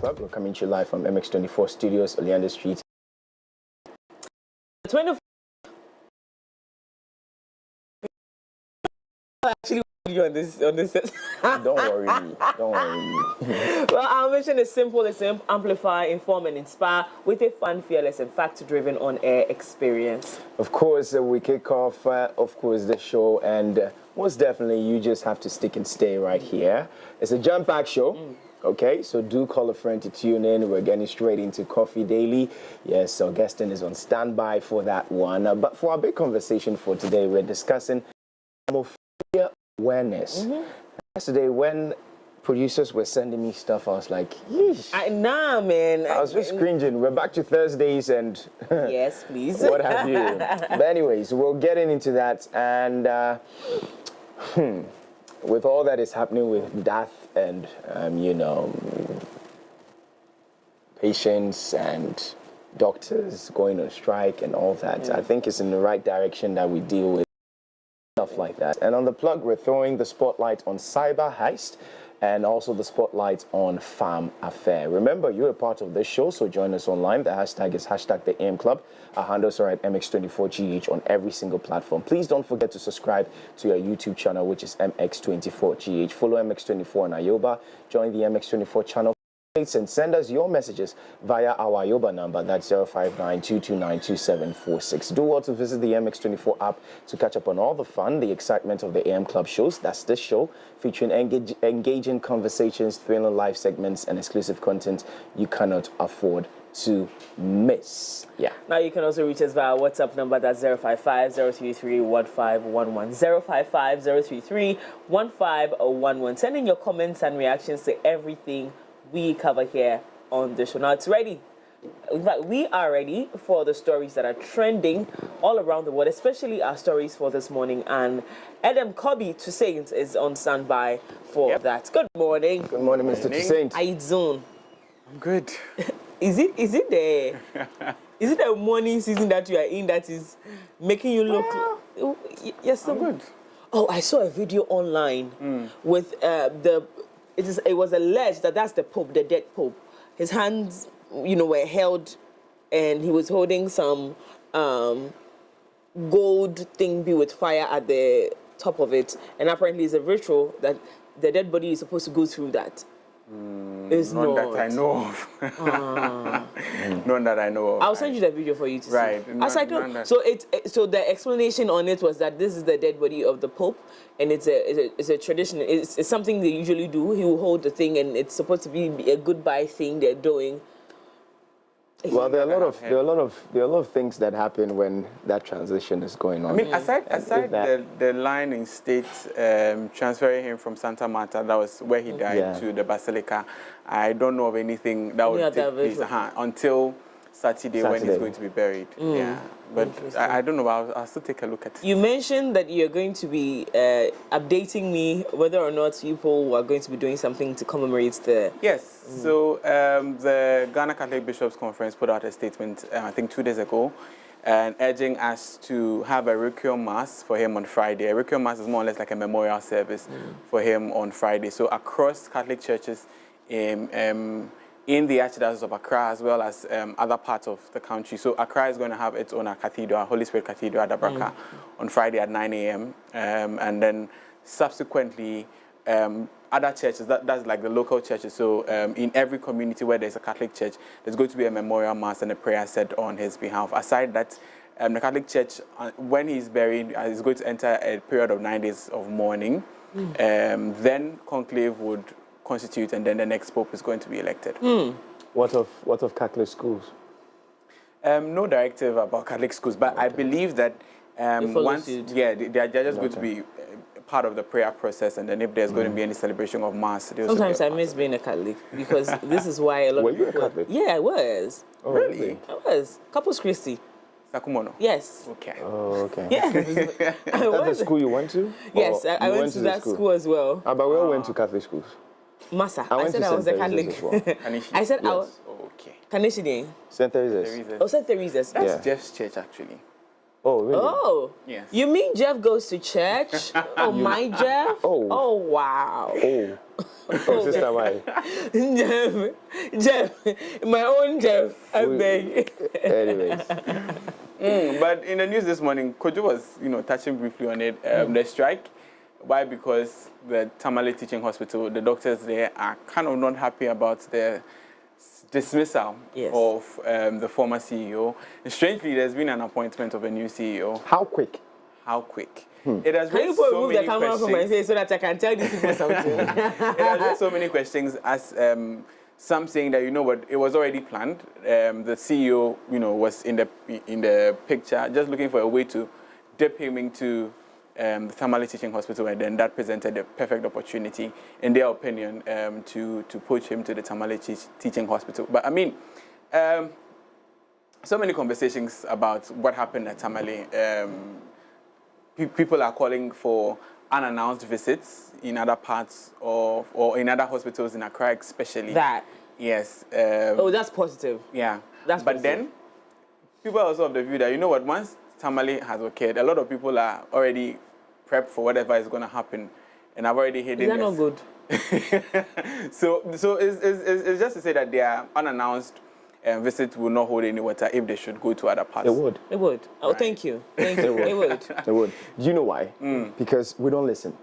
Club. We're coming to you live from MX24 Studios, Oleander Street. 24. Actually, on this. Don't worry me. Don't worry me. Well, our mission is simple. It's to amplify, inform, and inspire with a fun, fearless, and fact-driven on-air experience. Of course, we kick off, the show, and most definitely, you just have to stick and stay right here. It's a jam-packed show. Okay, so do call a friend to tune in. We're getting straight into Coffee Daily. Yes, Augustine is on standby for that one. But for our big conversation for today, we're discussing hemophilia awareness. Yesterday, when producers were sending me stuff, I was like, yeesh. Nah, man. I was just cringing. We're back to Thursdays and yes, please. what have you. But anyways, we'll get into that. And with all that is happening with death and, patients and doctors going on strike and all that, I think it's in the right direction that we deal with stuff like that. And on the plug, we're throwing the spotlight on Cyber Heist and also the spotlight on Farm Affair. Remember, you're a part of this show, so join us online. The hashtag is the AM Club. Our handles are at MX24GH on every single platform. Please don't forget to subscribe to our YouTube channel, which is MX24GH. Follow MX24 on Ayoba. Join the MX24 channel. And send us your messages via our Ayoba number, that's 059-229-2746. Do well to visit the MX24 app to catch up on all the fun, the excitement of the AM Club shows. That's this show, featuring engaging conversations, thrilling live segments, and exclusive content you cannot afford to miss. Yeah. Now you can also reach us via WhatsApp number, that's 055-033-1511, 055-033-1511. Send in your comments and reactions to everything we cover here on the show. Now it's ready. In fact, we are ready for the stories that are trending all around the world, especially our stories for this morning. And Adam Kobe Toussaint is on standby for that. Good morning. Good morning, Mr. Toussaint. How you doing? I'm good. Is it the morning season that you are in that is making you look? Yes, I'm good. Oh, I saw a video online with it was alleged that that's the Pope, the dead Pope. His hands, were held, and he was holding some gold thing with fire at the top of it. And apparently, it's a ritual that the dead body is supposed to go through that. It's None that I know of. None that I know of. I'll send you the video for you to see. Right. So the explanation on it was that this is the dead body of the Pope, and it's a tradition. It's something they usually do. He will hold the thing, and it's supposed to be a goodbye thing they're doing. Well, there are a lot of things that happen when that transition is going on. I mean, aside the line in state transferring him from Santa Marta, that was where he died, to the Basilica, I don't know of anything that would take place until Saturday when he's going to be buried. Yeah, but I don't know. I'll still take a look at it. You mentioned that you're going to be updating me whether or not people are going to be doing something to commemorate the... Yes. So the Ghana Catholic Bishops' Conference put out a statement, I think 2 days ago, and urging us to have a Requiem Mass for him on Friday. A Requiem Mass is more or less like a memorial service for him on Friday. So across Catholic churches in the Archdiocese of Accra, as well as other parts of the country. So Accra is going to have its own cathedral, Holy Spirit Cathedral at Abakah, on Friday at 9 a.m. And then subsequently, other churches, that's like the local churches. So in every community where there's a Catholic church, there's going to be a memorial mass and a prayer said on his behalf. Aside that, the Catholic church, when he's buried, is going to enter a period of 9 days of mourning. Then conclave would constitute, and then the next pope is going to be elected. What of Catholic schools? No directive about Catholic schools, but I believe that once, they're just going to be part of the prayer process, and then if there's going to be any celebration of mass, sometimes I miss being a Catholic because this is why a lot of people... Were you a Catholic? Yeah, I was. Oh, really? I was. Corpus Christi. Sakumono? Yes. Okay. Oh, okay. Yeah. That's the school you went to? Yes, I went to that school as well. But we all went to Catholic schools. Massa. I said I was a Catholic. I said I was... Okay. Kaneshide. St. Teresa's. Oh, St. Teresa's. That's Jeff's church, actually. Oh, really? Oh. Yes. You mean Jeff goes to church? Oh, my Jeff? Oh. Oh, wow. Oh. Sister, why? Jeff, my own Jeff, I beg. Anyways. But in the news this morning, Kojo was, touching briefly on it. The strike. Why? Because the Tamale Teaching Hospital, the doctors there are kind of not happy about the dismissal of the former CEO. And strangely, there's been an appointment of a new CEO. How quick? How quick? It has raised so so many the camera from my face so that I can tell these people something. It has raised so many questions as some saying that, it was already planned. The CEO, was in the picture, just looking for a way to dip him into the Tamale Teaching Hospital, and then that presented the perfect opportunity, in their opinion, to poach him to the Tamale Teaching Hospital. But I mean, so many conversations about what happened at Tamale. People are calling for unannounced visits in other parts of, or in other hospitals in Accra, especially. That. Yes. That's positive. Yeah. That's but positive. Then, people are also of the view that, once Tamale has occurred, a lot of people are already prepped for whatever is going to happen. And I've already hidden this. Is that not good? So it's just to say that their unannounced visits will not hold any water if they should go to other parts. It would. It would. Oh, right. Thank you. Thank you. It would. It would. Do you know why? Because we don't listen.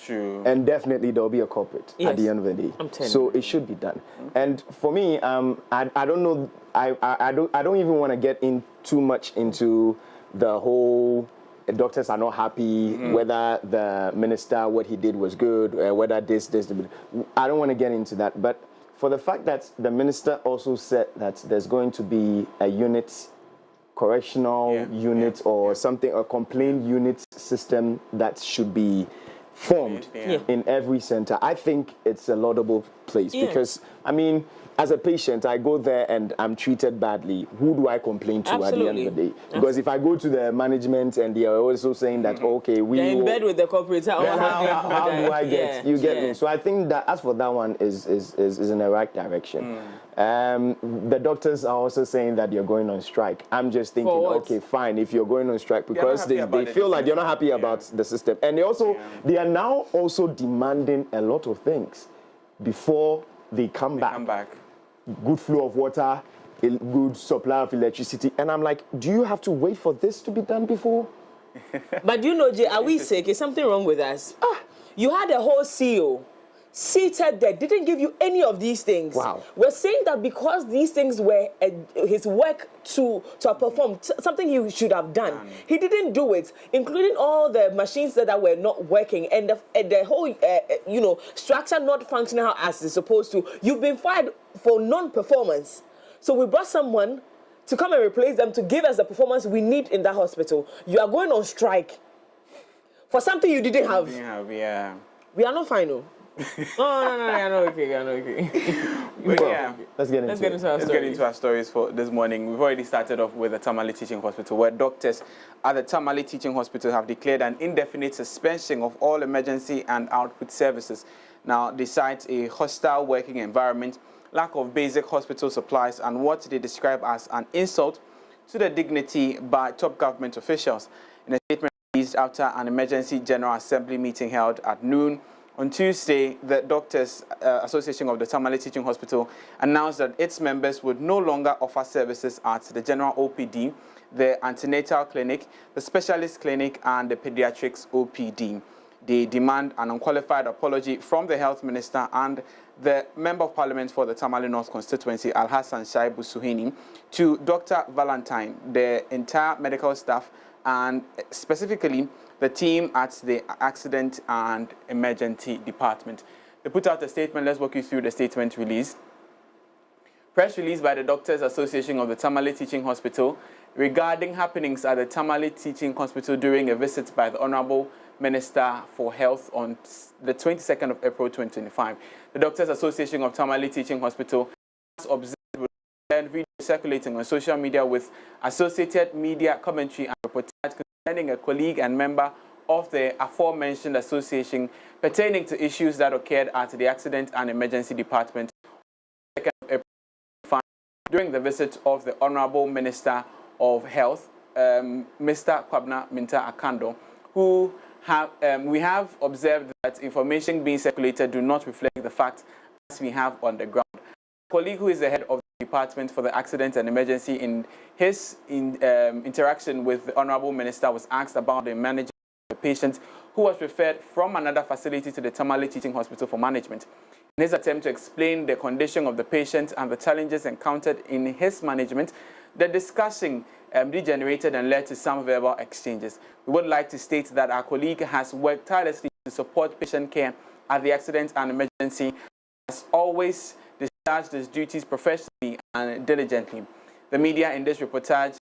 True. And definitely there'll be a culprit at the end of the day. I'm telling so it should be done. And for me, I don't know. I don't even want to get in too much into the whole. Doctors are not happy whether the minister, what he did was good, whether this. I don't want to get into that. But for the fact that the minister also said that there's going to be a correctional unit or something, a complaint unit system that should be formed in every center. I think it's a laudable place because, I mean, as a patient, I go there and I'm treated badly. Who do I complain to at the end of the day? Because if I go to the management and they are also saying that, okay, they're in bed with the corporate. How do I get? You get me? So I think that as for that one is in the right direction. The doctors are also saying that you're going on strike. I'm just thinking, okay, fine, if you're going on strike because they feel like you're not happy about the system. And they are now also demanding a lot of things before they come back. Good flow of water, a good supply of electricity. And I'm like, do you have to wait for this to be done before? But Jay, are we sick? Is something wrong with us? You had a whole CEO seated there, didn't give you any of these things. Wow. We're saying that because these things were his work to perform, something he should have done. He didn't do it, including all the machines that were not working and the whole, structure not functioning as it's supposed to. You've been fired for non-performance. So we brought someone to come and replace them to give us the performance we need in that hospital. You are going on strike for something you didn't have. Yeah. We are not final. No, okay. But yeah, let's get into our stories for this morning. We've already started off with the Tamale Teaching Hospital, where doctors at the Tamale Teaching Hospital have declared an indefinite suspension of all emergency and output services. Now, they cite a hostile working environment, lack of basic hospital supplies, and what they describe as an insult to the dignity by top government officials. In a statement released after an emergency General Assembly meeting held at noon on Tuesday, the Doctors Association of the Tamale Teaching Hospital announced that its members would no longer offer services at the General OPD, the Antenatal Clinic, the Specialist Clinic, and the Pediatrics OPD. They demand an unqualified apology from the Health Minister and the Member of Parliament for the Tamale North constituency, Alhassan Shaibu Suhini, to Dr. Valentine, the entire medical staff, and specifically the team at the Accident and Emergency Department. They put out a statement. Let's walk you through the statement released. Press release by the Doctors Association of the Tamale Teaching Hospital regarding happenings at the Tamale Teaching Hospital during a visit by the Honorable Minister for Health on the 22nd of April 2025. The Doctors Association of Tamale Teaching Hospital has observed video circulating on social media with associated media commentary and reportage concerning a colleague and member of the aforementioned association pertaining to issues that occurred at the Accident and Emergency Department on the 2nd of April during the visit of the Honorable Minister of Health, Mr. Kwabna Minta Akando, who we have observed that information being circulated do not reflect the facts as we have on the ground. A colleague who is the head of the Department for the Accident and Emergency, in his interaction with the Honorable Minister, was asked about the management of the patient who was referred from another facility to the Tamale Teaching Hospital for management. In his attempt to explain the condition of the patient and the challenges encountered in his management, the discussion degenerated and led to some verbal exchanges. We would like to state that our colleague has worked tirelessly to support patient care at the accident and emergency, has always discharged his duties professionally and diligently. The media in its reportage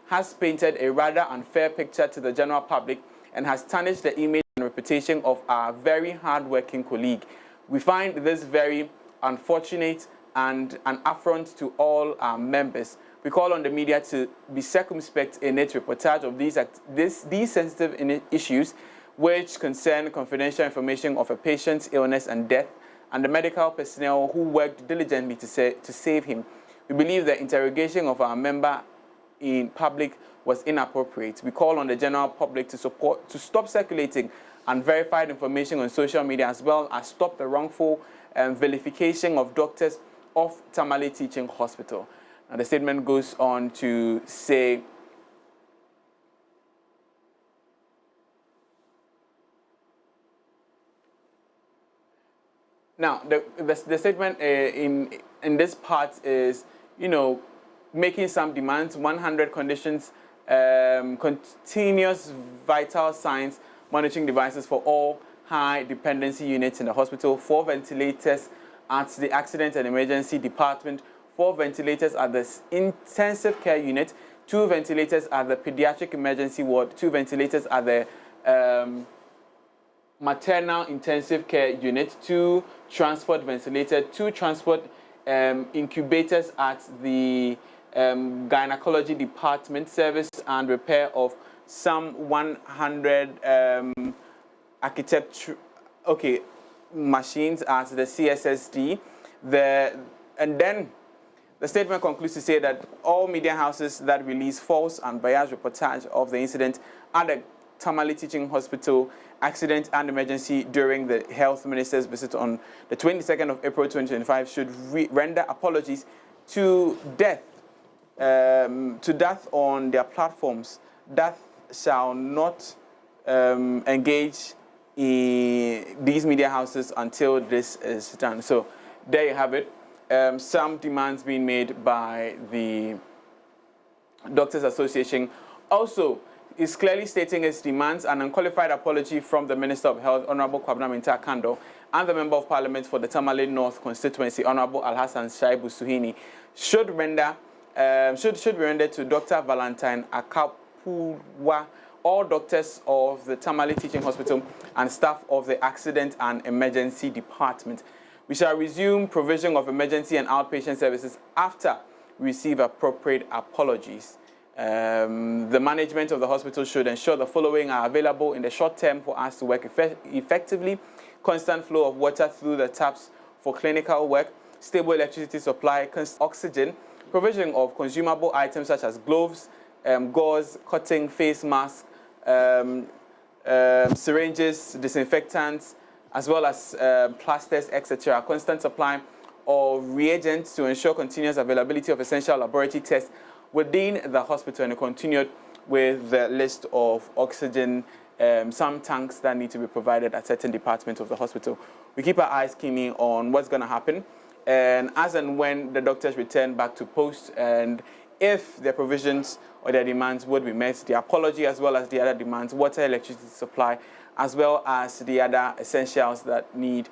has painted a rather unfair picture to the general public and has tarnished the image and reputation of our very hard-working colleague. We find this very unfortunate and an affront to all our members. We call on the media to be circumspect in its reportage of these sensitive issues which concern confidential information of a patient's illness and death and the medical personnel who worked diligently to save him. We believe the interrogation of our member in public was inappropriate. We call on the general public to stop circulating unverified information on social media, as well as stop the wrongful vilification of doctors of Tamale Teaching Hospital. Now, the statement goes on to say, now the statement in this part is, making some demands: 100 conditions, continuous vital signs monitoring devices for all high dependency units in the hospital, 4 ventilators at the accident and emergency department, 4 ventilators at the intensive care unit, 2 ventilators at the pediatric emergency ward, 2 ventilators at the maternal intensive care unit, 2 transport ventilators, 2 transport incubators at the gynecology department, service and repair of some 100 machines at the CSSD. And then the statement concludes to say that all media houses that release false and biased reportage of the incident at the Tamale Teaching Hospital accident and emergency during the health minister's visit on the 22nd of April 2025 should render apologies to death on their platforms that shall not engage in these media houses until this is done. So there you have it. Some demands being made by the Doctors Association. Also, is clearly stating its demands an unqualified apology from the Minister of Health, Honorable Karley Mettle Tutu, and the Member of Parliament for the Tamale North constituency, Honorable Alhassan Shaibu Suhini, should be rendered to Dr. Valentine Akapuwa, all doctors of the Tamale Teaching Hospital and staff of the Accident and Emergency Department. We shall resume provision of emergency and outpatient services after we receive appropriate apologies. The management of the hospital should ensure the following are available in the short term for us to work effectively: constant flow of water through the taps for clinical work, stable electricity supply, oxygen, provision of consumable items such as gloves, gauze, cotton, face masks, syringes, disinfectants, as well as plasters, etc. Constant supply of reagents to ensure continuous availability of essential laboratory tests within the hospital, and continued with the list of oxygen, some tanks that need to be provided at certain departments of the hospital. We keep our eyes keenly on what's going to happen, and as and when the doctors return back to post, and if their provisions or their demands would be met, the apology as well as the other demands, water, electricity supply, as well as the other essentials that they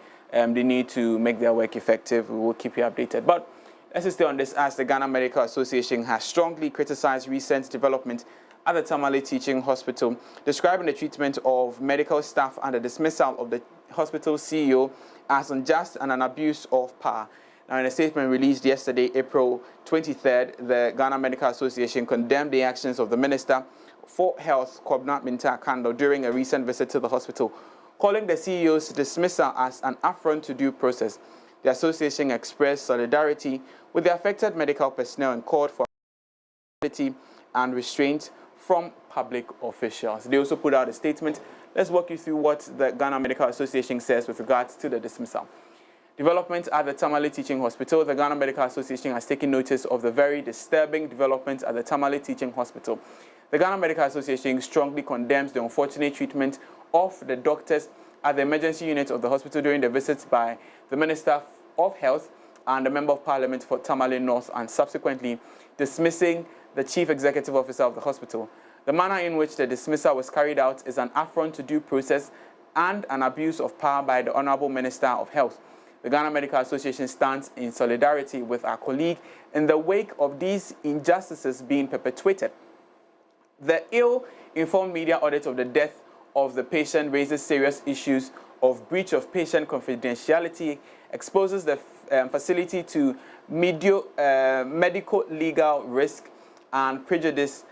need to make their work effective, we will keep you updated. But let's stay on this, as the Ghana Medical Association has strongly criticized recent development at the Tamale Teaching Hospital, describing the treatment of medical staff and the dismissal of the hospital CEO as unjust and an abuse of power. Now, in a statement released yesterday, April 23rd, the Ghana Medical Association condemned the actions of the Minister for Health, Karley Mettle Tutu, during a recent visit to the hospital, calling the CEO's dismissal as an affront to due process. The association expressed solidarity with the affected medical personnel and called for accountability and restraint from public officials. They also put out a statement let's walk you through what the Ghana Medical Association says with regards to the dismissal. Development at the Tamale Teaching Hospital. The Ghana Medical Association has taken notice of the very disturbing developments at the Tamale Teaching Hospital. The Ghana Medical Association strongly condemns the unfortunate treatment of the doctors at the emergency unit of the hospital during the visits by the Minister of Health and the Member of Parliament for Tamale North, and subsequently dismissing the Chief Executive Officer of the hospital. The manner in which the dismissal was carried out is an affront to due process and an abuse of power by the Honourable Minister of Health. The Ghana Medical Association stands in solidarity with our colleague in the wake of these injustices being perpetuated. The ill-informed media audit of the death of the patient raises serious issues of breach of patient confidentiality, exposes the facility to medical legal risk and prejudice,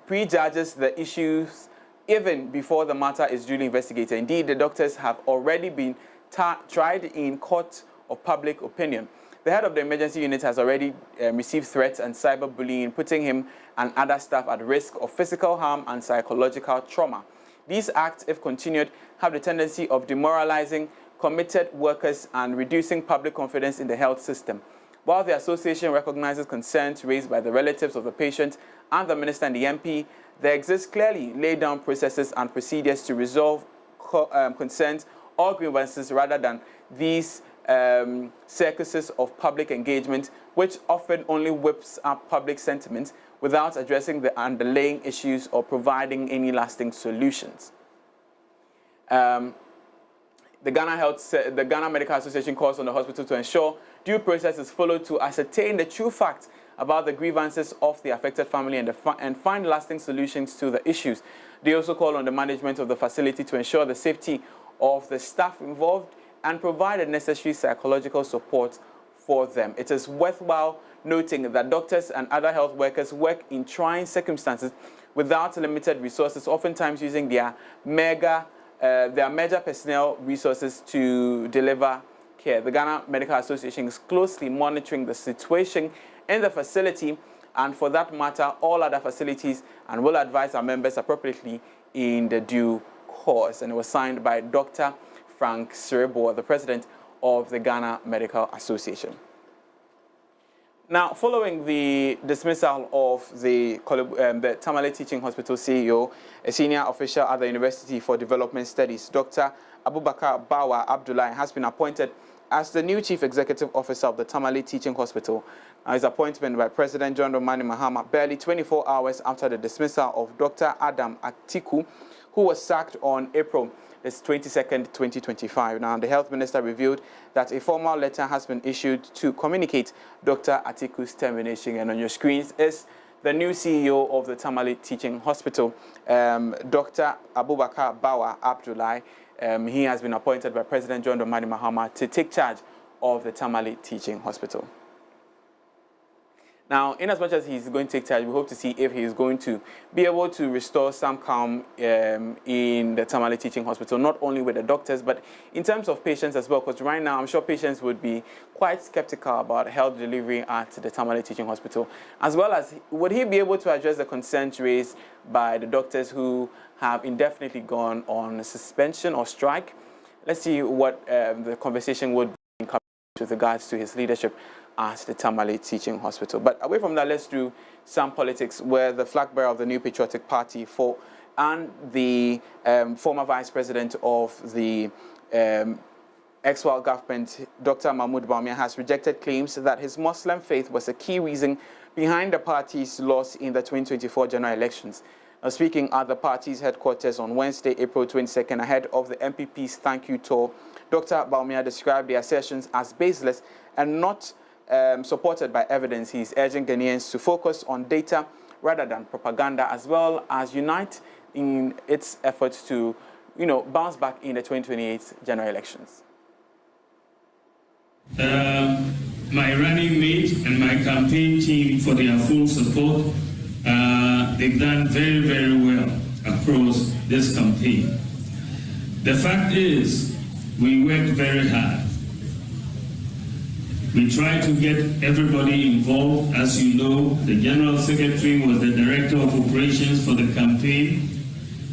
prejudges the issues even before the matter is duly investigated. Indeed, the doctors have already been tried in court of public opinion. The head of the emergency unit has already received threats and cyberbullying, putting him and other staff at risk of physical harm and psychological trauma. These acts, if continued, have the tendency of demoralizing committed workers and reducing public confidence in the health system. While the association recognizes concerns raised by the relatives of the patient and the minister and the MP, there exist clearly laid down processes and procedures to resolve concerns or grievances rather than these circuses of public engagement, which often only whips up public sentiment without addressing the underlying issues or providing any lasting solutions. The Ghana Medical Association calls on the hospital to ensure due process is followed to ascertain the true facts about the grievances of the affected family and find lasting solutions to the issues. They also call on the management of the facility to ensure the safety of the staff involved and provide the necessary psychological support for them. It is worthwhile noting that doctors and other health workers work in trying circumstances without limited resources, oftentimes using their major personnel resources to deliver care. The Ghana Medical Association is closely monitoring the situation in the facility and, for that matter, all other facilities, and will advise our members appropriately in the due course. And it was signed by Dr. Frank Serebo, the president of the Ghana Medical Association. Now, following the dismissal of the Tamale Teaching Hospital CEO, a senior official at the University for Development Studies, Dr. Abubakar Bawa Abdullahi, has been appointed as the new Chief Executive Officer of the Tamale Teaching Hospital. His appointment by President John Dramani Mahama barely 24 hours after the dismissal of Dr. Adam Atiku, who was sacked on April 22nd, 2025. Now, the health minister revealed that a formal letter has been issued to communicate Dr. Atiku's termination. And on your screens is the new CEO of the Tamale Teaching Hospital, Dr. Abubakar Bawa Abdullahi. He has been appointed by President John Dramani Mahama to take charge of the Tamale Teaching Hospital. Now, in as much as he's going to take charge, we hope to see if he is going to be able to restore some calm in the Tamale Teaching Hospital, not only with the doctors, but in terms of patients as well, because right now I'm sure patients would be quite skeptical about health delivery at the Tamale Teaching Hospital, as well as would he be able to address the concerns raised by the doctors who have indefinitely gone on suspension or strike. Let's see what the conversation would be with regards to his leadership at the Tamale Teaching Hospital. But away from that, let's do some politics, where the flag bearer of the New Patriotic Party and the former Vice President of the ex-World government, Dr. Mahmoud Bawumia, has rejected claims that his Muslim faith was a key reason behind the party's loss in the 2024 general elections. Now, speaking at the party's headquarters on Wednesday, April 22nd, ahead of the MPP's thank you tour, Dr. Bawumia described the assertions as baseless and not supported by evidence. He is urging Ghanaians to focus on data rather than propaganda, as well as unite in its efforts to, bounce back in the 2028 general elections. My running mate and my campaign team, for their full support. They've done very, very well across this campaign. The fact is, we worked very hard. We tried to get everybody involved. As you know, the General Secretary was the Director of Operations for the campaign.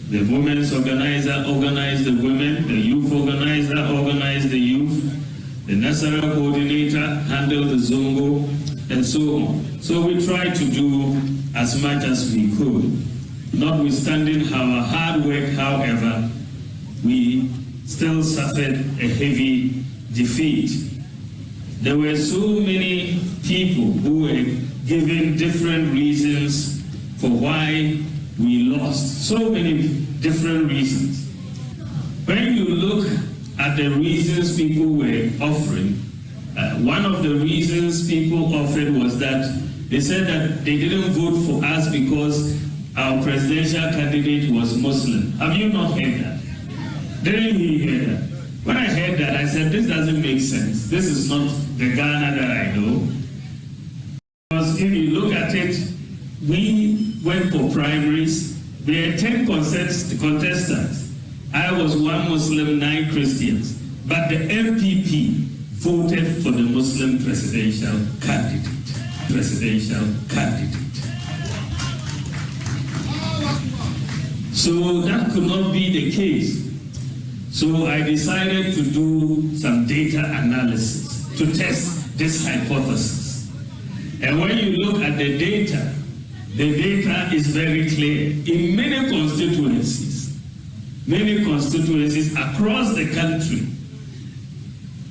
The women's organizer organized the women, the youth organizer organized the youth, the national coordinator handled the Zongo, and so on. So we tried to do as much as we could. Notwithstanding our hard work, however, we still suffered a heavy defeat. There were so many people who were giving different reasons for why we lost. So many different reasons. When you look at the reasons people were offering, one of the reasons people offered was that they said that they didn't vote for us because our presidential candidate was Muslim. Have you not heard that? Didn't you hear that? When I heard that, I said, this doesn't make sense. This is not the Ghana that I know. Because if you look at it, we went for primaries. There were 10 contestants. I was one Muslim, 9 Christians. But the MPP voted for the Muslim presidential candidate. So that could not be the case. So I decided to do some data analysis to test this hypothesis. And when you look at the data is very clear. In many constituencies across the country,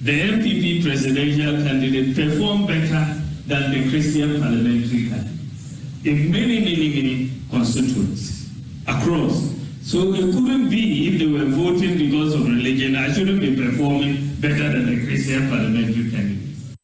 the MPP presidential candidate performed better than the Christian parliamentary candidate. In many constituencies across. So it couldn't be, if they were voting because of religion, I shouldn't be performing better than the Christian parliamentary candidates.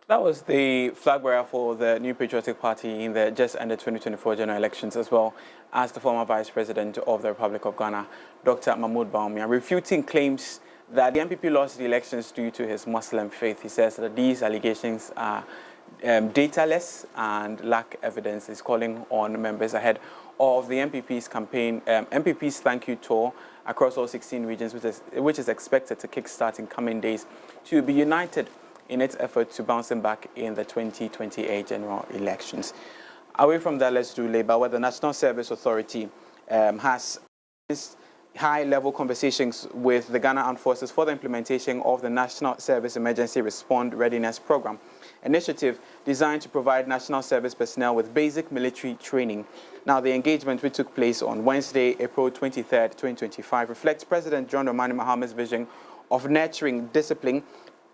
That was the flag bearer for the New Patriotic Party in the just ended 2024 general elections, as well as the former Vice President of the Republic of Ghana, Dr. Mahmoud Bawumia, refuting claims that the MPP lost the elections due to his Muslim faith. He says that these allegations are dataless and lack evidence. He's calling on members ahead of the MPP's campaign, MPP's thank you tour across all 16 regions, which is expected to kickstart in coming days, to be united in its effort to bouncing back in the 2028 general elections. Away from that, let's do Labour, where the National Service Authority has high-level conversations with the Ghana Armed Forces for the implementation of the National Service Emergency Response Readiness Program, initiative designed to provide national service personnel with basic military training. Now, the engagement, which took place on Wednesday, April 23rd, 2025, reflects President John Dramani Mahama's vision of nurturing discipline,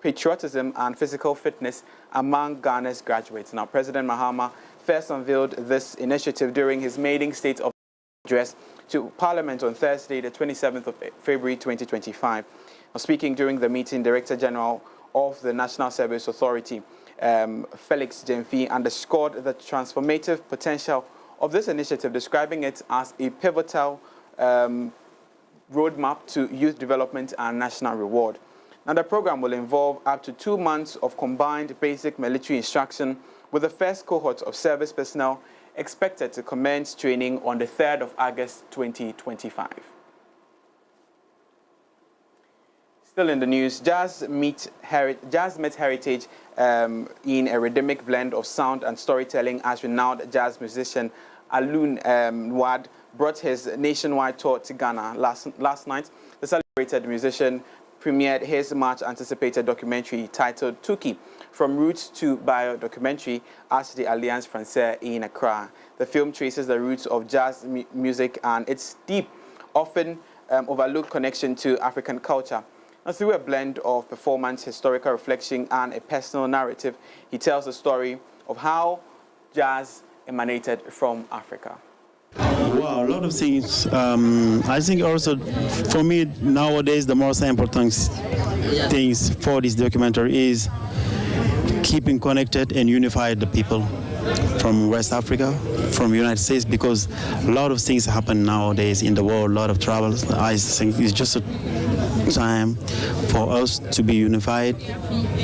patriotism, and physical fitness among Ghana's graduates. Now, President Mahama first unveiled this initiative during his maiden State of Address to Parliament on Thursday, the 27th of February 2025. Now, speaking during the meeting, Director General of the National Service Authority, Felix Jemfi, underscored the transformative potential of this initiative, describing it as a pivotal roadmap to youth development and national reward. Now, the program will involve up to 2 months of combined basic military instruction, with the first cohort of service personnel expected to commence training on the 3rd of August 2025. Still in the news, Jazz Met Heritage in a rhythmic blend of sound and storytelling as renowned jazz musician Alun Nwad brought his nationwide tour to Ghana last night. The celebrated musician premiered his much-anticipated documentary titled Tuki, From Roots to Bio-Documentary at the Alliance Francaise in Accra. The film traces the roots of jazz music and its deep, often overlooked connection to African culture. Now, through a blend of performance, historical reflection, and a personal narrative, he tells the story of how jazz emanated from Africa. Wow, a lot of things. I think also, for me, nowadays, the most important things for this documentary is keeping connected and unified the people from West Africa, from the United States, because a lot of things happen nowadays in the world, a lot of troubles. I think it's just a time for us to be unified,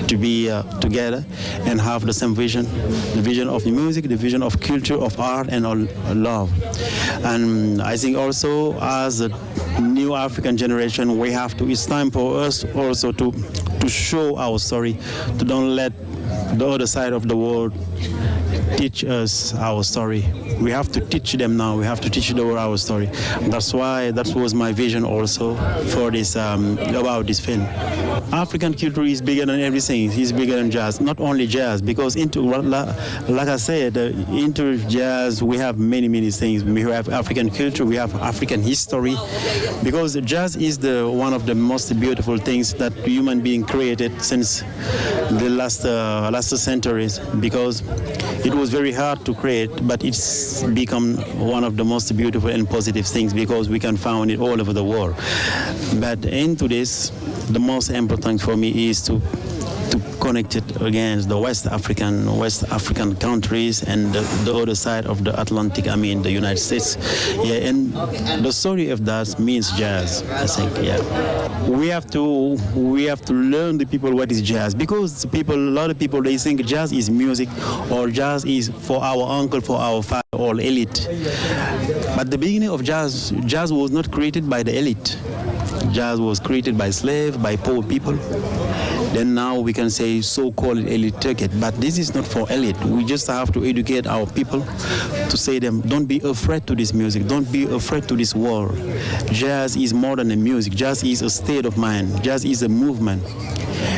to be together and have the same vision, the vision of music, the vision of culture, of art, and love. And I think also as a new African generation, it's time for us also to show our story, to don't let the other side of the world teach us our story. We have to teach them now. We have to teach the world our story. That's why that was my vision also for this about this film. African culture is bigger than everything. It's bigger than jazz. Not only jazz, because like I said, into jazz we have many things. We have African culture. We have African history. Because jazz is one of the most beautiful things that human being created since the last centuries, because it was very hard to create, but it's become one of the most beautiful and positive things because we can find it all over the world. But into this, the most important for me is to connect it against the West African countries and the other side of the Atlantic, I mean the United States. Yeah, and the story of that means jazz, I think, yeah. We have to learn the people what is jazz, because a lot of people, they think jazz is music or jazz is for our uncle, for our father or elite. But the beginning of jazz was not created by the elite. Jazz was created by slaves, by poor people. Then now we can say so-called elite ticket, but this is not for elite. We just have to educate our people to say them, don't be afraid to this music, don't be afraid to this world. Jazz is more than a music. Jazz is a state of mind. Jazz is a movement.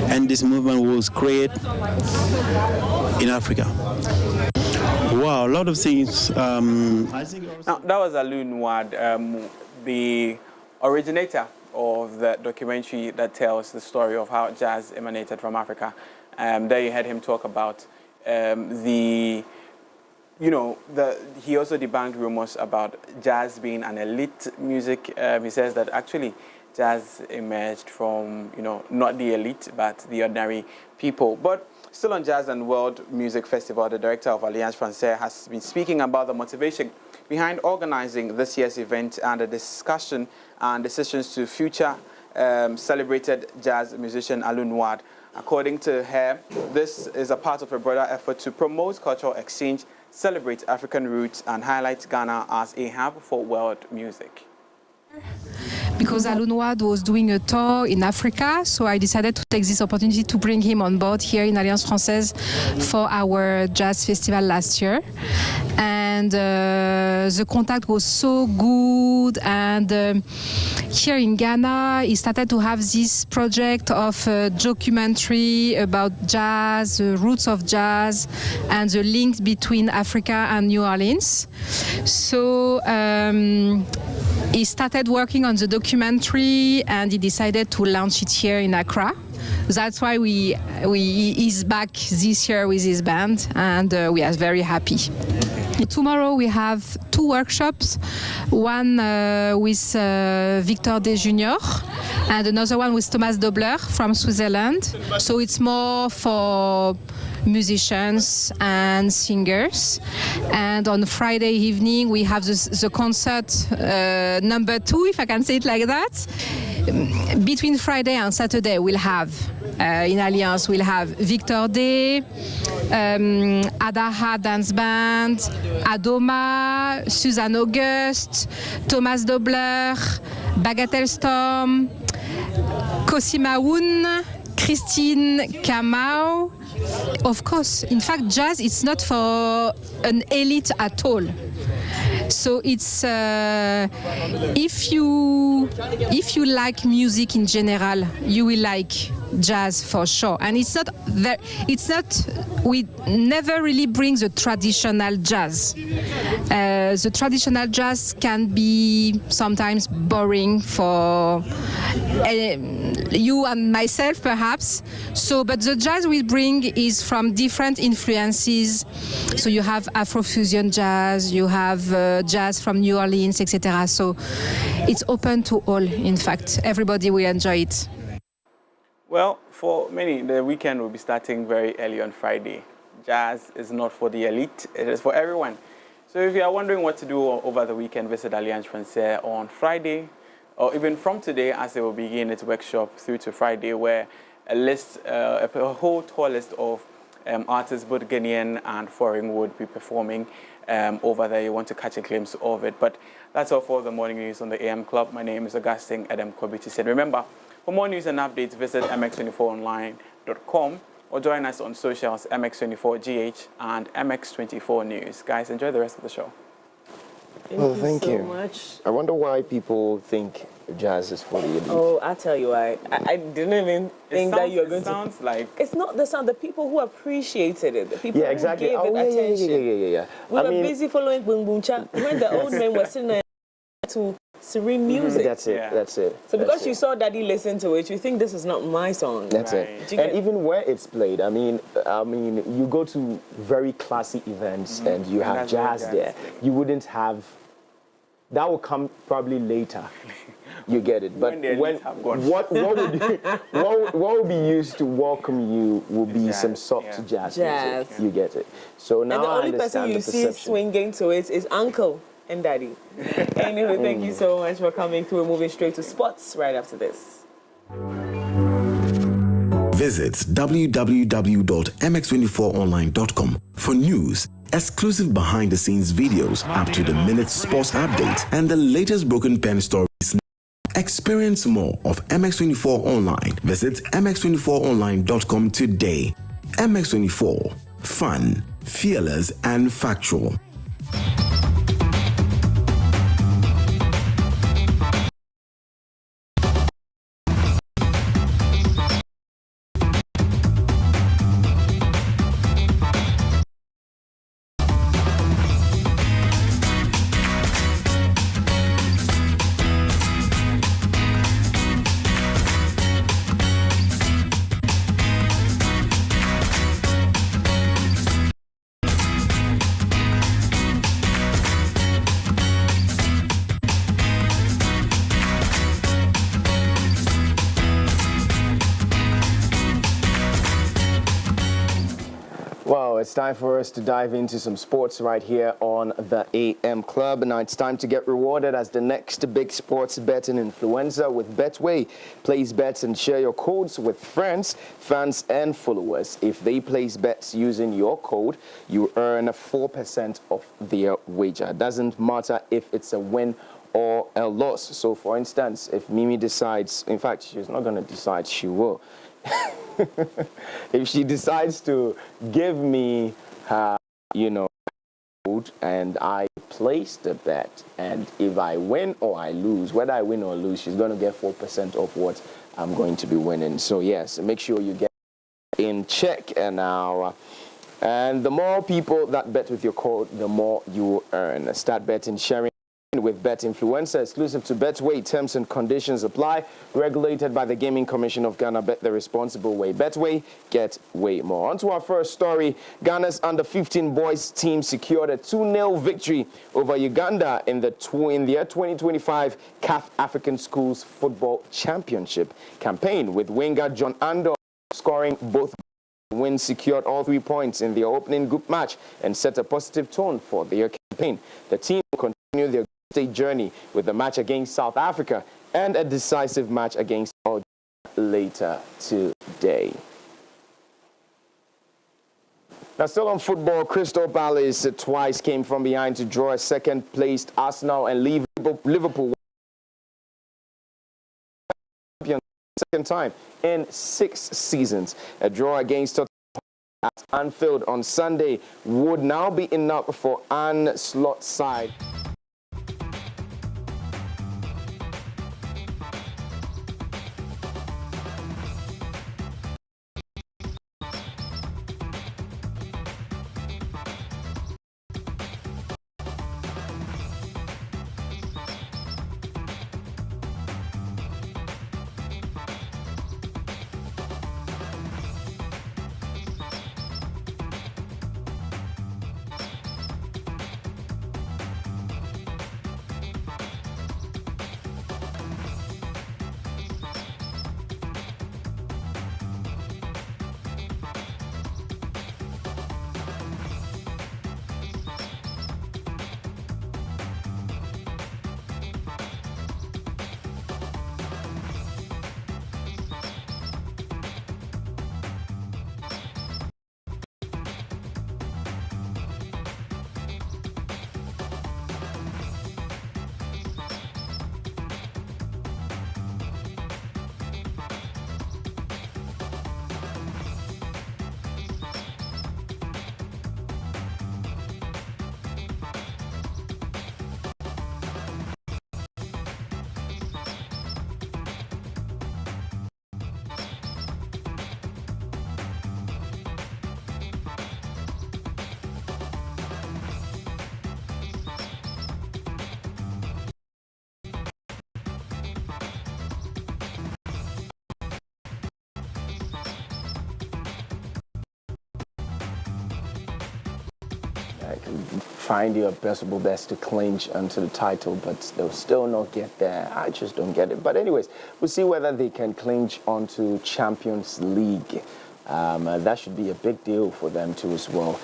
And this movement was created in Africa. Wow, a lot of things. I think now, that was Alun Wad, the originator of the documentary that tells the story of how jazz emanated from Africa. There you heard him talk about he also debunked rumors about jazz being an elite music. He says that actually jazz emerged from, not the elite, but the ordinary people. But still on Jazz and World Music Festival, the director of Alliance Francaise has been speaking about the motivation behind organizing this year's event and the discussion and decisions to future celebrated jazz musician Alun Wad. According to her, this is a part of a broader effort to promote cultural exchange, celebrate African roots, and highlight Ghana as a hub for world music. Because Alun Wad was doing a tour in Africa, so I decided to take this opportunity to bring him on board here in Alliance Francaise for our jazz festival last year. And the contact was so good, and here in Ghana he started to have this project of a documentary about jazz, the roots of jazz and the link between Africa and New Orleans. So he started working on the documentary and he decided to launch it here in Accra. That's why he's back this year with his band, and we are very happy. Tomorrow we have 2 workshops, one with Victor De Junior and another one with Thomas Dobler from Switzerland. So it's more for musicians and singers. And on Friday evening we have the concert number 2, if I can say it like that. Between Friday and Saturday we'll have in Alliance we'll have Victor Day, Adaha Dance Band, Adoma, Suzanne Auguste, Thomas Dobler, Bagatelle Storm, Cosima Woon, Christine Kamau. Of course, in fact, jazz is not for an elite at all. So it's if you like music in general, you will like jazz for sure. And we never really bring the traditional jazz. The traditional jazz can be sometimes boring for you and myself perhaps. So, but the jazz we bring is from different influences. So you have Afrofusion jazz, you have jazz from New Orleans, etc. So it's open to all, in fact. Everybody will enjoy it. Well, for many, the weekend will be starting very early on Friday. Jazz is not for the elite, it is for everyone. So if you are wondering what to do over the weekend, visit Alliance Francaise on Friday, or even from today as they will begin its workshop through to Friday, where a whole tour list of artists, both Ghanaian and foreign, would be performing over there. You want to catch a glimpse of it. But that's all for the morning news on the AM Club. My name is Augustine Adam Kobiti said. Remember, for more news and updates, visit mx24online.com or join us on socials, MX24GH and MX24 News. Guys, enjoy the rest of the show. Thank you so much. I wonder why people think jazz is for the elite. Oh, I'll tell you why. I didn't even think that you were going to... It sounds like... It's not the sound, the people who appreciated it, the people Yeah, exactly. who gave it attention. Yeah. We were busy following Boom Boom Cha when the old men were sitting there to serene music. That's it. That's it. So because you saw Daddy listen to it, you think this is not my song. That's it. And even where it's played, I mean, you go to very classy events and you have jazz there. You wouldn't have. That will come probably later. You get it. But what would be used to welcome you will be some soft jazz music. You get it. So now and the only person you see swinging to it is Uncle and Daddy. Anyway, thank you so much for coming through. Moving straight to sports right after this. Visit www.mx24online.com for news, exclusive behind-the-scenes videos, up-to-the-minute sports updates, and the latest broken pen stories. Experience more of MX24 Online. Visit mx24online.com today. MX24. Fun, fearless, and factual. Well, it's time for us to dive into some sports right here on the AM Club. Now it's time to get rewarded as the next big sports betting influencer with Betway. Place bets and share your codes with friends, fans, and followers. If they place bets using your code, you earn 4% of their wager. It doesn't matter if it's a win or a loss. So, for instance, if Mimi decides, in fact, she's not going to decide, she will. If she decides to give me her, code and I place the bet, and if I win or I lose, whether I win or lose, she's going to get 4% of what I'm going to be winning. So yes, make sure you get in check. And the more people that bet with your code, the more you earn. Start betting, sharing with Bet Influencer, exclusive to Betway. Terms and conditions apply. Regulated by the Gaming Commission of Ghana. Bet the responsible way. Betway, get way more. On to our first story. Ghana's under-15 boys team secured a 2-0 victory over Uganda in their 2025 CAF African Schools Football Championship campaign, with winger John Andor scoring both. Win secured all 3 points in their opening group match and set a positive tone for their campaign. The team will continue their state journey with a match against South Africa and a decisive match against Algeria later today. Now, still on football, Crystal Palace twice came from behind to draw a second-placed Arsenal and leave Liverpool second time in 6 seasons. A draw against Tottenham at Anfield on Sunday would now be enough for Arne Slot's side. trying their possible best to clinch onto the title, but they'll still not get there. I just don't get it. But anyways, we'll see whether they can clinch onto Champions League. That should be a big deal for them too as well.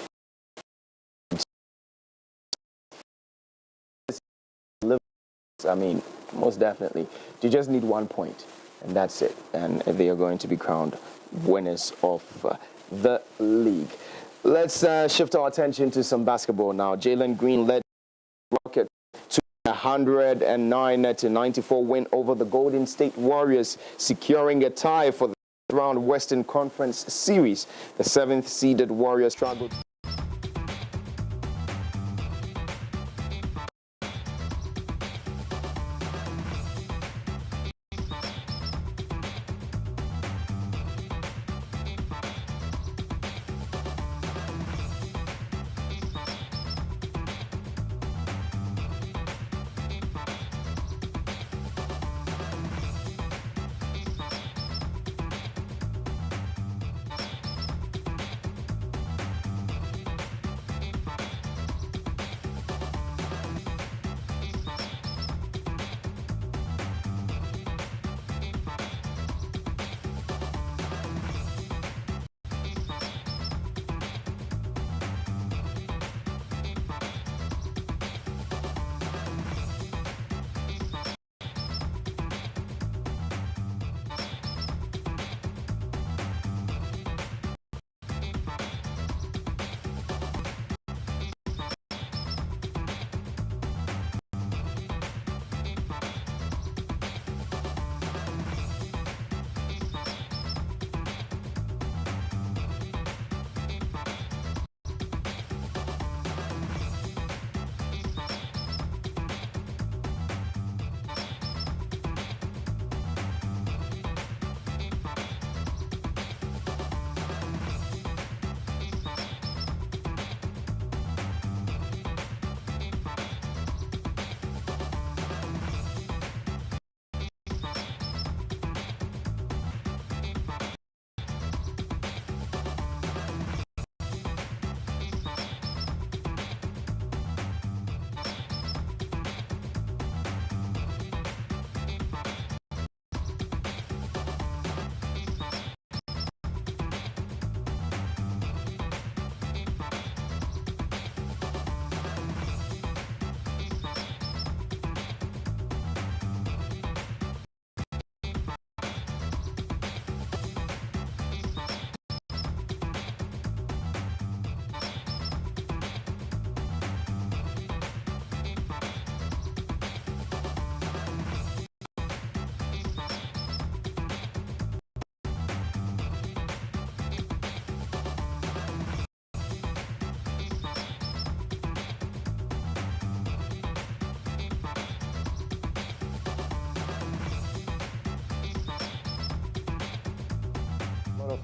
I mean, most definitely. You just need 1 point, and that's it. And they are going to be crowned winners of the league. Let's shift our attention to some basketball now. Jalen Green led Rocket to a 109-94 win over the Golden State Warriors, securing a tie for the round Western Conference Series. The 7th-seeded Warriors struggled.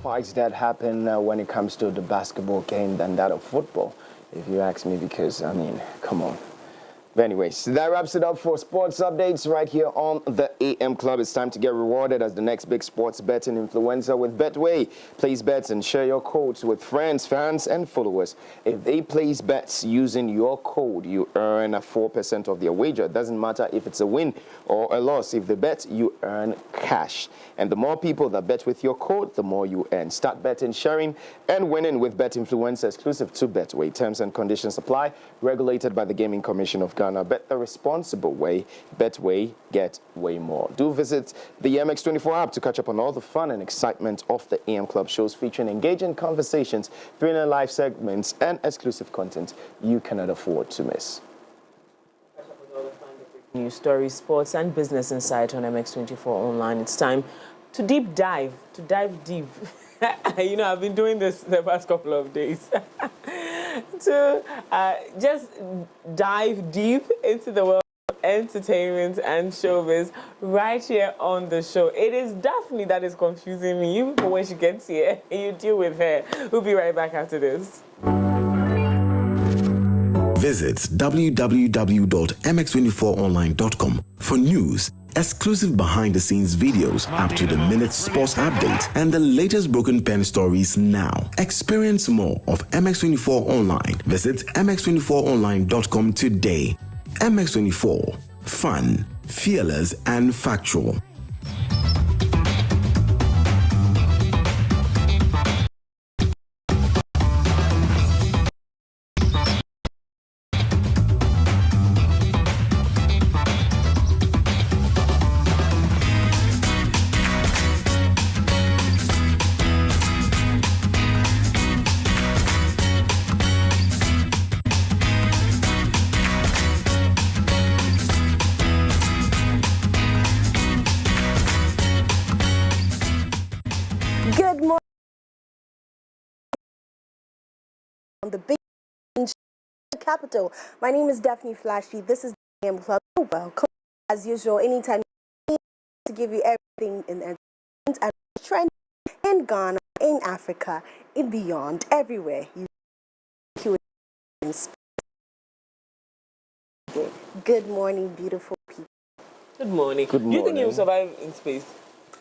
Fights that happen when it comes to the basketball game than that of football, if you ask me, because, I mean, come on. But anyways, that wraps it up for sports updates right here on the AM Club. It's time to get rewarded as the next big sports betting influencer with Betway. Place bets and share your codes with friends, fans, and followers. If they place bets using your code, you earn 4% of their wager. It doesn't matter if it's a win or a loss. If they bet, you earn cash. And the more people that bet with your code, the more you earn. Start betting, sharing, and winning with Bet Influencer exclusive to Betway. Terms and conditions apply. Regulated by the Gaming Commission of Ghana. Bet the responsible way. Betway, get way more. Do visit the MX24 app to catch up on all the fun and excitement of the AM Club shows, featuring engaging conversations, thrilling live segments, and exclusive content you cannot afford to miss. News stories, sports, and business insight on MX24 Online. It's time to dive deep. You know, I've been doing this the past couple of days. To just dive deep into the world of entertainment and showbiz right here on the show. It is Daphne that is confusing me. You people, when she gets here, you deal with her. We'll be right back after this. Visit www.mx24online.com for news, exclusive behind-the-scenes videos, up-to-the-minute sports updates, and the latest broken pen stories now. Experience more of MX24 Online. Visit mx24online.com today. MX24. Fun, fearless, and factual. Good morning on the big capital. My name is Daphne Flashy. This is the AM Club. Welcome. As usual, anytime to give you everything in entertainment and trend in Ghana, in Africa, in beyond, everywhere. Good morning, beautiful people. Good morning. Good Do you think morning. you'll survive in space?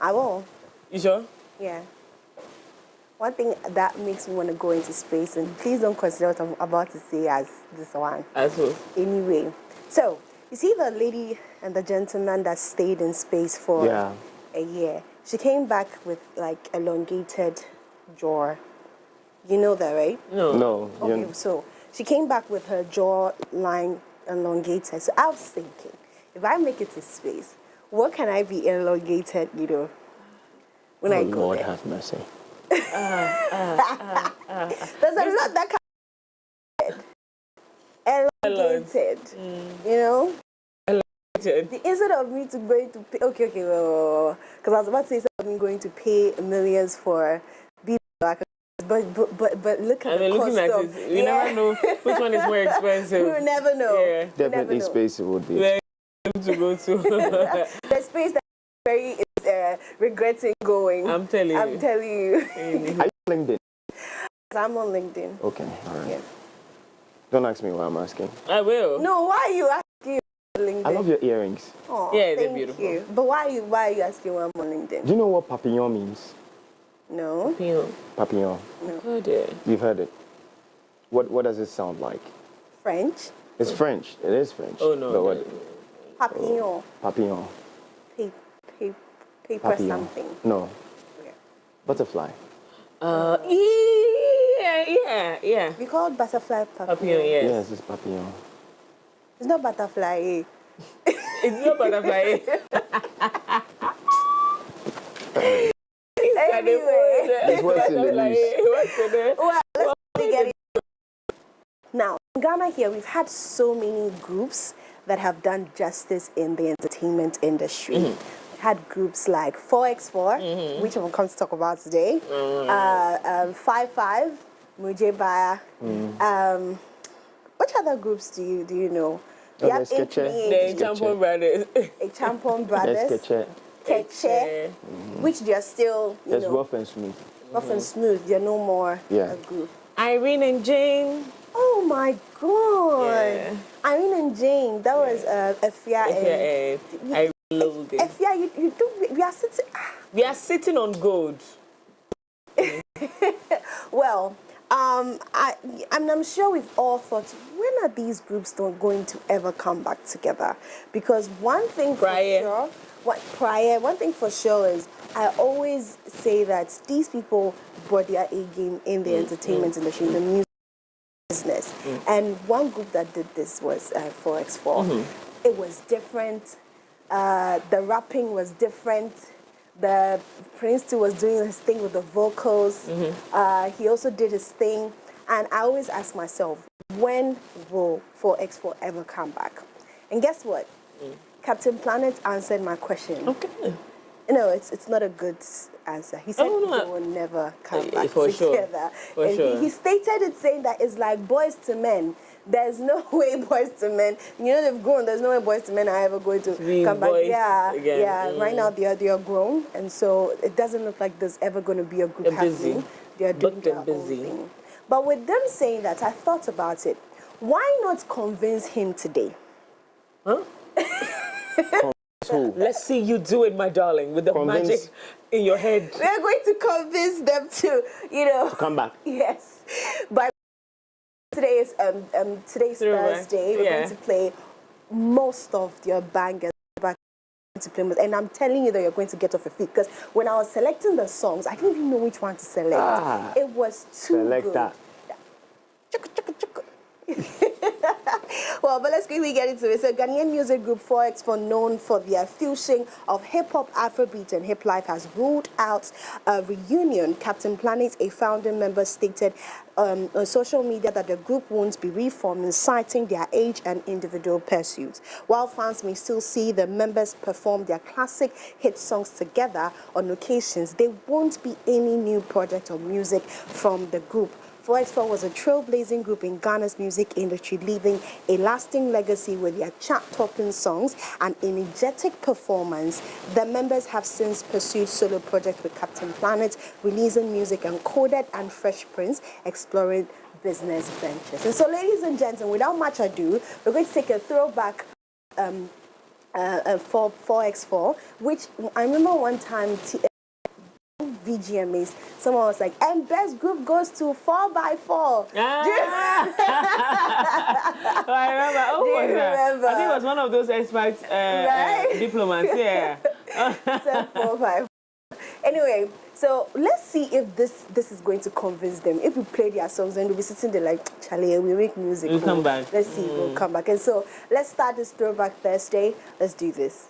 I will. You sure? Yeah. One thing that makes me want to go into space, and please don't consider what I'm about to say as this one. As well. Anyway, so you see the lady and the gentleman that stayed in space for a year. She came back with like elongated jaw. You know that, right? No. Okay, so she came back with her jaw line elongated. So I was thinking, if I make it to space, what can I be elongated, when I go Lord there? have mercy. There's a lot that can be elongated, Instead of me to going to pay, okay, because I was about to say something going to pay millions for people, but look at the cost looking at of it, you never know which one is more expensive. You never know. Yeah. Definitely space it would be. Where to go to? The space that very is regretting going. I'm telling you. Are you LinkedIn? I'm on LinkedIn. Okay, all right. Yeah. Don't ask me why I'm asking. I will. No, why are you asking LinkedIn? I love your earrings. Oh, Yeah, they're thank beautiful. you. But why are you asking why I'm on LinkedIn? Do you know what papillon means? No. Papillon. Heard it. You've heard it. What does it sound like? French. It's French. It is French. Oh, no. But what? Papillon. Papillon. Paper Papillon. something. No. Yeah. Butterfly. Yeah. We call it butterfly papillon. Papillon, yes. Yes, it's papillon. It's not butterfly. It's not butterfly. Anyway. It's what's in the news. What's in there? Well, let's get it. Now, in Ghana here, we've had so many groups that have done justice in the entertainment industry. We had groups like 4x4, which I'm going to talk about today, 5-5, Mujebaya. Which other groups do you know? We have The Champon Brothers. Champon Brothers. Yes, Keche, which they are still, It's rough and smooth. rough and smooth. They're no more a group. Irene and Jane. Oh my God! Yeah. Irene and Jane. That was Efia and I love it. Efia. You do. We are sitting. We are sitting on gold. Well, I'm sure we've all thought, when are these groups not going to ever come back together? Because one thing for sure. One thing for sure is, I always say that these people brought their A game in the entertainment industry, the music business. And one group that did this was 4x4. It was different. The rapping was different. The Prince too was doing his thing with the vocals. He also did his thing. And I always ask myself, when will 4x4 ever come back? And guess what? Captain Planet answered my question. Okay. It's not a good answer. He said they will never come back together. Sure. He stated it saying that it's like Boys to Men. There's no way Boys to Men. They've grown. There's no way Boys to Men are ever going to come back. Right now they are grown, and so it doesn't look like there's ever going to be a group happening. They are doing their own thing. But with them saying that, I thought about it. Why not convince him today? Huh? Let's see you do it, my darling, with the magic in your head. We're going to convince them to come back. Yes. But today's Thursday. We're going to play most of your bangers. And I'm telling you that you're going to get off your feet, because when I was selecting the songs, I didn't even know which one to select. It was too good. That. Well, but let's quickly get into it. So, Ghanaian music group 4X4, known for their fusion of hip-hop, Afrobeat, and hip life, has ruled out a reunion. Captain Planet, a founding member, stated on social media that the group won't be reformed, citing their age and individual pursuits. While fans may still see the members perform their classic hit songs together on occasions, there won't be any new project or music from the group. 4X4 was a trailblazing group in Ghana's music industry, leaving a lasting legacy with their chart-topping songs and energetic performance. The members have since pursued solo projects with Captain Planet, releasing music Encoded and Fresh Prince, exploring business ventures. And so, ladies and gentlemen, without much ado, we're going to take a throwback for 4X4, which I remember one time VGMAs, someone was like, and best group goes to 4x4. I remember. Oh, do you remember? I think it was one of those experts, diplomats, yeah. 4x4. Anyway, so let's see if this is going to convince them. If we play their songs, then they'll be sitting there like, Charlie, we make music. We'll come back. Let's see, we'll come back. And so let's start this Throwback Thursday. Let's do this.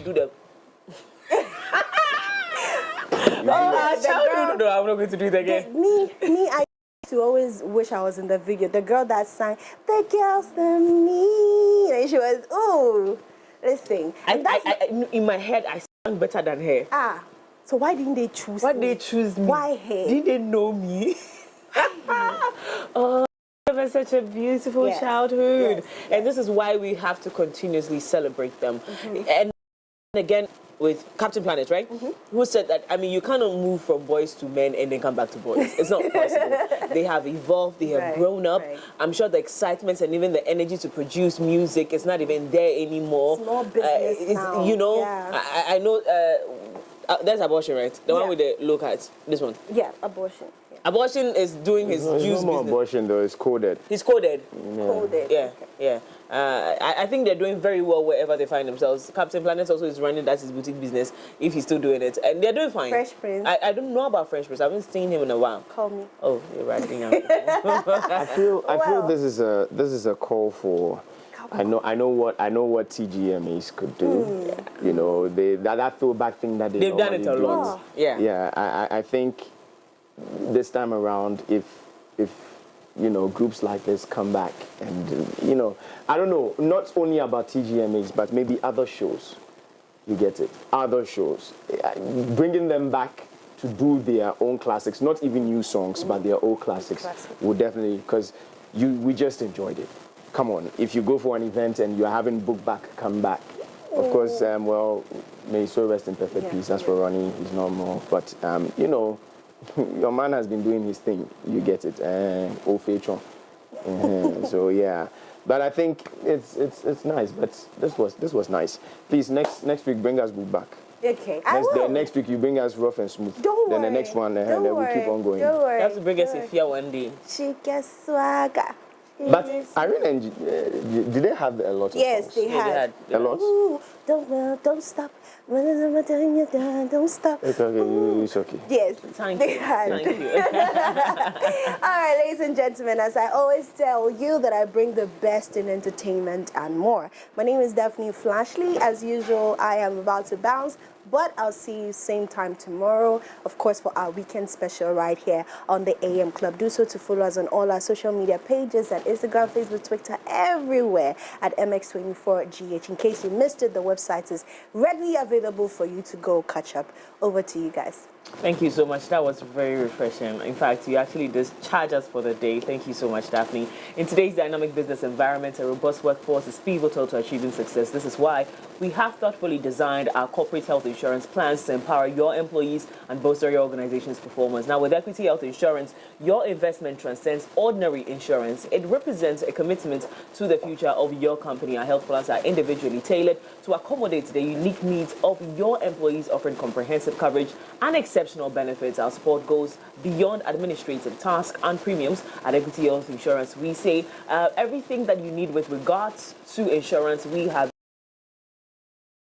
do the. No, I'm not going to do it again. I used to always wish I was in the video. The girl that sang, "The girls than me," and she was, "Ooh, let's sing." And In my head, I sang better than her. So why didn't they choose me? Why did they choose me? Why her? Did they know me? Oh, it was such a beautiful childhood. Yes. And this is why we have to continuously celebrate them. And again, with Captain Planet, right? Who said that, I mean, you cannot move from boys to men and then come back to boys. It's not possible. They have evolved, they have grown up. Right. I'm sure the excitement and even the energy to produce music is not even there anymore. It's more business now. You know, I know, that's abortion, right? The one with the low cuts, this one. Yeah, abortion. Yeah. Abortion is doing his juice business. No more abortion though, it's coded. He's coded. Coded. Yeah, yeah. I think they're doing very well wherever they find themselves. Captain Planet also is running that his boutique business, if he's still doing it, and they're doing fine. Fresh Prince. I don't know about Fresh Prince. I haven't seen him in a while. Call me. Oh, you're right. I feel this is a call for. I know what TGMAs could do. You know, that throwback thing that they've done it a lot. Yeah. I think this time around, if you know, groups like this come back and, you know, I don't know, not only about TGMAs, but maybe other shows, you get it, other shows, bringing them back to do their own classics, not even new songs, but their old classics, would definitely, because we just enjoyed it. Come on, if you go for an event and you're having Book Back come back, of course, well, may he so rest in perfect peace, that's for Ronnie, he's no more, but, you know, your man has been doing his thing, you get it, so yeah, but I think it's nice, but this was nice. Please, next week bring us Book Back. Okay, next week you bring us Rough and Smooth. Don't then worry. The next one, then we'll keep on going. Don't worry. You have to bring us a fear one day. She gets swagger. But Irene and did they have a lot of songs? They had a lot. Ooh, don't stop. Don't stop. It's okay. Yes, Thank they you. had. Thank you. All right, ladies and gentlemen, as I always tell you that I bring the best in entertainment and more. My name is Daphne Flashley. As usual, I am about to bounce, but I'll see you same time tomorrow, of course, for our weekend special right here on the AM Club. Do so to follow us on all our social media pages at Instagram, Facebook, Twitter, everywhere at MX24GH. In case you missed it, the website is readily available for you to go catch up. Over to you guys. Thank you so much. That was very refreshing. In fact, you actually discharged us for the day. Thank you so much, Daphne. In today's dynamic business environment, a robust workforce is pivotal to achieving success. This is why we have thoughtfully designed our corporate health insurance plans to empower your employees and bolster your organization's performance. Now, with Equity Health Insurance, your investment transcends ordinary insurance. It represents a commitment to the future of your company. Our health plans are individually tailored to accommodate the unique needs of your employees, offering comprehensive coverage and exceptional benefits. Our support goes beyond administrative tasks and premiums. At Equity Health Insurance, we say everything that you need with regards to insurance, we have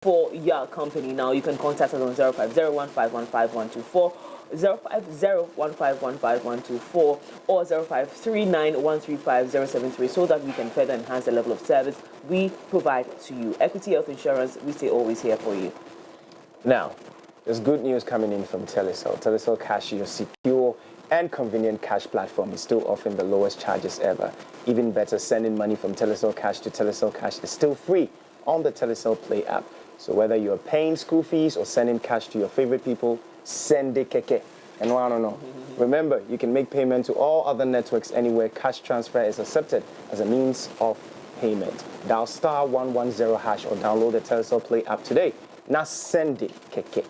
for your company. Now, you can contact us on 05015155124, 05015155124, or 0539135073, so that we can further enhance the level of service we provide to you. Equity Health Insurance, we stay always here for you. Now, there's good news coming in from Telecel. Telecel Cash, your secure and convenient cash platform, is still offering the lowest charges ever. Even better, sending money from Telecel Cash to Telecel Cash is still free on the Telecel Play app. So whether you're paying school fees or sending cash to your favorite people, send it keke. And I don't know. Remember, you can make payment to all other networks anywhere cash transfer is accepted as a means of payment. Dial *110# or download the Telecel Play app today. Now send it keke.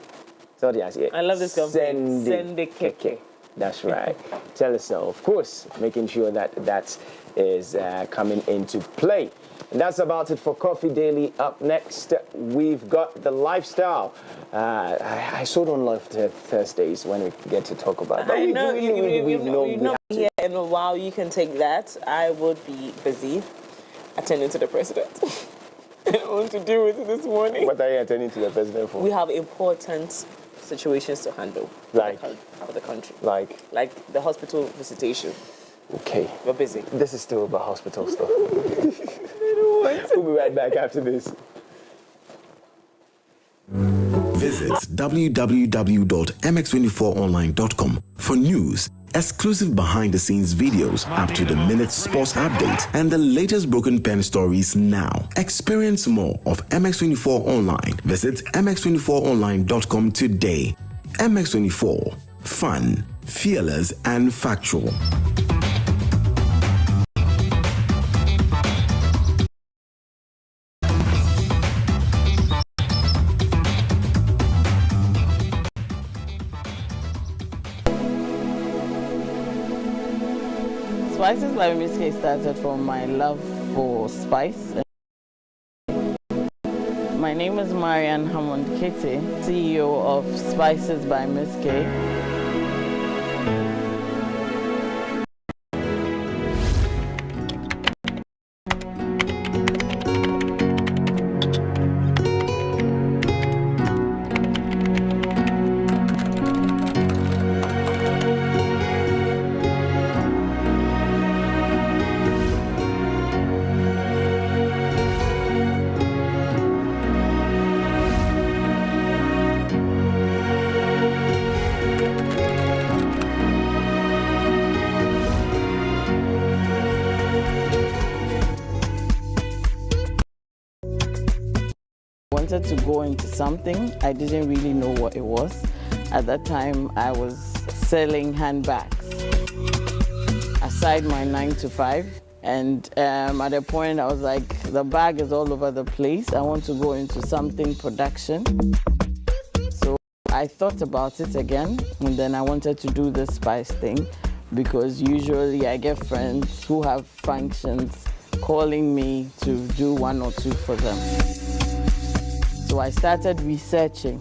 So I love this company. Send it keke. That's right. Telecel, of course, making sure that is coming into play. And that's about it for Coffee Daily. Up next, we've got the lifestyle. I so don't love Thursdays when we get to talk about that. I know, you're not here in a while. You can take that. I would be busy attending to the president. I don't want to deal with it this morning. What are you attending to the president for? We have important situations to handle for the country. Like the hospital visitation. Okay. We're busy. This is still about hospital stuff. We'll be right back after this. Visit www.mx24online.com for news, exclusive behind-the-scenes videos, up-to-the-minute sports updates, and the latest broken pen stories now. Experience more of MX24 Online. Visit mx24online.com today. MX24. Fun, fearless, and factual. Spices by Miss K started from my love for spice. My name is Marianne Hammond Kitty, CEO of Spices by Miss K. Wanted to go into something. I didn't really know what it was. At that time, I was selling handbags aside my 9 to 5. And at a point, I was like, the bag is all over the place. I want to go into something production. So I thought about it again, and then I wanted to do the spice thing because usually I get friends who have functions calling me to do 1 or 2 for them. So I started researching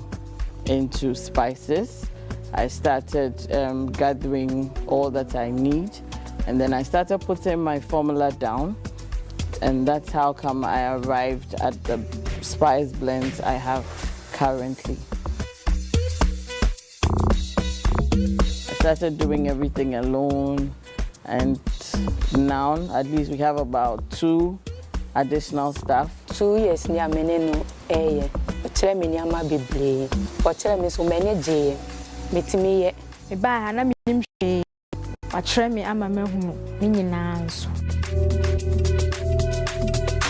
into spices. I started gathering all that I need, and then I started putting my formula down, and that's how come I arrived at the spice blends I have currently. I started doing everything alone, and now at least we have about 2 additional staff. 2 years ni ameneno eye. Ochire me niama bebre. Ochire me so many je. Metimi ye. Me ba na me nim hwe. Ochire me ama mehu me nyina nso.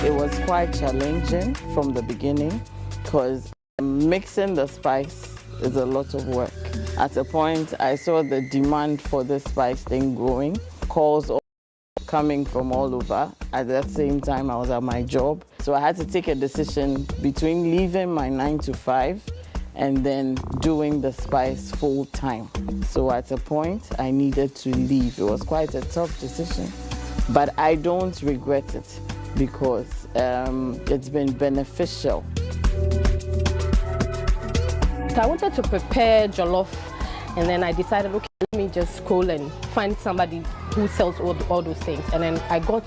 It was quite challenging from the beginning because mixing the spice is a lot of work. At a point, I saw the demand for this spice thing growing. Calls coming from all over. At that same time, I was at my job. So I had to take a decision between leaving my 9 to 5 and then doing the spice full time. So at a point, I needed to leave. It was quite a tough decision, but I don't regret it because it's been beneficial. I wanted to prepare jollof, and then I decided, okay, let me just scroll and find somebody who sells all those things. And then I got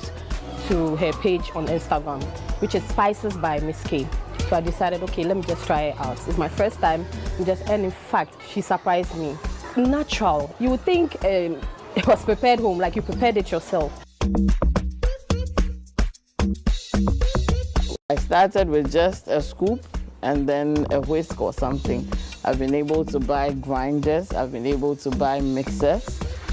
to her page on Instagram, which is Spices by Miss K. So I decided, okay, let me just try it out. It's my first time, and in fact, she surprised me. Natural. You would think it was prepared home, like you prepared it yourself. I started with just a scoop and then a whisk or something. I've been able to buy grinders, I've been able to buy mixers,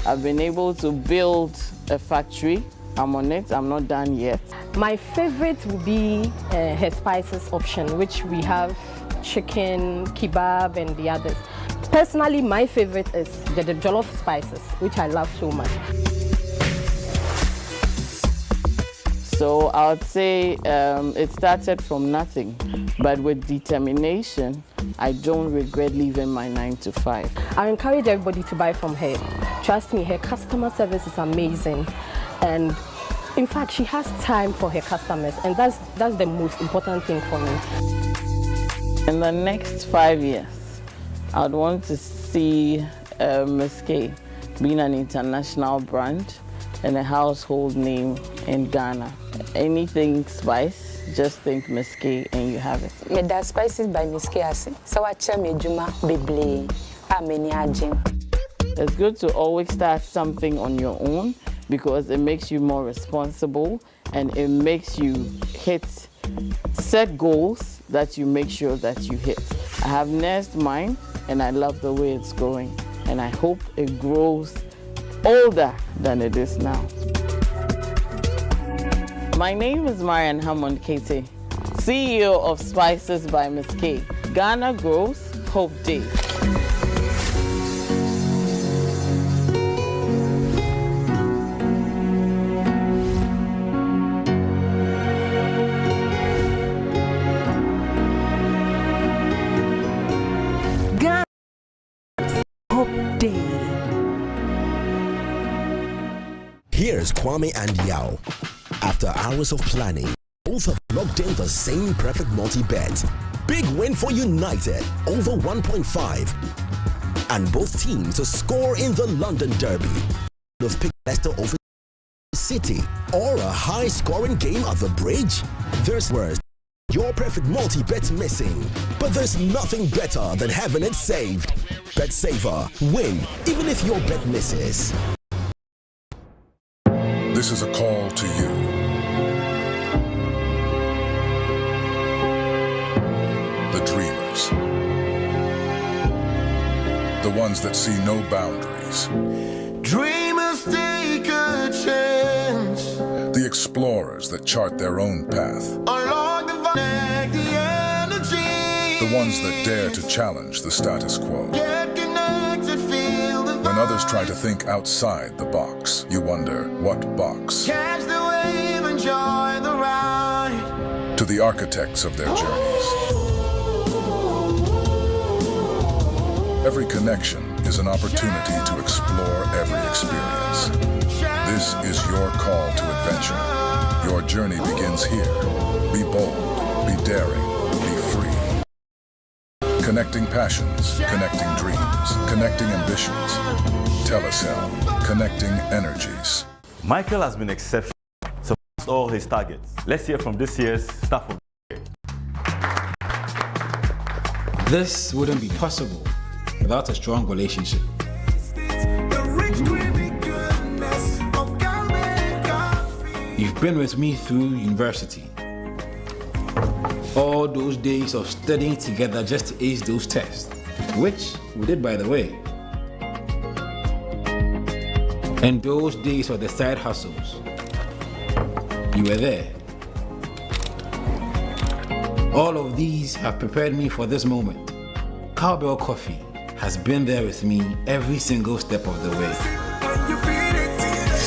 I've been able to build a factory. I'm on it, I'm not done yet. My favorite would be her spices option, which we have chicken, kebab, and the others. Personally, my favorite is the jollof spices, which I love so much. So I would say it started from nothing, but with determination, I don't regret leaving my 9 to 5. I encourage everybody to buy from her. Trust me, her customer service is amazing. And in fact, she has time for her customers, and that's the most important thing for me. In the next 5 years, I'd want to see Miss K being an international brand and a household name in Ghana. Anything spice, just think Miss K and you have it. Me da Spices by Miss K ase. So wa che me djuma beble ameni agin. It's good to always start something on your own because it makes you more responsible and it makes you set goals that you make sure that you hit. I have nursed mine, and I love the way it's going. And I hope it grows older than it is now. My name is Marian Hammond Kete, CEO of Spices by Miss K. Ghana Grows, Hope Day. Here's Kwame and Yao. After hours of planning, both have locked in the same perfect multi-bet. Big win for United, over 1.5. And both teams to score in the London Derby. Of pick Leicester over City, or a high-scoring game at the Bridge. There's worse. Your perfect multi-bet missing. But there's nothing better than having it saved. Bet saver, win, even if your bet misses. This is a call to you. The dreamers. The ones that see no boundaries. Dreamers take a chance. The explorers that chart their own path. Unlock the energy. The ones that dare to challenge the status quo. Get connected, feel the When others try to think outside the box, you wonder, what box? catch the wave, enjoy the ride. To the architects of their journeys. Every connection is an opportunity to explore every experience. This is your call to adventure. Your journey begins here. Be bold, be daring, be free. Connecting passions, connecting dreams, connecting ambitions. Telecel, connecting energies. Michael has been exceptional, surpassed all his targets. Let's hear from this year's staff of the year. This wouldn't be possible without a strong relationship. You've been with me through university. All those days of studying together just to ace those tests, which we did, by the way. And those days of the side hustles, you were there. All of these have prepared me for this moment. Cowbell Coffee has been there with me every single step of the way.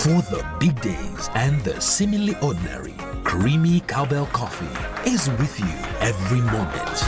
For the big days and the seemingly ordinary, creamy Cowbell Coffee is with you every moment.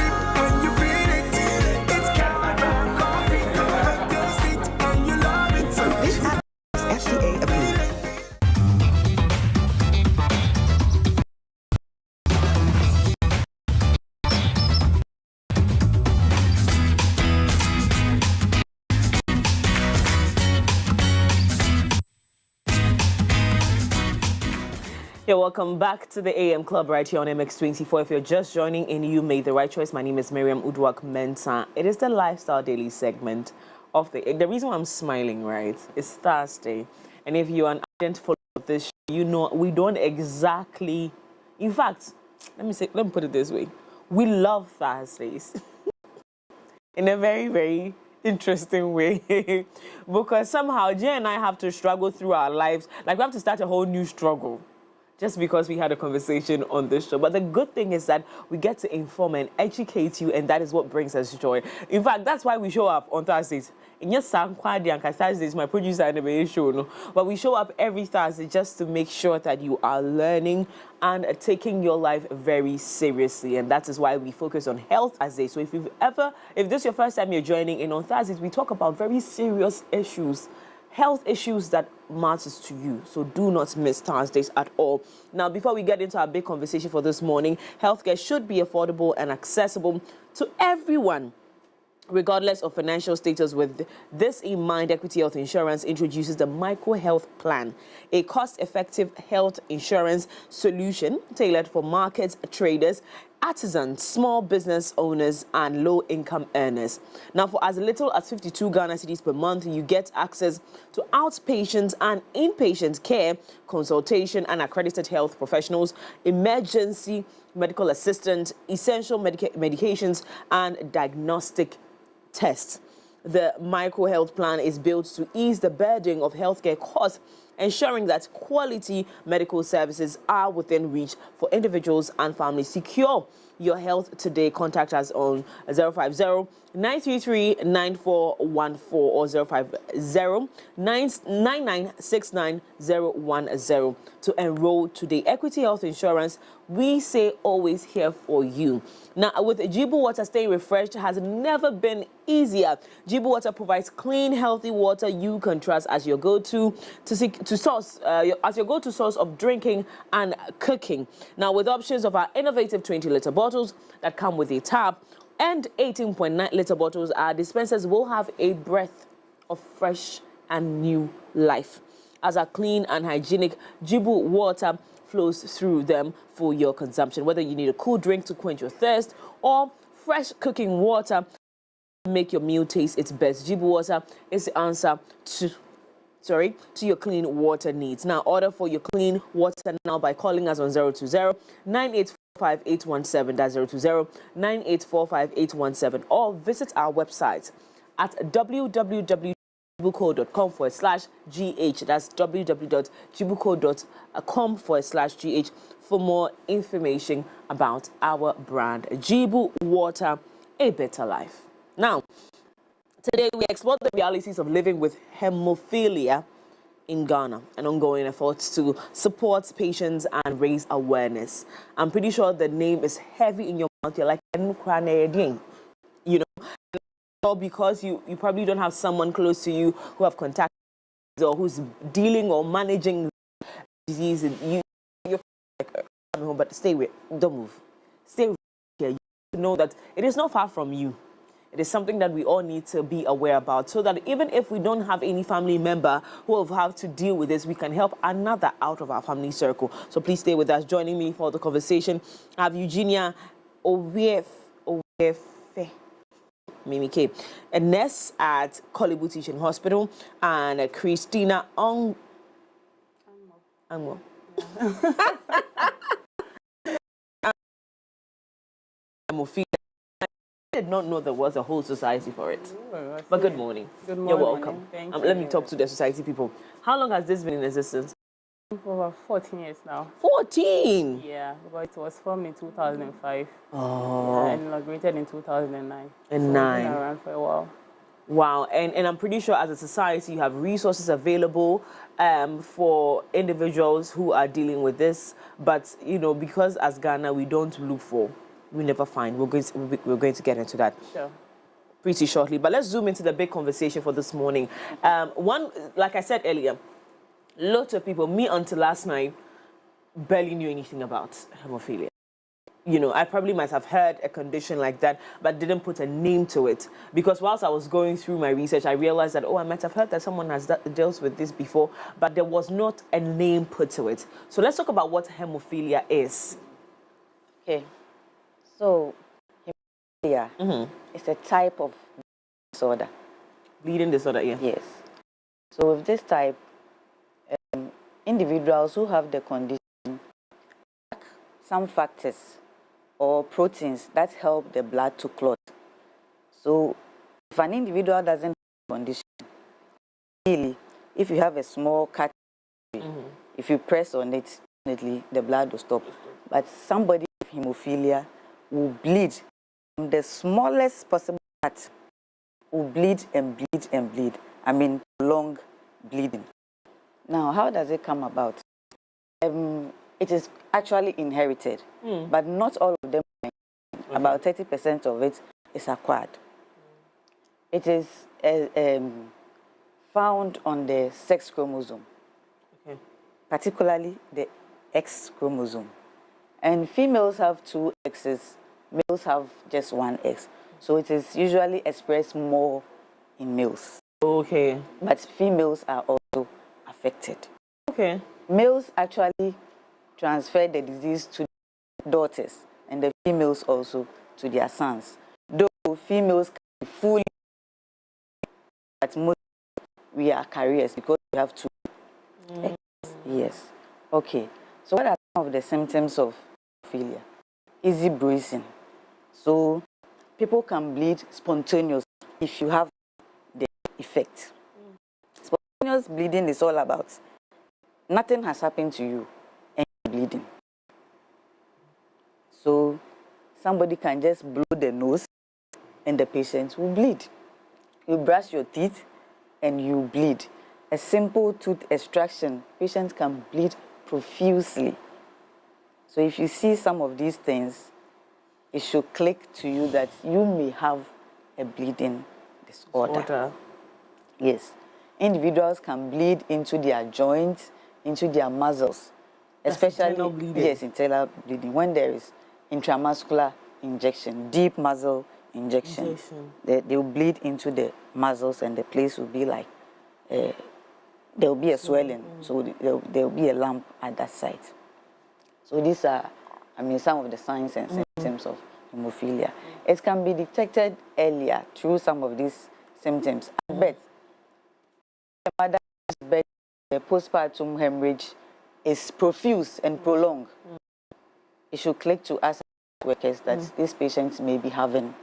Yeah, welcome back to the AM Club right here on MX24. If you're just joining in, you made the right choice. My name is Miriam Uduak-Mensah. It is the Lifestyle Daily segment of the reason why I'm smiling, right, is Thursday. And if you're an ardent follower of this show, you know we don't exactly, in fact, let me put it this way. We love Thursdays in a very, very interesting way because somehow Jay and I have to struggle through our lives. Like we have to start a whole new struggle just because we had a conversation on this show. But the good thing is that we get to inform and educate you, and that is what brings us joy. In fact, that's why we show up on Thursdays. And yes, Thursday is my producer and the show, no? But we show up every Thursday just to make sure that you are learning and taking your life very seriously. And that is why we focus on health Thursday. So if this is your first time you're joining in on Thursdays, we talk about very serious issues, health issues that matters to you. So do not miss Thursdays at all. Now, before we get into our big conversation for this morning, healthcare should be affordable and accessible to everyone, regardless of financial status. With this in mind, Equity Health Insurance introduces the Micro Health Plan, a cost-effective health insurance solution tailored for market traders artisans, small business owners, and low-income earners. Now, for as little as 52 Ghana cedis per month, you get access to outpatient and inpatient care, consultation and accredited health professionals, emergency medical assistance, essential medications, and diagnostic tests. The micro health plan is built to ease the burden of healthcare costs, ensuring that quality medical services are within reach for individuals and families. Secure your health today. Contact us on 050-933-9414 or 050-9969-010 to enroll today. Equity Health Insurance, we say always here for you. Now, with Jibu Water, staying refreshed has never been easier. Jibu Water provides clean, healthy water you can trust as your go-to source of drinking and cooking. Now, with options of our innovative 20-liter bottles that come with a tap and 18.9-liter bottles, our dispensers will have a breath of fresh and new life. As a clean and hygienic, Jibu Water flows through them for your consumption. Whether you need a cool drink to quench your thirst or fresh cooking water to make your meal taste its best, Jibu Water is the answer to your clean water needs. Now, order for your clean water now by calling us on 020-9845-817. That's 020-9845-817, or visit our website at www.jibuco.com/gh. That's www.jibuco.com/gh for more information about our brand. Jibu Water, a better life. Now, today we explore the realities of living with hemophilia in Ghana and ongoing efforts to support patients and raise awareness. I'm pretty sure the name is heavy in your mouth. You're like, you know, or because you probably don't have someone close to you who have contacted or who's dealing or managing disease, and you're like, I'm home, but stay with, don't move, stay here. You know that it is not far from you. It is something that we all need to be aware about, so that even if we don't have any family member who will have to deal with this, we can help another out of our family circle. So please stay with us. Joining me for the conversation, I have Eugenia Owiafe, Mimi K, a nurse at Korle Bu Teaching Hospital, and Christiana Angmor. Hemophilia. I did not know there was a whole society for it. But good morning. Good morning. You're welcome. Thank you. Let me talk to the society people. How long has this been in existence? For over 14 years now. 14? Yeah, but it was formed in 2005. Oh. And inaugurated in 2009. And so 9. It's been around for a while. Wow, and I'm pretty sure as a society you have resources available for individuals who are dealing with this. But, you know, because as Ghana we don't look for, we never find. We're going to get into that. Sure. Pretty shortly. But let's zoom into the big conversation for this morning. One, like I said earlier, lots of people, me until last night, barely knew anything about hemophilia. You know, I probably might have heard a condition like that, but didn't put a name to it. Because whilst I was going through my research, I realized that, I might have heard that someone has dealt with this before, but there was not a name put to it. So let's talk about what hemophilia is. Okay. So, hemophilia is a type of disorder. Bleeding disorder, yeah. Yes. So with this type, individuals who have the condition lack some factors or proteins that help the blood to clot. So if an individual doesn't have the condition, really, if you have a small cut, if you press on it, definitely the blood will stop. But somebody with hemophilia will bleed from the smallest possible cut, will bleed and bleed and bleed. I mean, long bleeding. Now, how does it come about? It is actually inherited, but not all of them. About 30% of it is acquired. It is found on the sex chromosome, particularly the X chromosome. And females have 2 X's, males have just 1 X. So it is usually expressed more in males. Okay. But females are also affected. Okay. Males actually transfer the disease to daughters, and the females also to their sons. Though females can be fully, but most we are carriers because we have two. Yes. Okay. So what are some of the symptoms of hemophilia? Easy bruising. So people can bleed spontaneously if you have the effect. Spontaneous bleeding is all about nothing has happened to you and you're bleeding. So somebody can just blow the nose and the patient will bleed. You brush your teeth and you bleed. A simple tooth extraction, patients can bleed profusely. So if you see some of these things, it should click to you that you may have a bleeding disorder. Yes. Individuals can bleed into their joints, into their muscles, especially internal bleeding. Yes, internal bleeding. When there is intramuscular injection, deep muscle injection. They will bleed into the muscles and the place will be like, there will be a swelling, so there will be a lump at that site. So these are, some of the signs and symptoms of hemophilia. It can be detected earlier through some of these symptoms. But the mother's birth, the postpartum hemorrhage is profuse and prolonged. It should click to us as workers that these patients may be having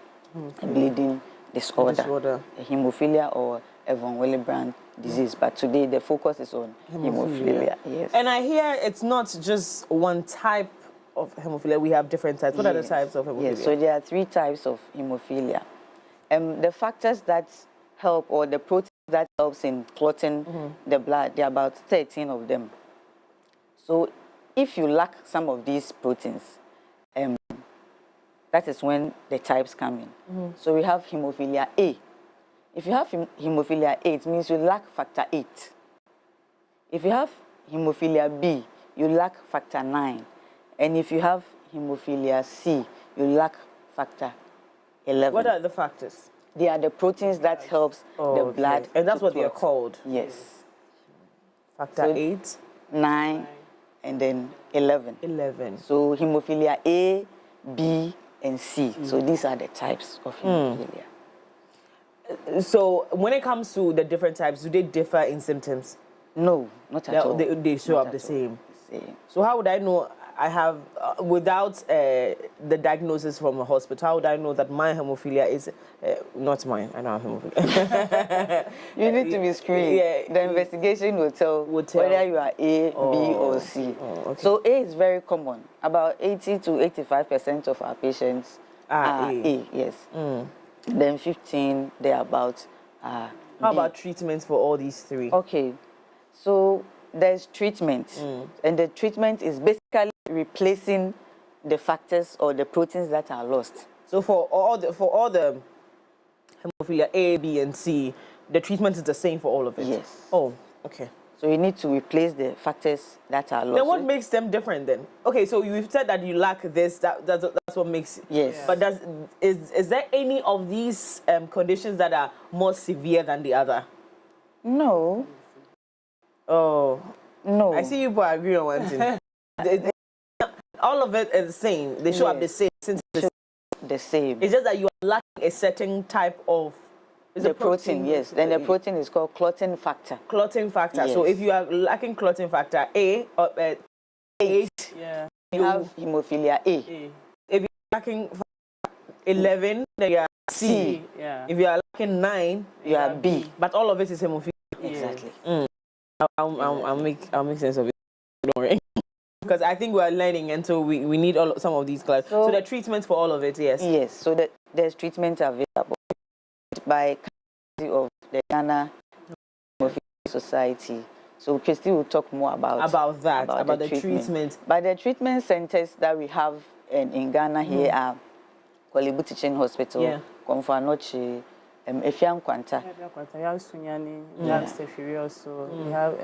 a bleeding disorder, a hemophilia or a von Willebrand disease. But today the focus is on hemophilia. Yes. And I hear it's not just one type of hemophilia. We have different types. What are the types of hemophilia? Yes, so there are 3 types of hemophilia. The factors that help, or the proteins that helps in clotting the blood, there are about 13 of them. So if you lack some of these proteins, that is when the types come in. So we have hemophilia A. If you have hemophilia A, it means you lack factor 8. If you have hemophilia B, you lack factor 9. And if you have hemophilia C, you lack factor 11. What are the factors? They are the proteins that helps the blood. And that's what they are called? Yes. Factor 8, 9, and then 11. 11. So hemophilia A, B, and C. So these are the types of hemophilia. So when it comes to the different types, do they differ in symptoms? No, not at all. They show up the same. So how would I know I have, without the diagnosis from a hospital, how would I know that my hemophilia is not mine? I don't have hemophilia. You need to be screened. The investigation will tell whether you are A, B, or C. So A is very common. About 80 to 85% of our patients are A. Yes. Then 15, they're about How about treatments for all these 3? Okay. So there's treatment, and the treatment is basically replacing the factors or the proteins that are lost. So for all the hemophilia A, B, and C, the treatment is the same for all of it? Yes. Oh, okay. So you need to replace the factors that are lost. Then what makes them different then? Okay, so you've said that you lack this, that's what makes... Yes. But is there any of these conditions that are more severe than the other? No. Oh. No. I see you agree on one thing. All of it is the same. They show up the same. Since the same. It's just that you are lacking a certain type of... The protein, yes. Then the protein is called clotting factor. Clotting factor. Yes. So if you are lacking clotting factor A, or 8, you have hemophilia A. If you're lacking 11, then you are C. If you are lacking 9, you are B. But all of it is hemophilia. Exactly. I'll make sense of it. Don't worry. Because I think we are learning, and so we need some of these classes. So the treatments for all of it, yes. Yes. So there's treatment available by of the Ghana Hemophilia Society. So Christy will talk more about that, about the treatment. But the treatment centers that we have in Ghana here are Korle Bu Teaching Hospital, Konfanochi, Efiam Kwanta. We have Stefiri also. We have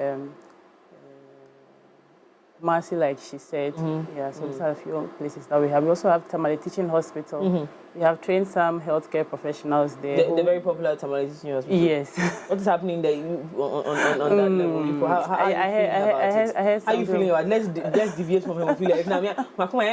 Mercy, like she said. Yeah, so these are a few places that we have. We also have Tamale Teaching Hospital. We have trained some healthcare professionals there. The very popular Tamale Teaching Hospital. Yes. What is happening there on that level? People, how are you feeling about it? How are you feeling about it? Let's deviate from hemophilia. How are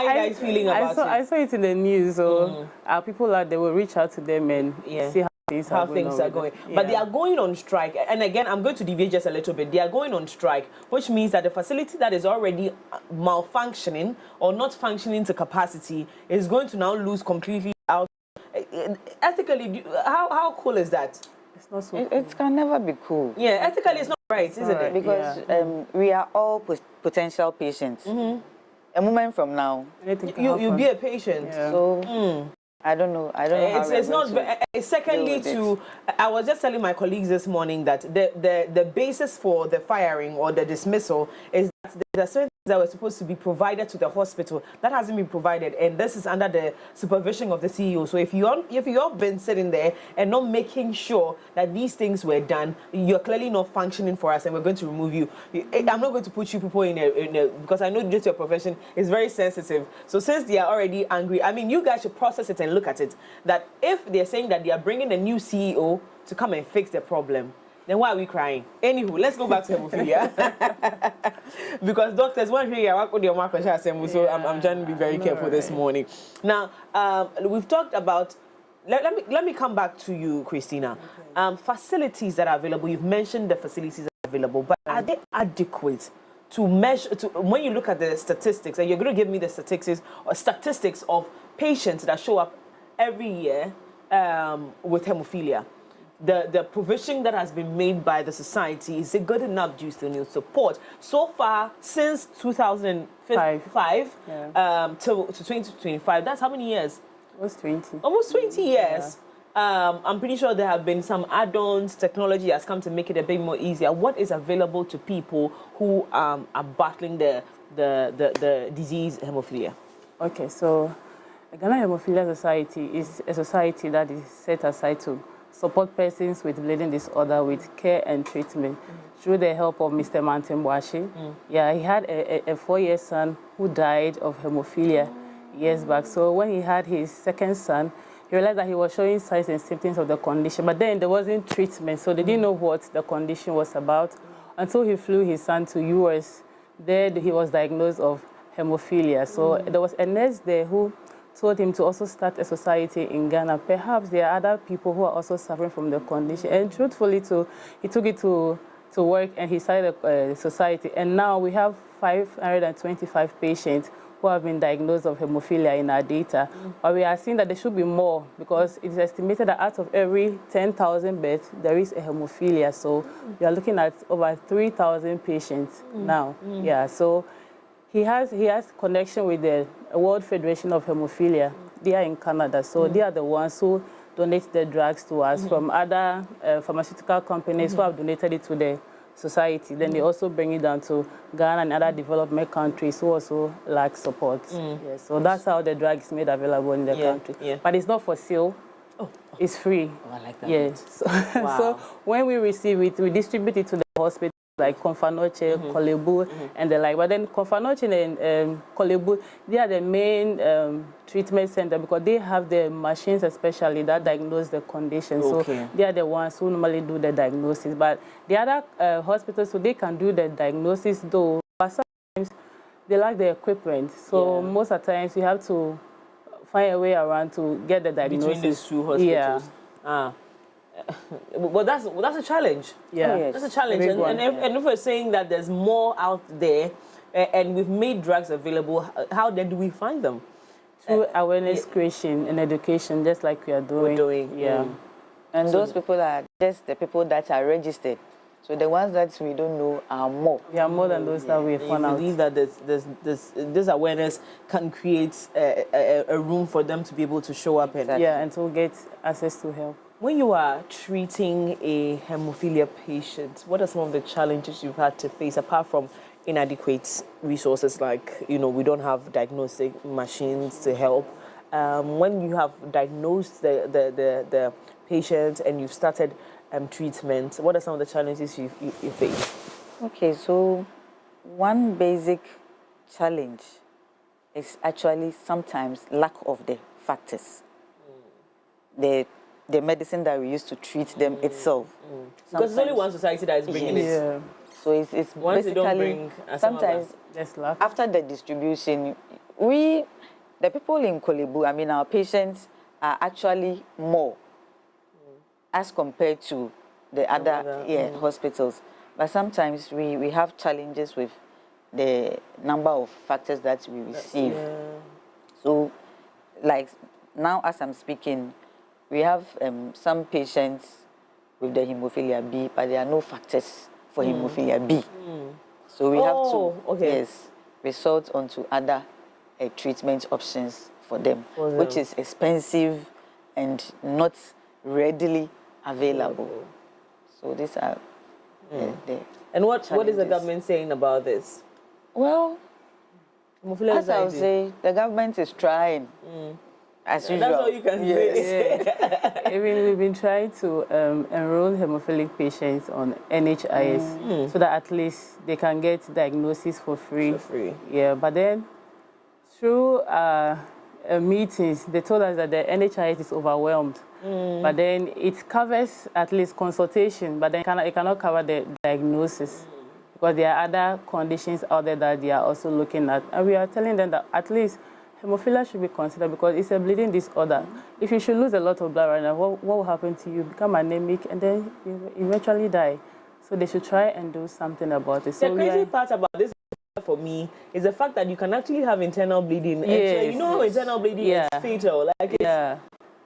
you guys feeling about it? I saw it in the news. So our people out there will reach out to them and see how things are going. But they are going on strike. And again, I'm going to deviate just a little bit. They are going on strike, which means that the facility that is already malfunctioning or not functioning to capacity is going to now lose completely out. Ethically, how cool is that? It's not so It can never be cool. Yeah, ethically it's not right, isn't it? Because we are all potential patients. A moment from now, you'll be a patient. So I don't know. It's not. Secondly, I was just telling my colleagues this morning that the basis for the firing or the dismissal is that there are certain things that were supposed to be provided to the hospital that hasn't been provided, and this is under the supervision of the CEO. So if you've been sitting there and not making sure that these things were done, you're clearly not functioning for us, and we're going to remove you. I'm not going to put you people in a because I know just your profession is very sensitive. So since they are already angry, I mean, you guys should process it and look at it. That if they're saying that they are bringing a new CEO to come and fix the problem, then why are we crying? Anywho, let's go back to hemophilia. Because doctors want to hear what your market has, so I'm trying to be very careful this morning. Now, we've talked about. Let me come back to you, Christina. Facilities that are available. You've mentioned the facilities that are available, but are they adequate to measure? When you look at the statistics, and you're going to give me the statistics of patients that show up every year with hemophilia. The provision that has been made by the society, is it good enough? Do you still need support? So far, since 2005 to 2025, that's how many years? Almost 20. Almost 20 years. Yeah. I'm pretty sure there have been some add-ons. Technology has come to make it a bit more easier. What is available to people who are battling the disease hemophilia? Okay, so the Ghana Hemophilia Society is a society that is set aside to support persons with bleeding disorder with care and treatment through the help of Mr. Mantemboashi. Yeah, he had a 4-year son who died of hemophilia years back. So when he had his second son, he realized that he was showing signs and symptoms of the condition, but then there wasn't treatment, so they didn't know what the condition was about until he flew his son to US. There he was diagnosed of hemophilia. So there was a nurse there who told him to also start a society in Ghana. Perhaps there are other people who are also suffering from the condition. And truthfully, he took it to work and he started a society. And now we have 525 patients who have been diagnosed of hemophilia in our data. But we are seeing that there should be more because it is estimated that out of every 10,000 births, there is a hemophilia. So we are looking at over 3,000 patients now. Yeah, so he has connection with the World Federation of Hemophilia. They are in Canada, so they are the ones who donate the drugs to us from other pharmaceutical companies who have donated it to the society. Then they also bring it down to Ghana and other development countries who also lack support. Yeah, so that's how the drug is made available in the country. Yeah. But it's not for sale. It's free. Oh, I like that. Yeah. So, so when we receive it, we distribute it to the hospital, like Confanoche, Korle Bu, and the like. But then Confanoche and Korle Bu, they are the main treatment center because they have the machines especially that diagnose the condition. So they are the ones who normally do the diagnosis. But the other hospitals, so they can do the diagnosis though, but sometimes they lack the equipment. So most of the times you have to find a way around to get the diagnosis. Between these two hospitals. Yeah. Well, that's a challenge. Yeah, that's a challenge. And if we're saying that there's more out there, and we've made drugs available, how then do we find them? Through awareness creation and education, just like we are doing. And those people are just the people that are registered. So the ones that we don't know are more. We are more than those that we found out. I believe that this awareness can create a room for them to be able to show up in. Yeah, and to get access to help. When you are treating a hemophilia patient, what are some of the challenges you've had to face apart from inadequate resources like, we don't have diagnostic machines to help? When you have diagnosed the patient and you've started treatment, what are some of the challenges you face? Okay, so one basic challenge is actually sometimes lack of the factors. The medicine that we use to treat them itself. Because it's only one society that is bringing it. Yeah. So it's Once they don't basically bring sometimes after the distribution, the people in Korle Bu, I mean our patients are actually more as compared to the other hospitals. But sometimes we have challenges with the number of factors that we receive. So like now as I'm speaking, we have some patients with the hemophilia B, but there are no factors for hemophilia B. So we have to resort onto other treatment options for them, which is expensive and not readily available. So these are the And what is the government saying about this? Well, as I would say, the government is trying. As usual. That's all you can say. I mean, we've been trying to enroll hemophilic patients on NHIS so that at least they can get diagnosis for free. Yeah, but then through meetings, they told us that the NHIS is overwhelmed. But then it covers at least consultation, but then it cannot cover the diagnosis because there are other conditions out there that they are also looking at. And we are telling them that at least hemophilia should be considered because it's a bleeding disorder. If you should lose a lot of blood right now, what will happen to you? Become anemic and then you eventually die. So they should try and do something about it. So the crazy part about this for me is the fact that you can actually have internal bleeding. Yes. And so you know how internal bleeding is fatal. Like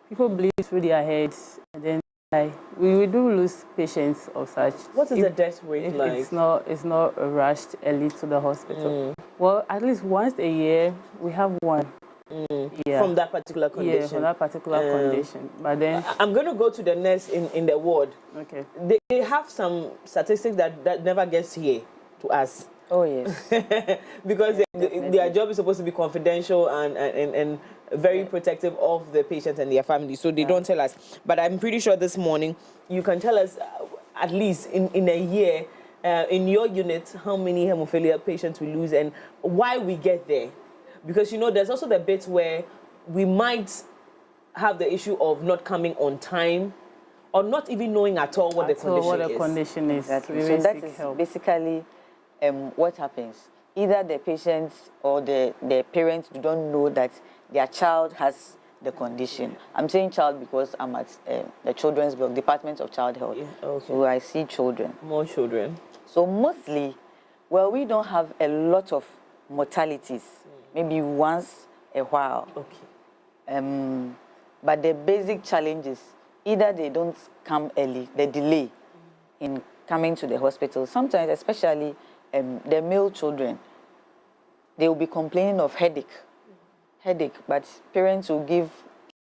people bleed through their heads and then die. We do lose patients of such. What is the death rate like? It's not rushed early to the hospital. Well, at least once a year we have one. From that particular condition. Yeah, from that particular condition. But then I'm going to go to the nurse in the ward. Okay. They have some statistics that never gets here to us. Oh yes. Because their job is supposed to be confidential and very protective of the patient and their family, so they don't tell us. But I'm pretty sure this morning you can tell us at least in a year in your unit how many hemophilia patients we lose and why we get there. Because, you know, there's also the bit where we might have the issue of not coming on time or not even knowing at all what the condition is. Exactly. So that is basically what happens. Either the patients or the parents don't know that their child has the condition. I'm saying child because I'm at the Children's Block, Department of Child Health. So I see children. More children. So mostly, well, we don't have a lot of mortalities. Maybe once a while. But the basic challenge is either they don't come early, the delay in coming to the hospital. Sometimes, especially the male children, they will be complaining of headache, but parents will give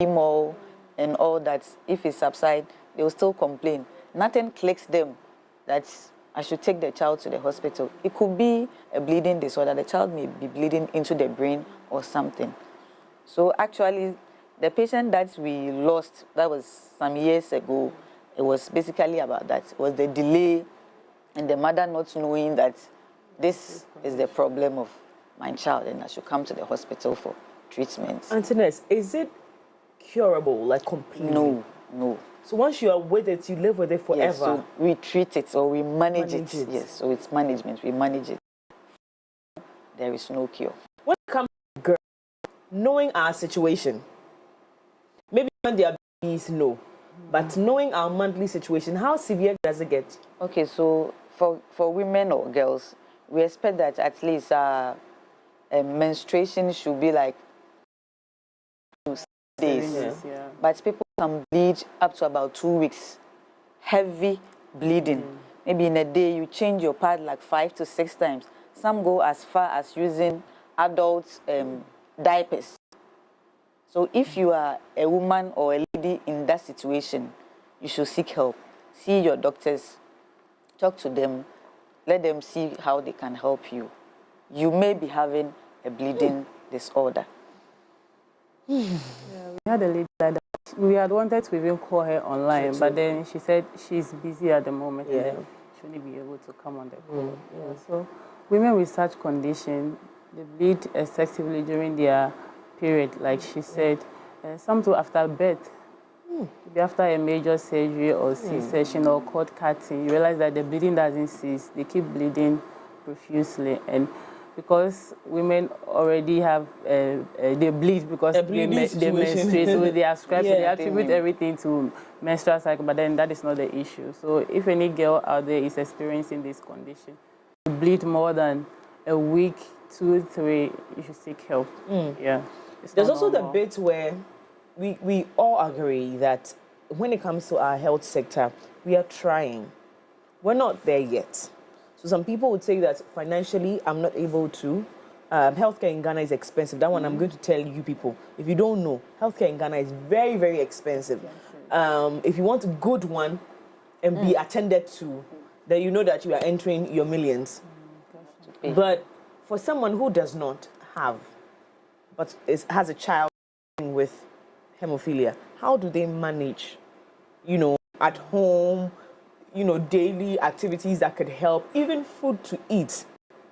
chemo and all that. If it subsides, they will still complain. Nothing clicks them that I should take the child to the hospital. It could be a bleeding disorder. The child may be bleeding into the brain or something. So actually, the patient that we lost, that was some years ago, it was basically about that. It was the delay and the mother not knowing that this is the problem of my child and I should come to the hospital for treatment. Antinez, is it curable, like completely? No. So once you are with it, you live with it forever? Yes, so we treat it or we manage it. Yes, so it's management. We manage it. There is no cure. When it comes to girls, knowing our situation, maybe when they are babies, no. But knowing our monthly situation, how severe does it get? Okay, so for women or girls, we expect that at least menstruation should be like 2 days. But people can bleed up to about 2 weeks. Heavy bleeding. Maybe in a day you change your pad like 5 to 6 times. Some go as far as using adult diapers. So if you are a woman or a lady in that situation, you should seek help. See your doctors, talk to them, let them see how they can help you. You may be having a bleeding disorder. Yeah, we had a lady like that. We had wanted to even call her online, but then she said she's busy at the moment. Yeah. shouldn't be able to come on the call. Yeah. So women with such condition, they bleed excessively during their period, like she said. Some too after birth. Maybe after a major surgery or C-section or cord cutting, you realize that the bleeding doesn't cease. They keep bleeding profusely, and because women already have, they bleed because they menstruate, so they ascribe, so they attribute everything to menstrual cycle, but then that is not the issue. So if any girl out there is experiencing this condition, you bleed more than a week, 2, 3, you should seek help. Yeah. There's also the bit where we all agree that when it comes to our health sector, we are trying. We're not there yet. So some people would say that financially, I'm not able to. Healthcare in Ghana is expensive. That one I'm going to tell you people. If you don't know, healthcare in Ghana is very, very expensive. If you want a good one and be attended to, then you know that you are entering your millions. But for someone who does not have, but has a child with hemophilia, how do they manage, at home, daily activities that could help, even food to eat,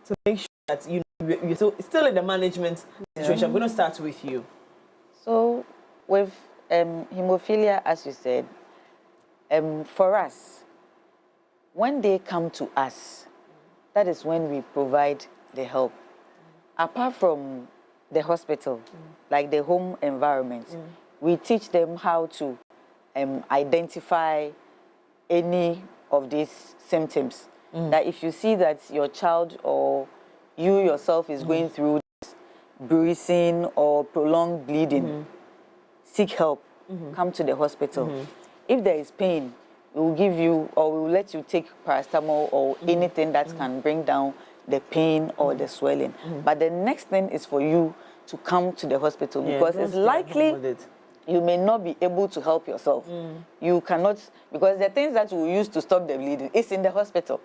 to make sure that, you're still in the management situation? I'm going to start with you. So with hemophilia, as you said, for us, when they come to us, that is when we provide the help. Apart from the hospital, like the home environment, we teach them how to identify any of these symptoms. That if you see that your child or you yourself is going through this bruising or prolonged bleeding, seek help, come to the hospital. If there is pain, we will give you, or we will let you take paracetamol or anything that can bring down the pain or the swelling. But the next thing is for you to come to the hospital, because it's likely you may not be able to help yourself. You cannot, because the things that we use to stop the bleeding is in the hospital.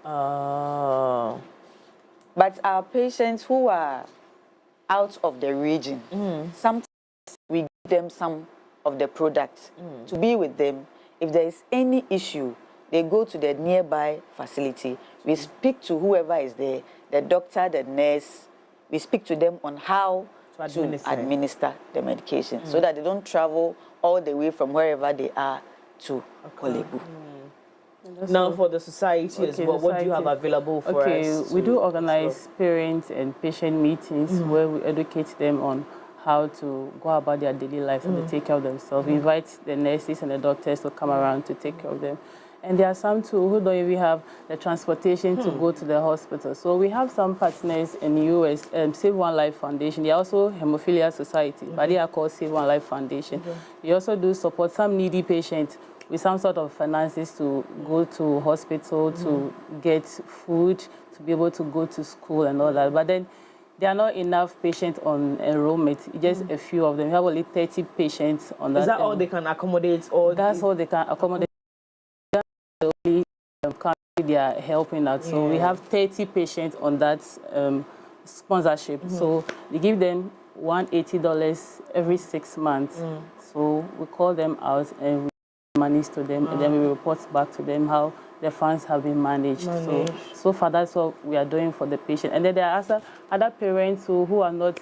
But our patients who are out of the region, sometimes we give them some of the products to be with them. If there is any issue, they go to the nearby facility. We speak to whoever is there, the doctor, the nurse. We speak to them on how to administer the medication, so that they don't travel all the way from wherever they are to Korle Bu. Now for the society as well, what do you have available for us? We do organize parents and patient meetings where we educate them on how to go about their daily lives and to take care of themselves. We invite the nurses and the doctors to come around to take care of them. And there are some too who don't even have the transportation to go to the hospital. So we have some partners in the US, Save One Life Foundation. They are also Hemophilia Society, but they are called Save One Life Foundation. We also do support some needy patients with some sort of finances to go to hospital, to get food, to be able to go to school and all that. But then there are not enough patients on enrollment, just a few of them. We have only 30 patients on that. Is that all they can accommodate? That's all they can accommodate. The only country they are helping out. So we have 30 patients on that sponsorship. So we give them $180 every 6 months. So we call them out and we give monies to them, and then we report back to them how the funds have been managed. So far that's what we are doing for the patient. And then there are also other parents who are not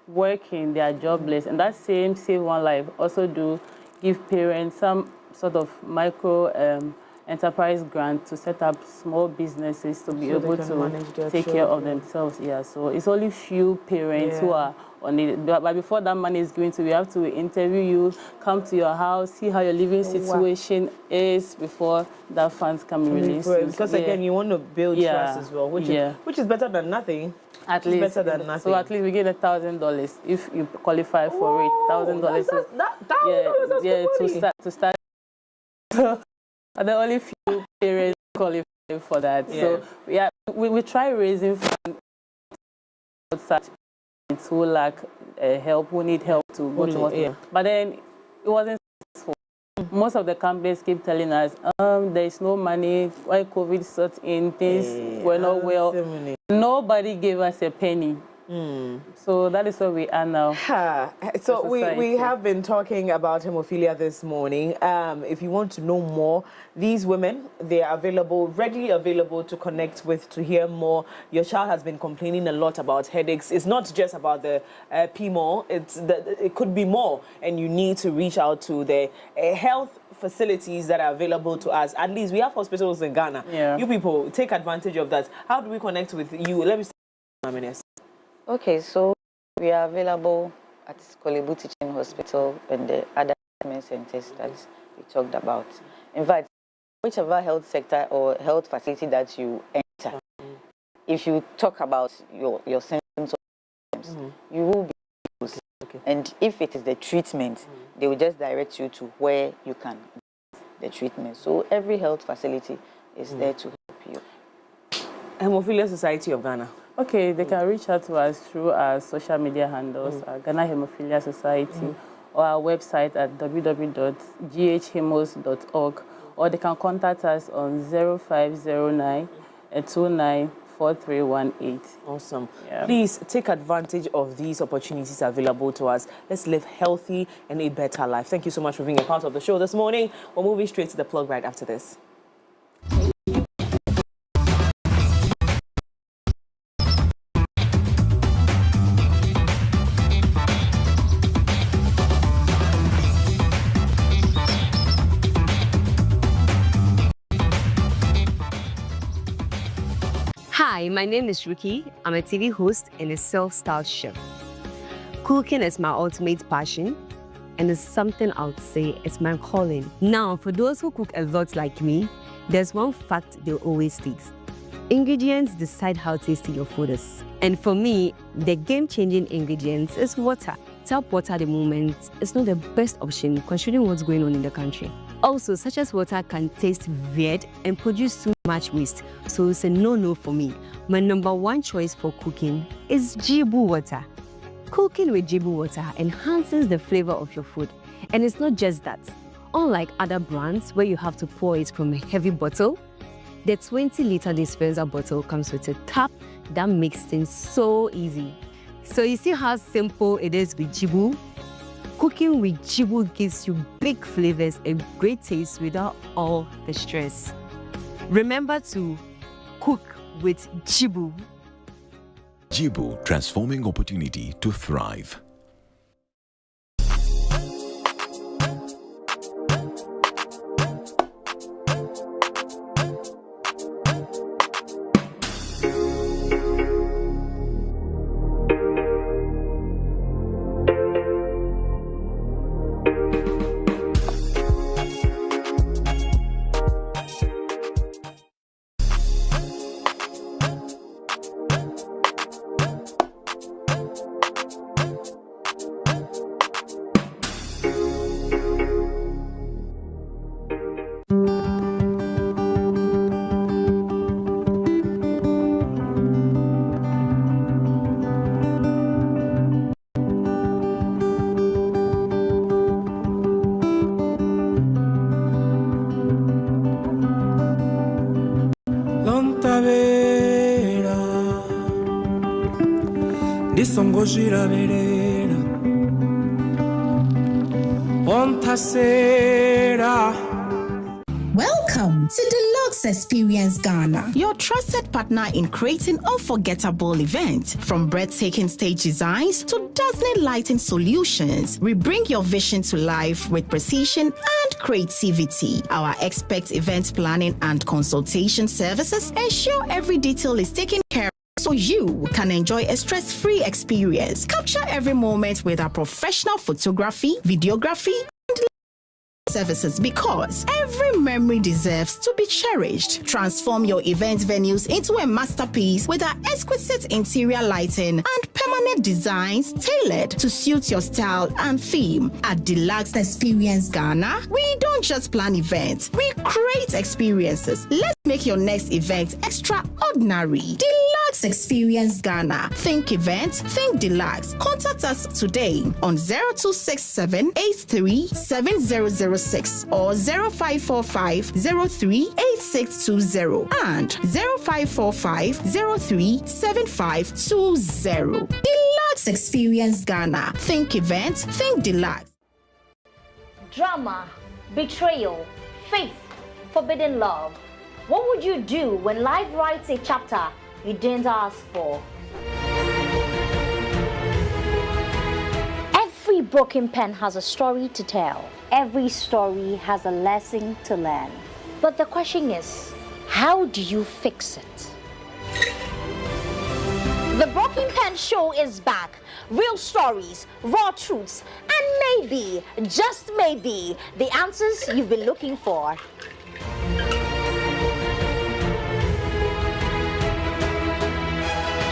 working, they are jobless, and that same Save One Life also do give parents some sort of micro enterprise grant to set up small businesses to be able to take care of themselves. So it's only few parents who are on it. But before that money is going to, we have to interview you, come to your house, see how your living situation is before that funds can be released. Because again, you want to build trust as well, which is better than nothing. At least better than nothing. So at least we get $1,000 if you qualify for it. $1,000. To start. And the only few parents qualify for that. So we try raising funds for such parents who lack help, who need help to go to hospital. But then it wasn't successful. Most of the companies keep telling us, there is no money, when COVID set in, things were not well. Nobody gave us a penny. So that is where we are now. So we have been talking about hemophilia this morning. If you want to know more, these women, they are readily available to connect with, to hear more. Your child has been complaining a lot about headaches. It's not just about the PMO, it could be more, and you need to reach out to the health facilities that are available to us. At least we have hospitals in Ghana. Yeah. You people take advantage of that. How do we connect with you? Let me see. Okay, so we are available at Korle Bu Teaching Hospital and the other treatment centers that we talked about. In fact, whichever health sector or health facility that you enter, if you talk about your symptoms, you will be exposed. And if it is the treatment, they will just direct you to where you can get the treatment. So every health facility is there to help you. Hemophilia Society of Ghana. Okay, they can reach out to us through our social media handles, Ghana Hemophilia Society, or our website at www.ghemos.org, or they can contact us on 0509 29 4318. Awesome. Yeah. Please take advantage of these opportunities available to us. Let's live healthy and a better life. Thank you so much for being a part of the show this morning. We're moving straight to the plug right after this. Hi, my name is Ruki. I'm a TV host and a self-styled chef. Cooking is my ultimate passion, and it's something I would say is my calling. Now, for those who cook a lot like me, there's one fact they'll always state. Ingredients decide how tasty your food is. And for me, the game-changing ingredients is water. Tap water at the moment is not the best option considering what's going on in the country. Also, such as water can taste weird and produce too much waste, so it's a no-no for me. My number one choice for cooking is Jibu water. Cooking with Jibu water enhances the flavor of your food. And it's not just that. Unlike other brands where you have to pour it from a heavy bottle, the 20-liter dispenser bottle comes with a tap that makes things so easy. So you see how simple it is with Jibu? Cooking with Jibu gives you big flavors and great taste without all the stress. Remember to cook with Jibu. Jibu, transforming opportunity to thrive. Gira verena Ontasera. Welcome to Deluxe Experience Ghana, your trusted partner in creating unforgettable events. From breathtaking stage designs to dazzling lighting solutions, we bring your vision to life with precision and creativity. Our expert event planning and consultation services ensure every detail is taken care of, so you can enjoy a stress-free experience. Capture every moment with our professional photography, videography, and services, because every memory deserves to be cherished. Transform your event venues into a masterpiece with our exquisite interior lighting and permanent designs tailored to suit your style and theme. At Deluxe Experience Ghana, we don't just plan events, we create experiences. Let's make your next event extraordinary. Deluxe Deluxe Experience Ghana. Think events, think deluxe. Contact us today on 0267 83 7006 or 0545 03 8620 and 0545 03 7520. Deluxe Experience Ghana. Think events, think deluxe. Drama, betrayal, faith, forbidden love. What would you do when life writes a chapter you didn't ask for? Every broken pen has a story to tell. Every story has a lesson to learn. But the question is, how do you fix it? The Broken Pen Show is back. Real stories, raw truths, and maybe, just maybe, the answers you've been looking for.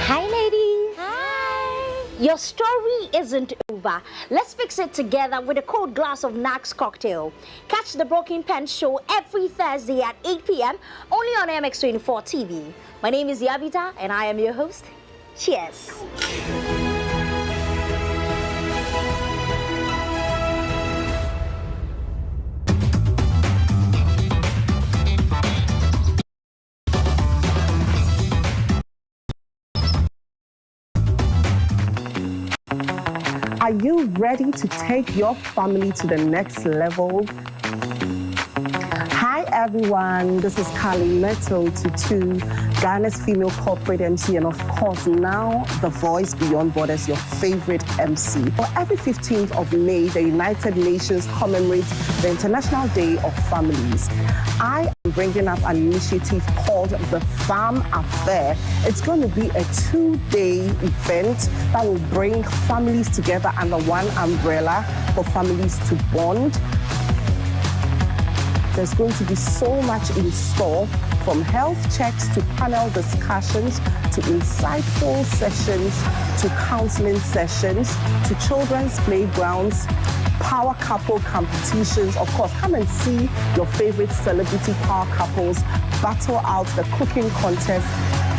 Hi, ladies. Hi. Your story isn't over. Let's fix it together with a cold glass of Nax cocktail. Catch the Broken Pen Show every Thursday at 8 p.m. only on MX24 TV. My name is Yabita, and I am your host. Cheers. Are you ready to take your family to the next level? Hi everyone, this is Karley Mettle Tutu, Ghana's female corporate MC, and of course now the voice beyond borders, your favorite MC. For every 15th of May, the United Nations commemorates the International Day of Families. I am bringing up an initiative called the Farm Affair. It's going to be a 2-day event that will bring families together under one umbrella for families to bond. There's going to be so much in store, from health checks to panel discussions to insightful sessions to counseling sessions to children's playgrounds, power couple competitions. Of course, come and see your favorite celebrity power couples battle out the cooking contest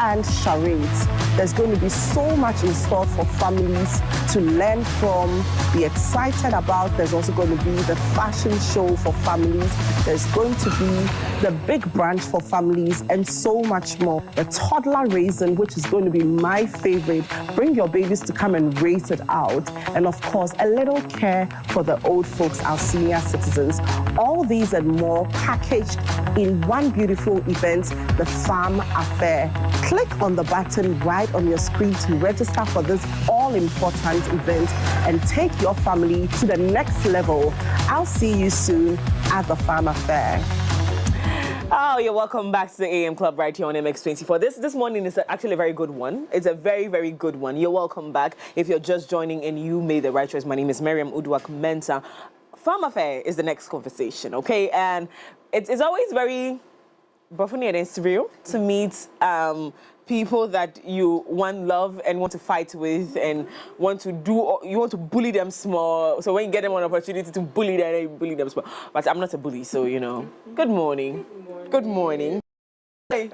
and charades. There's going to be so much in store for families to learn from, be excited about. There's also going to be the fashion show for families. There's going to be the big brunch for families and so much more. The toddler raisin, which is going to be my favorite. Bring your babies to come and raise it out. And of course, a little care for the old folks, our senior citizens. All these and more packaged in one beautiful event, the Farm Affair. Click on the button right on your screen to register for this all-important event and take your family to the next level. I'll see you soon at the Farm Affair. Oh, you're welcome back to the AM Club right here on MX24. This morning is actually a very good one. It's a very, very good one. You're welcome back. If you're just joining and you made the right choice, my name is Miriam Uduak-Mensah. Farm Affair is the next conversation, okay? And it's always very funny and surreal to meet people that you love and want to fight with and you want to bully them small. So when you get them an opportunity to bully them, you bully them small. But I'm not a bully, so you know. Good morning. Good morning. Hey.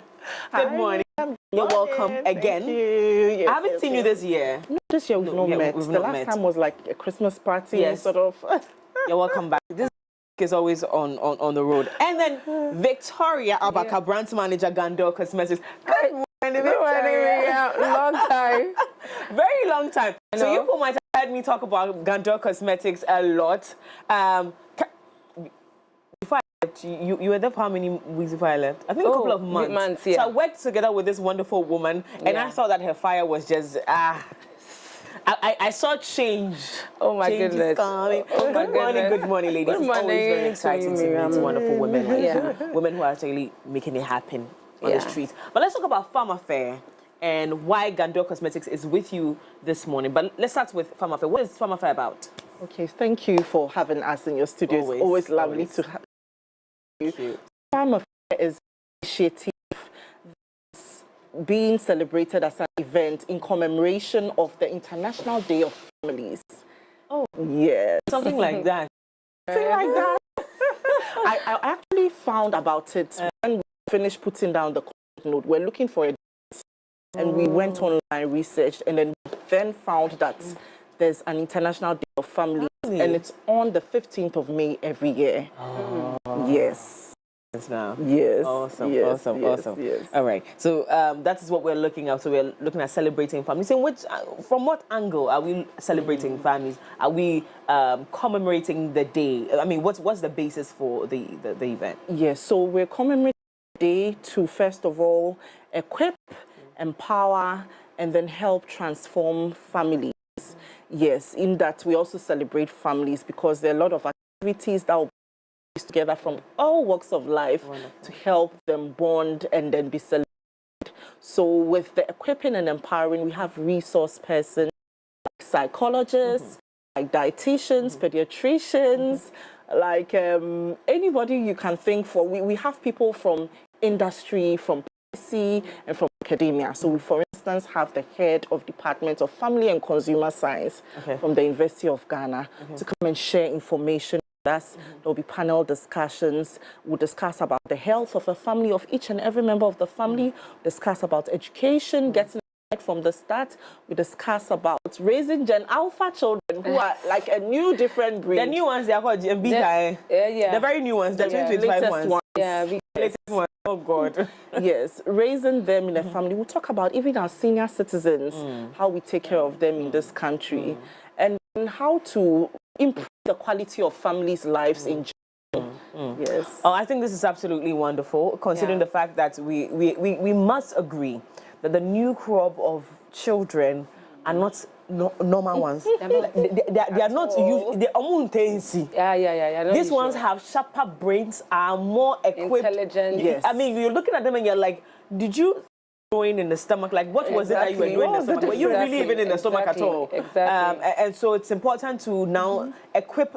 Good morning. You're welcome again. Thank you. Yes, I haven't seen you this year. No, this year we've not met. The last time was like a Christmas party, sort of. You're welcome back. This is always on the road. And then Victoria Abakah, brand manager, Ghandour Cosmetics. Good morning, Victoria. Long time. Very long time. So you might have heard me talk about Ghandour Cosmetics a lot. Before I left, you were there for how many weeks before I left? I think a couple of months. Yeah. So I worked together with this wonderful woman, and I saw that her fire was just I saw change. Oh my change goodness. Is coming. Oh my goodness. Good morning, ladies. Good morning. It's always very exciting to meet wonderful women like you. Women who are actually making it happen on the streets. But let's talk about Farm Affair and why Ghandour Cosmetics is with you this morning. But let's start with Farm Affair. What is Farm Affair about? Okay, thank you for having us in your studio. It's always lovely to have you. Farm Affair is an initiative that's being celebrated as an event in commemoration of the International Day of Families. Oh, yes. Something like that. Something like that. I actually found about it when we finished putting down the note. We're looking for a and we went online, researched, and then found that there's an International Day of Families, and it's on the 15th of May every year. Yes. Now. Yes. Awesome. Yes, Awesome. yes, Awesome. yes. All right. So that is what we're looking at. So we're looking at celebrating families. In which, from what angle are we celebrating families? Are we commemorating the day? I mean, what's the basis for the event? Yes. So we're commemorating the day to first of all equip, empower, and then help transform families. Yes. In that we also celebrate families because there are a lot of activities that will together from all walks of life to help them bond and then be celebrated. So with the equipping and empowering, we have resource persons, like psychologists, like dietitians, pediatricians, like anybody you can think for. We have people from industry, from policy, and from academia. So we, for instance, have the head of Department of Family and Consumer Science from the University of Ghana to come and share information. There will be panel discussions. We'll discuss about the health of a family, of each and every member of the family. Discuss about education, getting right from the start. We discuss about raising Gen Alpha children who are like a new, different breed. The new ones, they are called GMB. The very new ones, the 2025 ones. The latest ones. Oh, God. Yes, raising them in a family. We'll talk about even our senior citizens, how we take care of them in this country, and how to improve the quality of families' lives in general. Yes. Oh, I think this is absolutely wonderful, considering the fact that we must agree that the new crop of children are not normal ones. They are not used. They are These ones have sharper brains, are more equipped. Intelligent. Yes. I mean, you're looking at them and you're like, did you going in the stomach? Like, what was it that you were doing in the stomach? Were you really even in the stomach at all? Exactly. And so it's important to now equip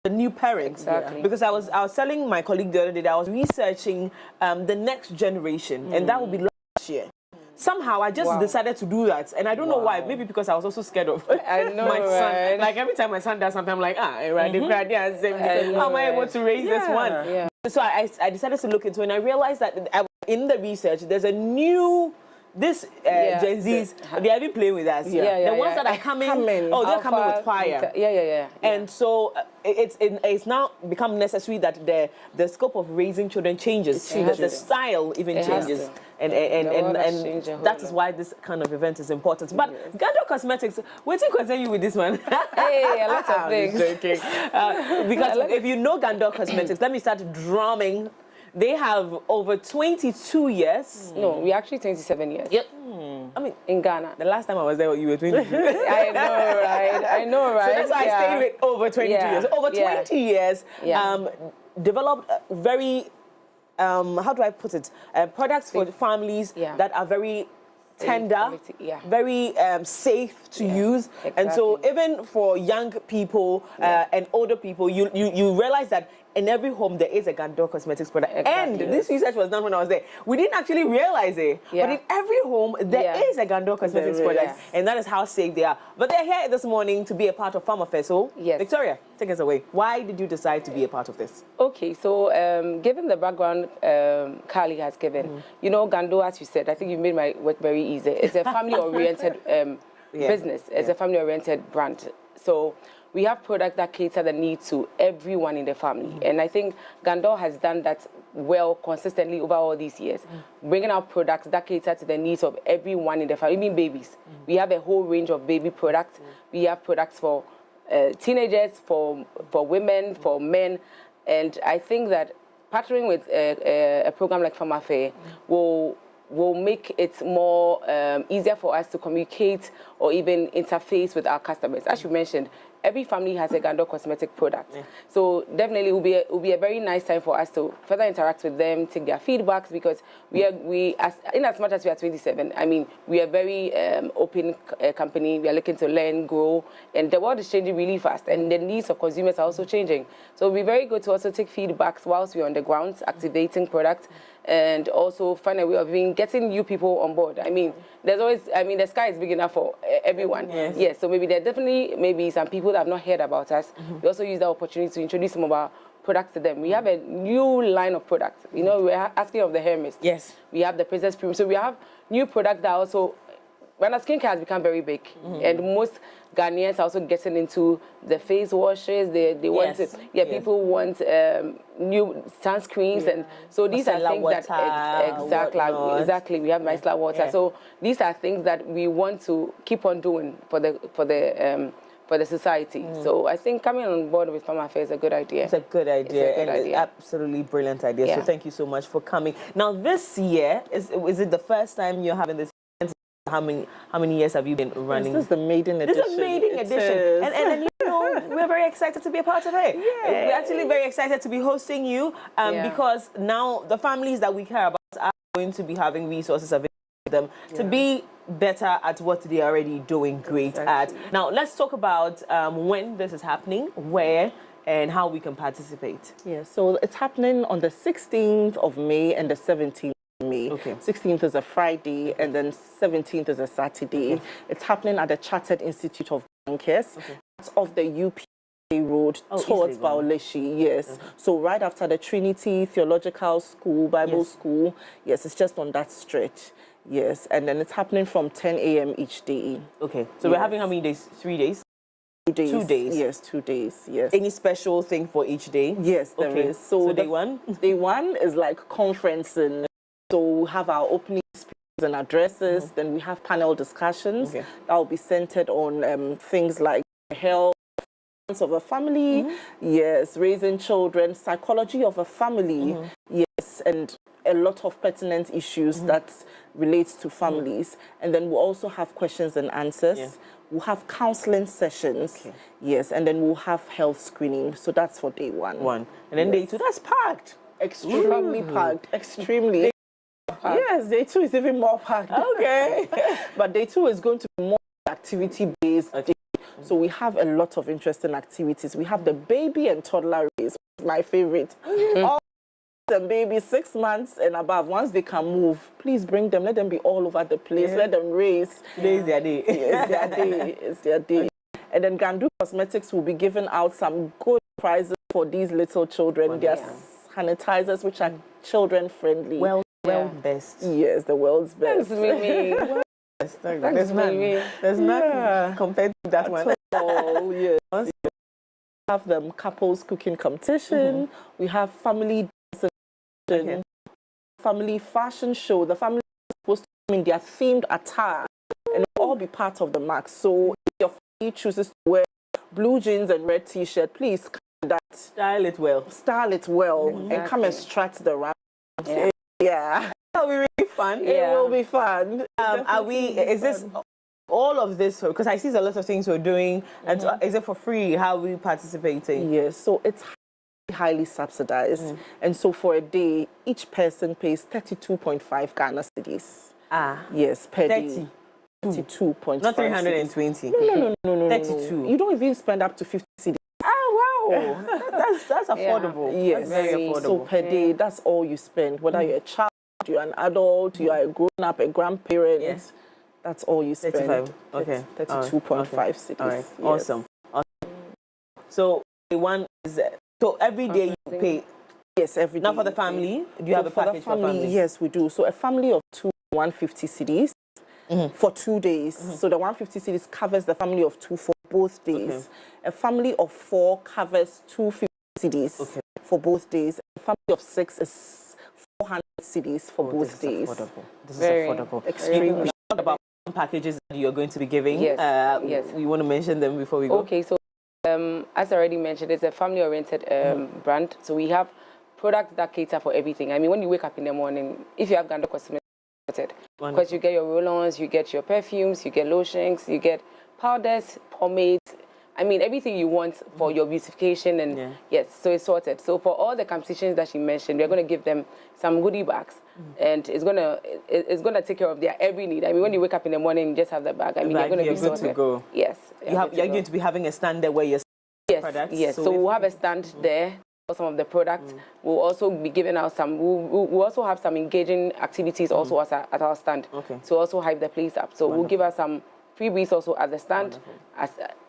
the new parents. Because I was telling my colleague the other day that I was researching the next generation, and that will be last year. Somehow I just decided to do that, and I don't know why. Maybe because I was also scared of my son. Like every time my son does something, I'm like, how am I able to raise this one? So I decided to look into it, and I realized that in the research there's a new Gen Zs, they have been playing with us. The ones that are coming, they're coming with fire. And so it's now become necessary that the scope of raising children changes. The style even changes. And that is why this kind of event is important. But Ghandour Cosmetics, what do you concern you with this one? Hey, a lot of things. Because if you know Ghandour Cosmetics, let me start drumming. They have over 22 years. No, we're actually 27 years. Yep. I mean, in Ghana. The last time I was there, you were 22. I know, right? So that's why I stayed with over 22 years. Over 20 years, developed very, how do I put it? Products for families that are very tender, very safe to use. And so even for young people and older people, you realize that in every home there is a Ghandour Cosmetics product. And this research was done when I was there. We didn't actually realize it, but in every home there is a Ghandour Cosmetics product, and that is how safe they are. But they're here this morning to be a part of Farm Affairs. So, Victoria, take us away. Why did you decide to be a part of this? Okay, so given the background Karley has given, you know, Ghandour, as you said, I think you made my work very easy. It's a family-oriented business. It's a family-oriented brand. So we have products that cater the needs to everyone in the family. And I think Ghandour has done that well consistently over all these years, bringing out products that cater to the needs of everyone in the family, even babies. We have a whole range of baby products. We have products for teenagers, for women, for men. And I think that partnering with a program like Farm Affairs will make it more easier for us to communicate or even interface with our customers. As you mentioned, every family has a Ghandour cosmetic product. So definitely it will be a very nice time for us to further interact with them, take their feedbacks, because in as much as we are 27, I mean, we are a very open company. We are looking to learn, grow, and the world is changing really fast, and the needs of consumers are also changing. So it will be very good to also take feedbacks whilst we're on the ground, activating products, and also find a way of getting new people on board. I mean, there's always, the sky is big enough for everyone. Yes, so maybe there are definitely some people that have not heard about us. We also use that opportunity to introduce some of our products to them. We have a new line of products. You know, we're asking of the hair mist. Yes. We have the Princess Premium. So we have new products that also, when our skincare has become very big, and most Ghanaians are also getting into the face washes. They want it. Yeah, people want new sunscreens, and so these are things that exactly. We have micellar water. So these are things that we want to keep on doing for the society. So I think coming on board with Farmer Affairs is a good idea. It's a good idea, and absolutely brilliant idea. So thank you so much for coming. Now this year, is it the first time you're having this? How many years have you been running? This is the maiden edition. This is the maiden edition. And you know, we're very excited to be a part of it. We're actually very excited to be hosting you because now the families that we care about are going to be having resources available to them to be better at what they're already doing great at. Now, let's talk about when this is happening, where, and how we can participate. Yeah, so it's happening on the 16th of May and the 17th. May. 16th is a Friday and then 17th is a Saturday. It's happening at the Chartered Institute of Bankers. It's off the UPA Road towards Baoleshi. Yes. So right after the Trinity Theological School, Bible School. Yes, it's just on that stretch. Yes, and then it's happening from 10 a.m. each day. Okay. So we're having how many days? 3 days? 2 days. 2 days. Yes, 2 days. Yes. Any special thing for each day? Yes, there is. So day one? Day one is like conferencing. So we have our opening speeches and addresses, then we have panel discussions that will be centered on things like health of a family, raising children, psychology of a family, and a lot of pertinent issues that relates to families. And then we'll also have questions and answers. We'll have counseling sessions, and then we'll have health screening. So that's for day one. And then day two, that's packed. Extremely packed, extremely. Yes, day two is even more packed. Okay. But day two is going to be more activity-based. So we have a lot of interesting activities. We have the baby and toddler race, my favorite. All the babies 6 months and above, once they can move, please bring them. Let them be all over the place. Let them race. Today is their day. It's their day. It's their day. And then Ghandour Cosmetics will be giving out some good prizes for these little children. Their sanitizers, which are children-friendly. World best. Yes, the world's best. There's none compared to that one. Oh, yes. We have the couples cooking competition. We have family dancing, family fashion show. The family is supposed to come in their themed attire and all be part of the max. So if your family chooses to wear blue jeans and red t-shirt, please come that. Style it well. Style it well and come and strut the round. Yeah. That'll be really fun. It will be fun. Is this all of this? Because I see a lot of things we're doing. And is it for free? How are we participating? Yes, so it's highly subsidized. And so for a day, each person pays 32.5 Ghana cedis. Yes, per day. 32.5. Not 320. No. 32. You don't even spend up to 50 cedis. Wow. That's affordable. Yes. That's very affordable. So per day, that's all you spend. Whether you're a child, you're an adult, you are a grown-up, a grandparent, that's all you spend. 35. Okay. 32.5 cedis. All right. Awesome. So one is so every day you pay. Yes, every day. Not for the family. Do you have a package for families? Yes, we do. So a family of 2, 150 cedis for 2 days. So the 150 cedis covers the family of 2 for both days. A family of 4 covers 250 cedis for both days. A family of 6 is 400 cedis for both days. This is affordable. Extremely. We talked about packages that you're going to be giving. Yes. We want to mention them before we go. Okay, so as I already mentioned, it's a family-oriented brand. So we have products that cater for everything. I mean, when you wake up in the morning, if you have Ghandour Cosmetics, because you get your roll-ons, you get your perfumes, you get lotions, you get powders, pomades. I mean, everything you want for your beautification, and yes, so it's sorted. So for all the competitions that she mentioned, we're going to give them some goodie bags, and it's gonna take care of their every need. I mean, when you wake up in the morning, you just have the bag. I mean, you're going to be sorted. To go. Yes. You're going to be having a stand there where you're products. Yes. So we'll have a stand there for some of the products. We'll also be giving out some. We'll also have some engaging activities also at our stand. To also hype the place up. So we'll give us some freebies also at the stand.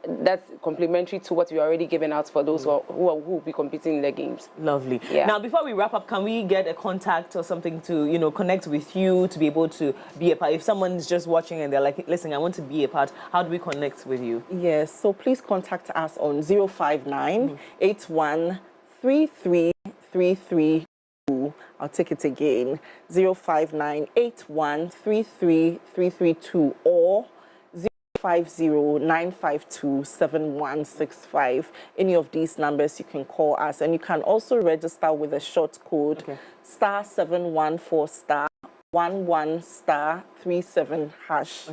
That's complementary to what we're already giving out for those who will be competing in the games. Lovely. Yeah. Now, before we wrap up, can we get a contact or something to, connect with you to be able to be a part? If someone's just watching and they're like, listen, I want to be a part, how do we connect with you? Yes, so please contact us on 059 81 33 I'll take it again, 059 81 33 or 050 952 7165. Any of these numbers you can call us, and you can also register with a short code star 714 star 11 star 37 hash.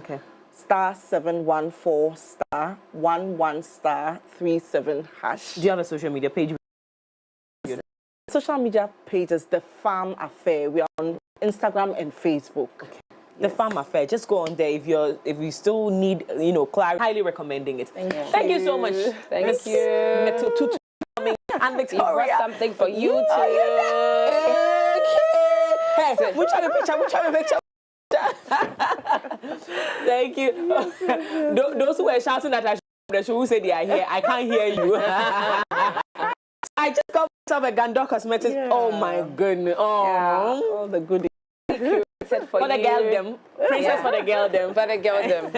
Star 714 star 11 star 37 hash. Do you have a social media page? Social media page is The Farm Affair. We are on Instagram and Facebook. The Farm Affair. Just go on there if you still need, clarity. Highly recommending it. Thank you so much. Thank you. Mettle Tutu and Victoria. We brought something for you too. Hey, which have a picture? Thank you. Those who were shouting at us, who said they are here, I can't hear you. I just got myself a Ghandour Cosmetics. Yeah. Oh my goodness. Oh, yeah. All the goodies. For the girl them. Princess for the girl them. For the girl them.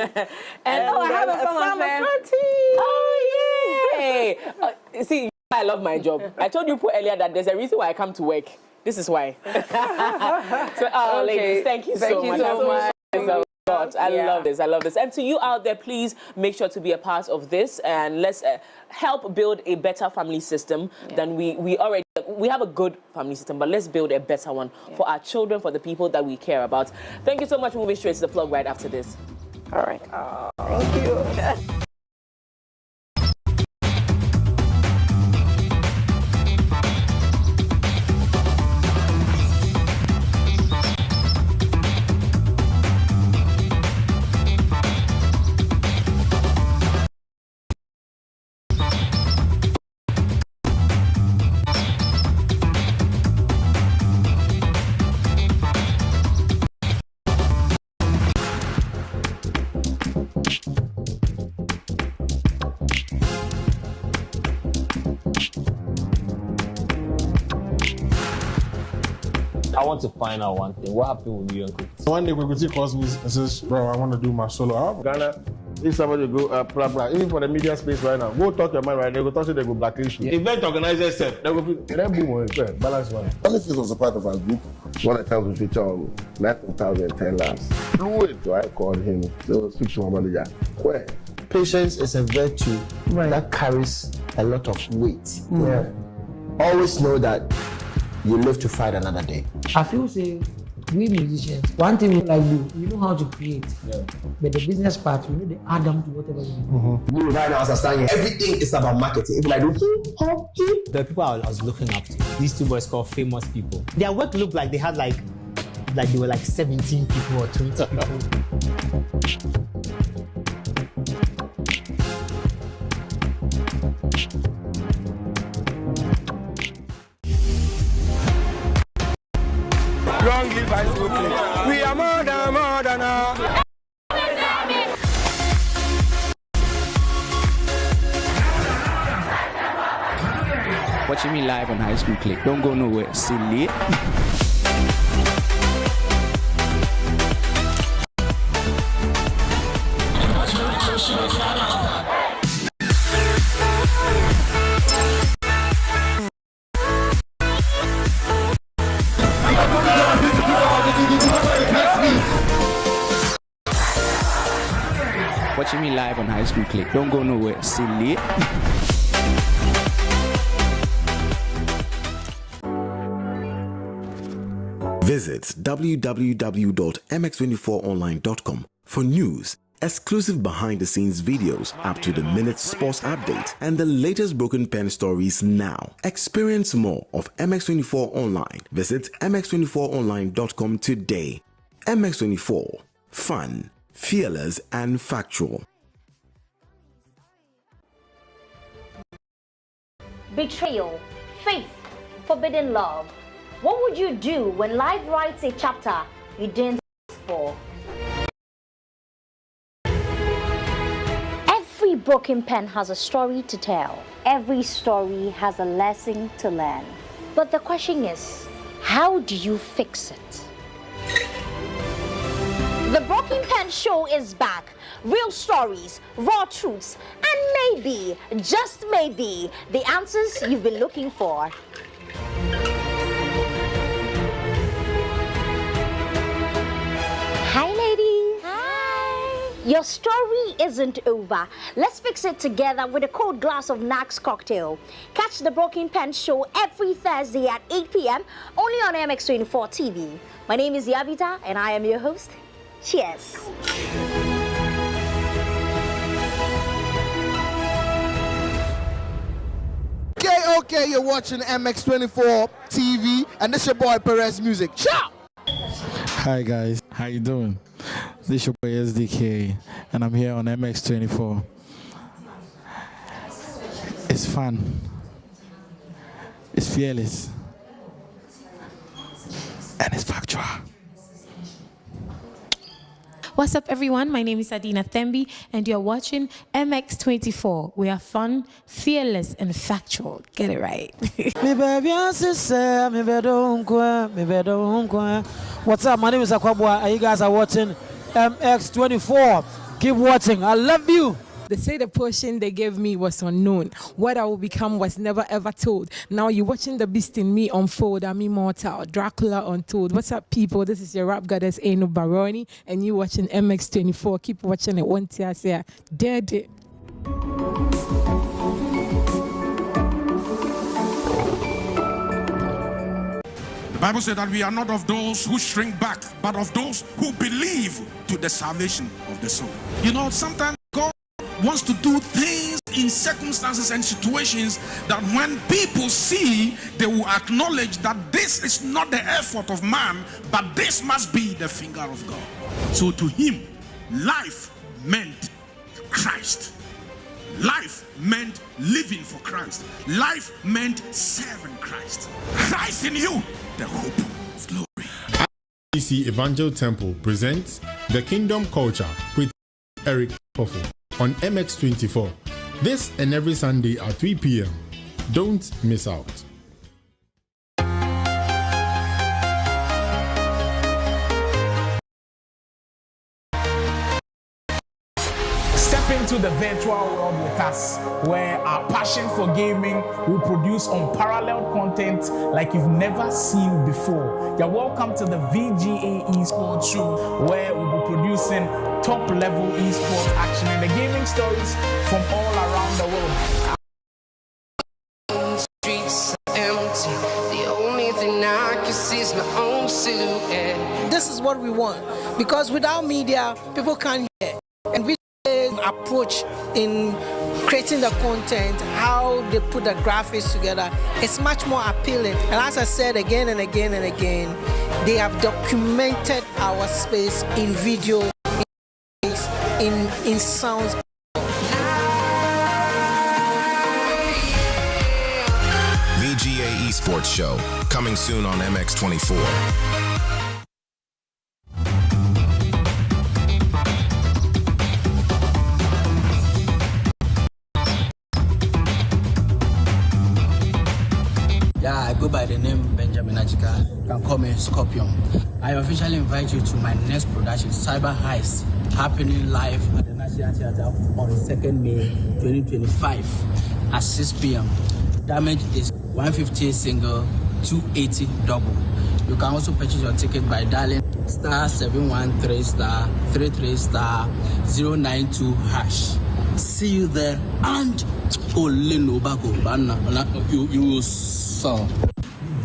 And I have a farm affair. Oh, yay. See, I love my job. I told you earlier that there's a reason why I come to work. This is why. So, ladies, thank you so much. I love this. And to you out there, please make sure to be a part of this, and let's help build a better family system than we have a good family system, but let's build a better one for our children, for the people that we care about. Thank you so much. Moving straight to the plug right after this. All right. Thank you. I want to find out one thing. What happened with you and Chris? One day we could see Cosmos and says, bro, I want to do my solo album. Ghana, if somebody go blah blah, even for the media space right now, go talk your mind right now, go talk to they go blacklist you. Event organizers self, they go then boom, balance one. This was a part of our group. One of the times we feature on 9,010 labs. Fluid, so I called him. So speak to my manager. Where? Patience is a virtue that carries a lot of weight. Yeah. Always know that you live to fight another day. I feel say we musicians, one thing we like do, we know how to create. Yeah. But the business part, we know the add them to whatever we do. Me right now, as I stand here, everything is about marketing. If I do the people I was looking up to, these two boys called famous people. Their work looked like they had like they were like 17 people or 20 people. Long live high school clique. We are more than Watching me live on High School Click. Don't go nowhere. Silly. Watching me live on High School Click. Don't go nowhere. Silly. Visit www.mx24online.com for news, exclusive behind-the-scenes videos, up-to-the-minute sports updates, and the latest broken pen stories now. Experience more of MX24 Online. Visit mx24online.com today. MX24. Fun, fearless, and factual. Betrayal, faith, forbidden love. What would you do when life writes a chapter you didn't ask for? broken pen has a story to tell. Every story has a lesson to learn. But the question is, how do you fix it? The Broken Pen Show is back. Real stories, raw truths, and maybe, just maybe, the answers you've been looking for. Hi, ladies. Hi. Your story isn't over. Let's fix it together with a cold glass of Nax cocktail. Catch the Broken Pen Show every Thursday at 8 p.m. only on MX24 TV. My name is Yabita, and I am your host. Cheers. Okay, you're watching MX24 TV, and this your boy Perez Music. Ciao! Hi guys, how you doing? This your boy SDK, and I'm here on MX24. It's fun. It's fearless. And it's factual. What's up, everyone? My name is Adina Thembi, and you're watching MX24. We are fun, fearless, and factual. Get it right. What's up? My name is Akwabwa, and you guys are watching MX24. Keep watching. I love you. They say the portion they gave me was unknown. What I will become was never ever told. Now you're watching the beast in me unfold. I'm immortal. Dracula untold. What's up, people? This is your rap goddess, Eno Baroni, and you watching MX24. Keep watching it. One tear say, dead it. The Bible said that we are not of those who shrink back, but of those who believe to the salvation of the soul. You know, sometimes God wants to do things in circumstances and situations that when people see, they will acknowledge that this is not the effort of man, but this must be the finger of God. So to him, life meant Christ. Life meant living for Christ. Life meant serving Christ. Christ in you, the hope of glory. IBC Evangel Temple presents The Kingdom Culture with Eric Poffo on MX24. This and every Sunday at 3 p.m. Don't miss out. Step into the virtual world with us, where our passion for gaming will produce unparalleled content like you've never seen before. You're welcome to the VGA Esports Show, where we'll be producing top-level esports action and the gaming stories from all around the world. Streets are empty. The only thing I can see is my own silhouette. This is what we want, because without media, people can't hear. And we approach in creating the content, how they put the graphics together, it's much more appealing. And as I said again and again and again, they have documented our space in video, in sounds. VGA Esports Show, coming soon on MX24. Yeah, I go by the name Benjamin Ajika. You can call me Scorpion. I officially invite you to my next production, Cyber Heist, happening live at the National Theatre on 2nd May 2025 at 6 p.m. Damage is 150 single, 280 double. You can also purchase your ticket by dialing *713*33*092#. See you there, and you saw.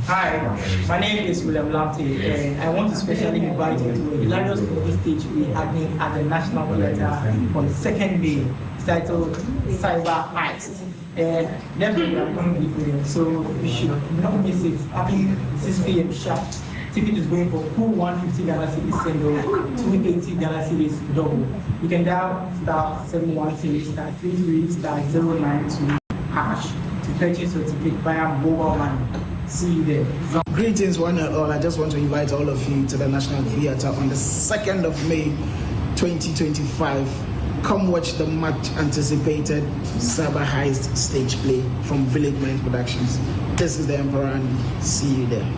Hi, my name is William Lamte, and I want to specially invite you to a hilarious movie stage we're having at the National Theatre on 2nd May, titled Cyber Heist. And definitely I'm going to be brilliant, so you should not miss it. Happening 6 p.m. sharp. Ticket is going for 150 Ghana cedis single, 280 Ghana cedis double. You can dial *713*33*092# to purchase your ticket via mobile money. See you there. Greetings, one and all. I just want to invite all of you to the National Theatre on the 2nd of May 2025. come watch the much anticipated Cyber Heist stage play from Village Mind Productions. This is the Emperor and see you there.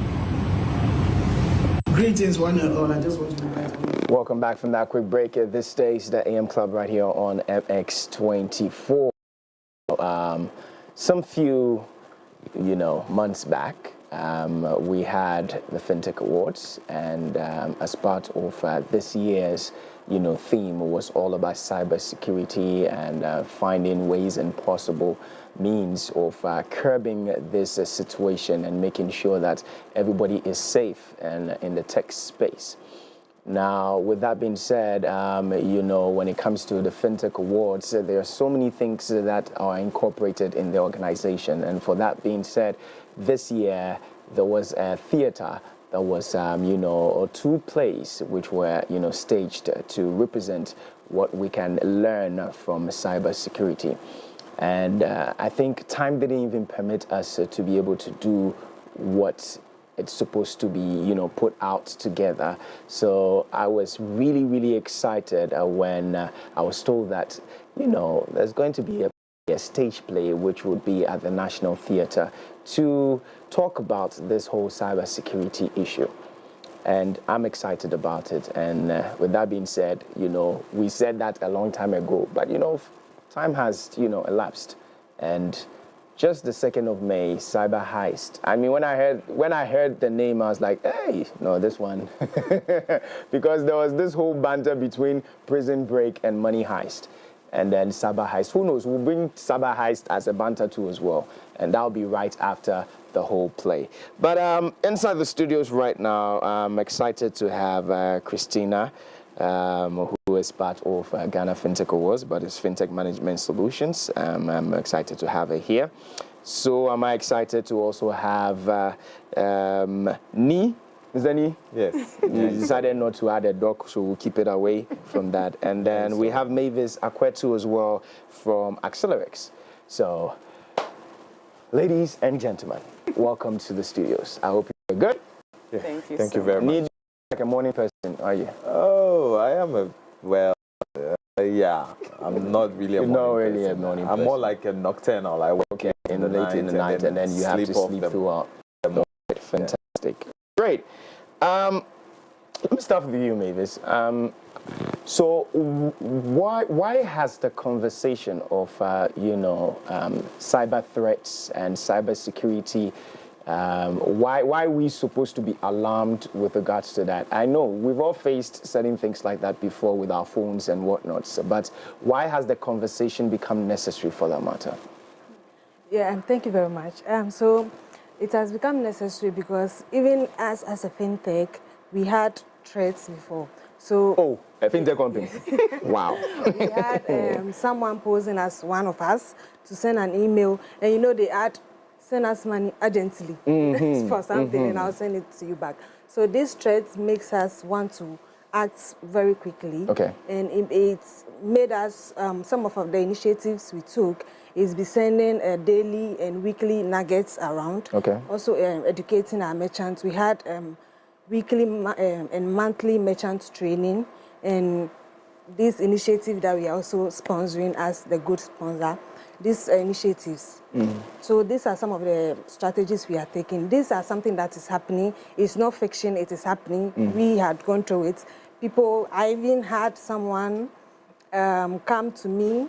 Greetings one and all. I just want to invite you. Welcome back from that quick break. This stays the AM Club right here on MX24. Some few, months back, we had the Fintech Awards, and as part of this year's, theme was all about cybersecurity and finding ways and possible means of curbing this situation and making sure that everybody is safe and in the tech space. Now, with that being said, when it comes to the Fintech Awards, there are so many things that are incorporated in the organization. And for that being said, this year there was a theater that was, two plays which were, staged to represent what we can learn from cybersecurity. And I think time didn't even permit us to be able to do what it's supposed to be, put out together. So I was really, really excited when I was told that, there's going to be a stage play which would be at the National Theatre to talk about this whole cybersecurity issue. And I'm excited about it. And with that being said, we said that a long time ago, but time has, elapsed. And just the 2nd of May, Cyber Heist. I mean, when I heard the name, I was like, hey, no, this one. Because there was this whole banter between Prison Break and Money Heist. And then Cyber Heist. Who knows? We'll bring Cyber Heist as a banter too as well. And that'll be right after the whole play. But inside the studios right now, I'm excited to have Cristina, who is part of Ghana Fintech Awards, but it's Fintech Management Solutions. I'm excited to have her here. So am I excited to also have Ni. Is that Ni? Yes. You decided not to add a dog, so we'll keep it away from that. And then we have Mavis Akwetu as well from Accelerex. So, ladies and gentlemen, welcome to the studios. I hope you're good. Yeah. Thank you very much. Need like a morning person, are you? Oh, I am yeah. I'm not really a morning person. I'm more like a nocturnal. I work in the night, and then you have to sleep throughout. Fantastic. Great. Let me start with you, Mavis. So why has the conversation of cyber threats and cybersecurity, why are we supposed to be alarmed with regards to that? I know we've all faced certain things like that before with our phones and whatnot, but why has the conversation become necessary for that matter? Yeah, and thank you very much. So it has become necessary because even as a fintech, we had threats before. So a fintech company. Wow. We had someone posing as one of us to send an email, and they had send us money urgently for something, and I'll send it to you back. So this threat makes us want to act very quickly. Okay. And it's made us, some of the initiatives we took is be sending daily and weekly nuggets around. Okay. Also educating our merchants. We had weekly and monthly merchant training, and this initiative that we are also sponsoring as the good sponsor. These initiatives. So these are some of the strategies we are taking. These are something that is happening. It's not fiction, it is happening. We had gone through it. I even had someone come to me,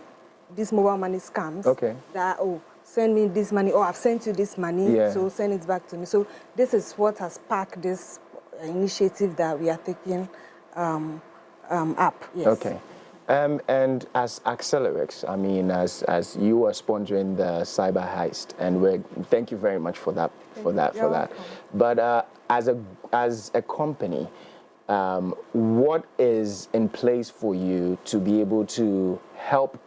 these mobile money scams. Okay. That, send me this money, or I've sent you this money, so send it back to me. So this is what has sparked this initiative that we are taking up. Yes. Okay. And as Accelerex, I mean, as you are sponsoring the Cyber Heist, and thank you very much for that. But as a company, what is in place for you to be able to help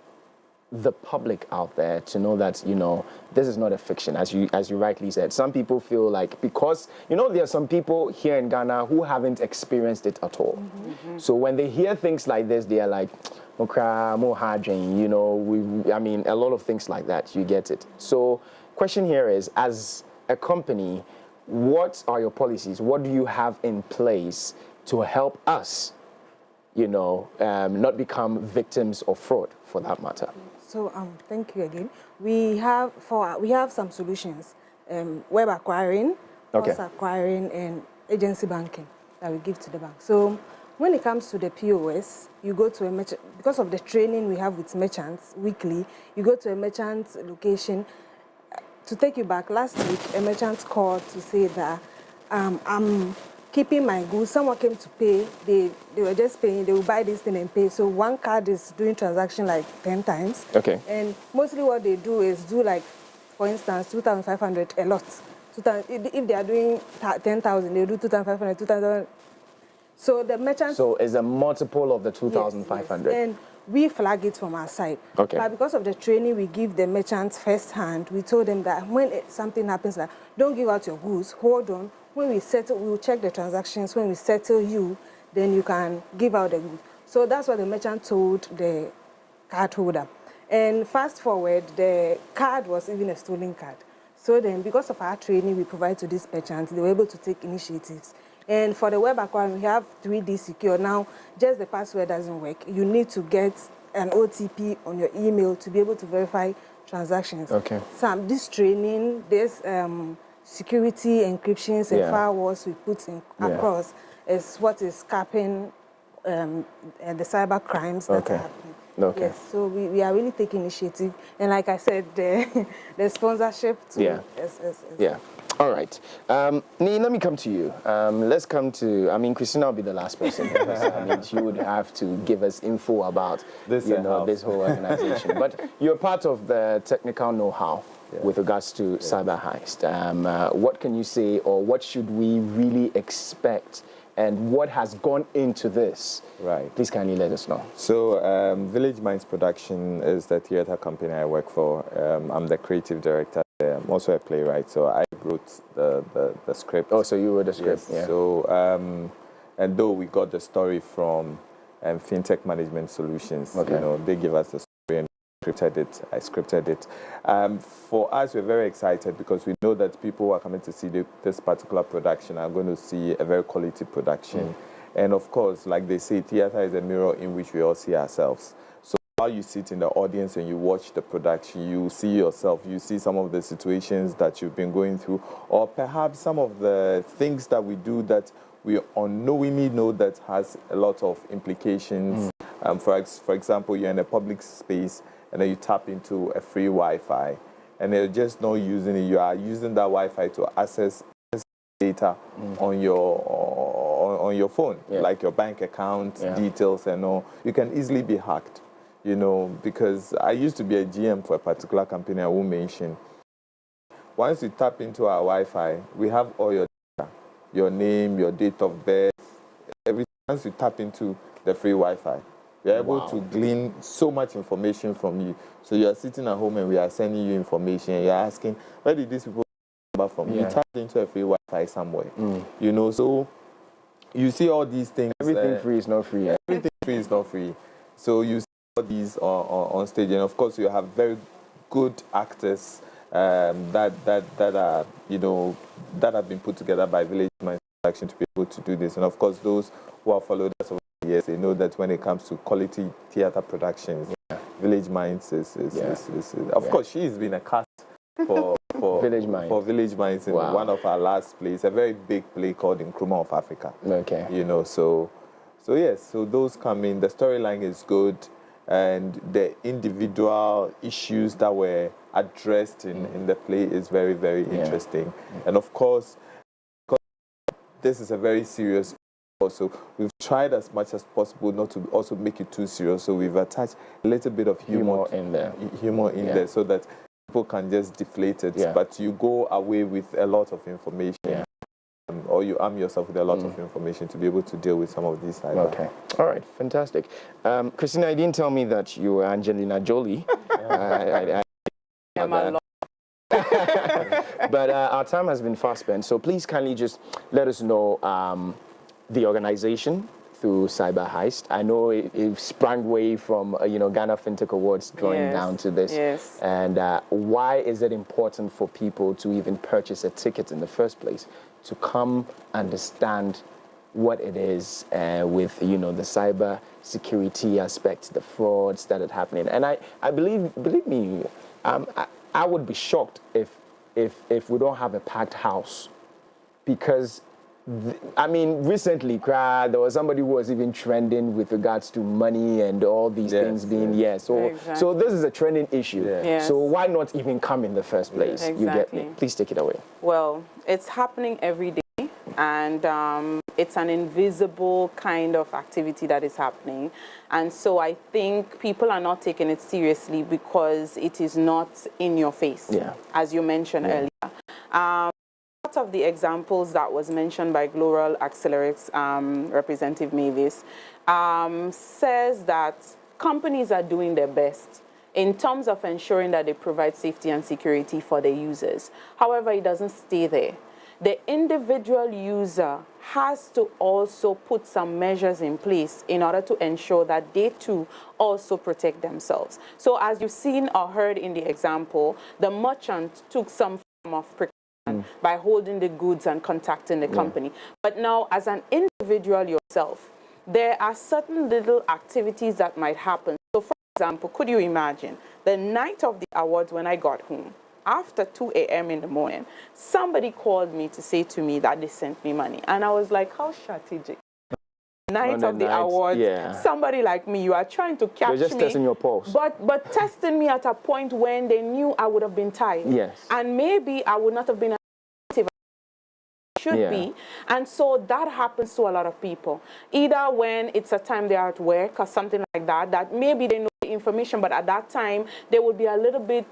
the public out there to know that this is not a fiction, as you rightly said? Some people feel like, because there are some people here in Ghana who haven't experienced it at all. So when they hear things like this, they are like, I mean, a lot of things like that. You get it. So question here is, as a company, what are your policies? What do you have in place to help us you know, not become victims of fraud for that matter? So thank you again. We have some solutions: web acquiring, POS acquiring, and agency banking that we give to the bank. So when it comes to the POS, you go to a merchant, because of the training we have with merchants weekly, you go to a merchant's location. To take you back, last week, a merchant called to say that I'm keeping my goods. Someone came to pay. They were just paying. They will buy this thing and pay. So one card is doing transaction like 10 times. Okay. And mostly what they do is do like, for instance, 2,500 a lot. If they are doing 10,000, they do 2,500, 2,000. So the merchant. So it's a multiple of the 2,500. Yes, and we flag it from our side. Okay. But because of the training we give the merchants firsthand, we told them that when something happens, like, don't give out your goods, hold on. When we settle, we will check the transactions. When we settle you, then you can give out the goods. So that's what the merchant told the card holder. And fast forward, the card was even a stolen card. So then, because of our training we provide to these merchants, they were able to take initiatives. And for the web acquiring, we have 3D secure. Now, just the password doesn't work. You need to get an OTP on your email to be able to verify transactions. Okay. This training, this security encryptions and firewalls we put in across is what is capping the cyber crimes that are happening. Okay. Yes, so we are really taking initiative. And like I said, the sponsorship too. Yeah. All right. Nee, let me come to you. Let's come to, Christina will be the last person. Because, she would have to give us info about this whole organization. But you're part of the technical know-how with regards to Cyber Heist. What can you say, or what should we really expect, and what has gone into this? Right. Please kindly let us know. So Village Minds Production is the theater company I work for. I'm the creative director. I'm also a playwright, so I wrote the script. Oh, so you wrote the script, yes. So, and though we got the story from Fintech Management Solutions, they give us the story and I scripted it. For us, we're very excited because we know that people who are coming to see this particular production are going to see a very quality production. And of course, like they say, theater is a mirror in which we all see ourselves. So while you sit in the audience and you watch the production, you see yourself, you see some of the situations that you've been going through, or perhaps some of the things that we do that we unknowingly know that has a lot of implications. For example, you're in a public space and then you tap into a free Wi-Fi and you're just not using it. You are using that Wi-Fi to access data on your phone, like your bank account details and all. You can easily be hacked, because I used to be a GM for a particular company I won't mention. Once you tap into our Wi-Fi, we have all your data, your name, your date of birth, everything. Once you tap into the free Wi-Fi, we're able to glean so much information from you. So you're sitting at home and we are sending you information and you're asking, where did these people come from? You tapped into a free Wi-Fi somewhere. So you see all these things. Everything free is not free. Everything free is not free. So you see all these on stage, and of course you have very good actors that have been put together by Village Minds Production to be able to do this. And of course, those who have followed us over the years, they know that when it comes to quality theater productions, Village Minds is of course, she's been a cast for Village Minds. For Village Minds in one of our last plays, a very big play called Nkrumah of Africa. Okay. So yes, so those come in. The storyline is good, and the individual issues that were addressed in the play is very, very interesting. And of course, because this is a very serious. Also, we've tried as much as possible not to also make it too serious. So we've attached a little bit of humor in there, there, so that people can just deflate it, but you go away with a lot of information, or you arm yourself with a lot of information to be able to deal with some of these cyber. Okay, all right, fantastic. Christina, you didn't tell me that you were Angelina Jolie. But our time has been fast spent, so please kindly just let us know the organization through Cyber Heist. I know it sprang way from Ghana Fintech Awards drawing down to this. Yes. And why is it important for people to even purchase a ticket in the first place, to come understand what it is with, you know, the cyber security aspects, the frauds that are happening. And I believe me, I would be shocked if we don't have a packed house, because I mean, recently, there was somebody who was even trending with regards to money and all these things being, so this is a trending issue. So why not even come in the first place? Exactly. You get me? Please take it away. Well, it's happening every day, and it's an invisible kind of activity that is happening. And so I think people are not taking it seriously because it is not in your face, as you mentioned earlier. Of the examples that was mentioned by Global Accelerate's Representative Mavis says that companies are doing their best in terms of ensuring that they provide safety and security for their users. However, it doesn't stay there. The individual user has to also put some measures in place in order to ensure that they too also protect themselves. So as you've seen or heard in the example, the merchant took some form of precaution by holding the goods and contacting the company. But now, as an individual yourself, there are certain little activities that might happen. So, for example, could you imagine the night of the awards when I got home, after 2 a.m. in the morning, somebody called me to say to me that they sent me money. And I was like, how strategic. Night of the awards, somebody like me, you are trying to catch me. They're just testing your pulse. But testing me at a point when they knew I would have been tired. And maybe I would not have been as active as I should be. And so that happens to a lot of people. Either when it's a time they're at work or something like that, that maybe they know the information, but at that time, they would be a little bit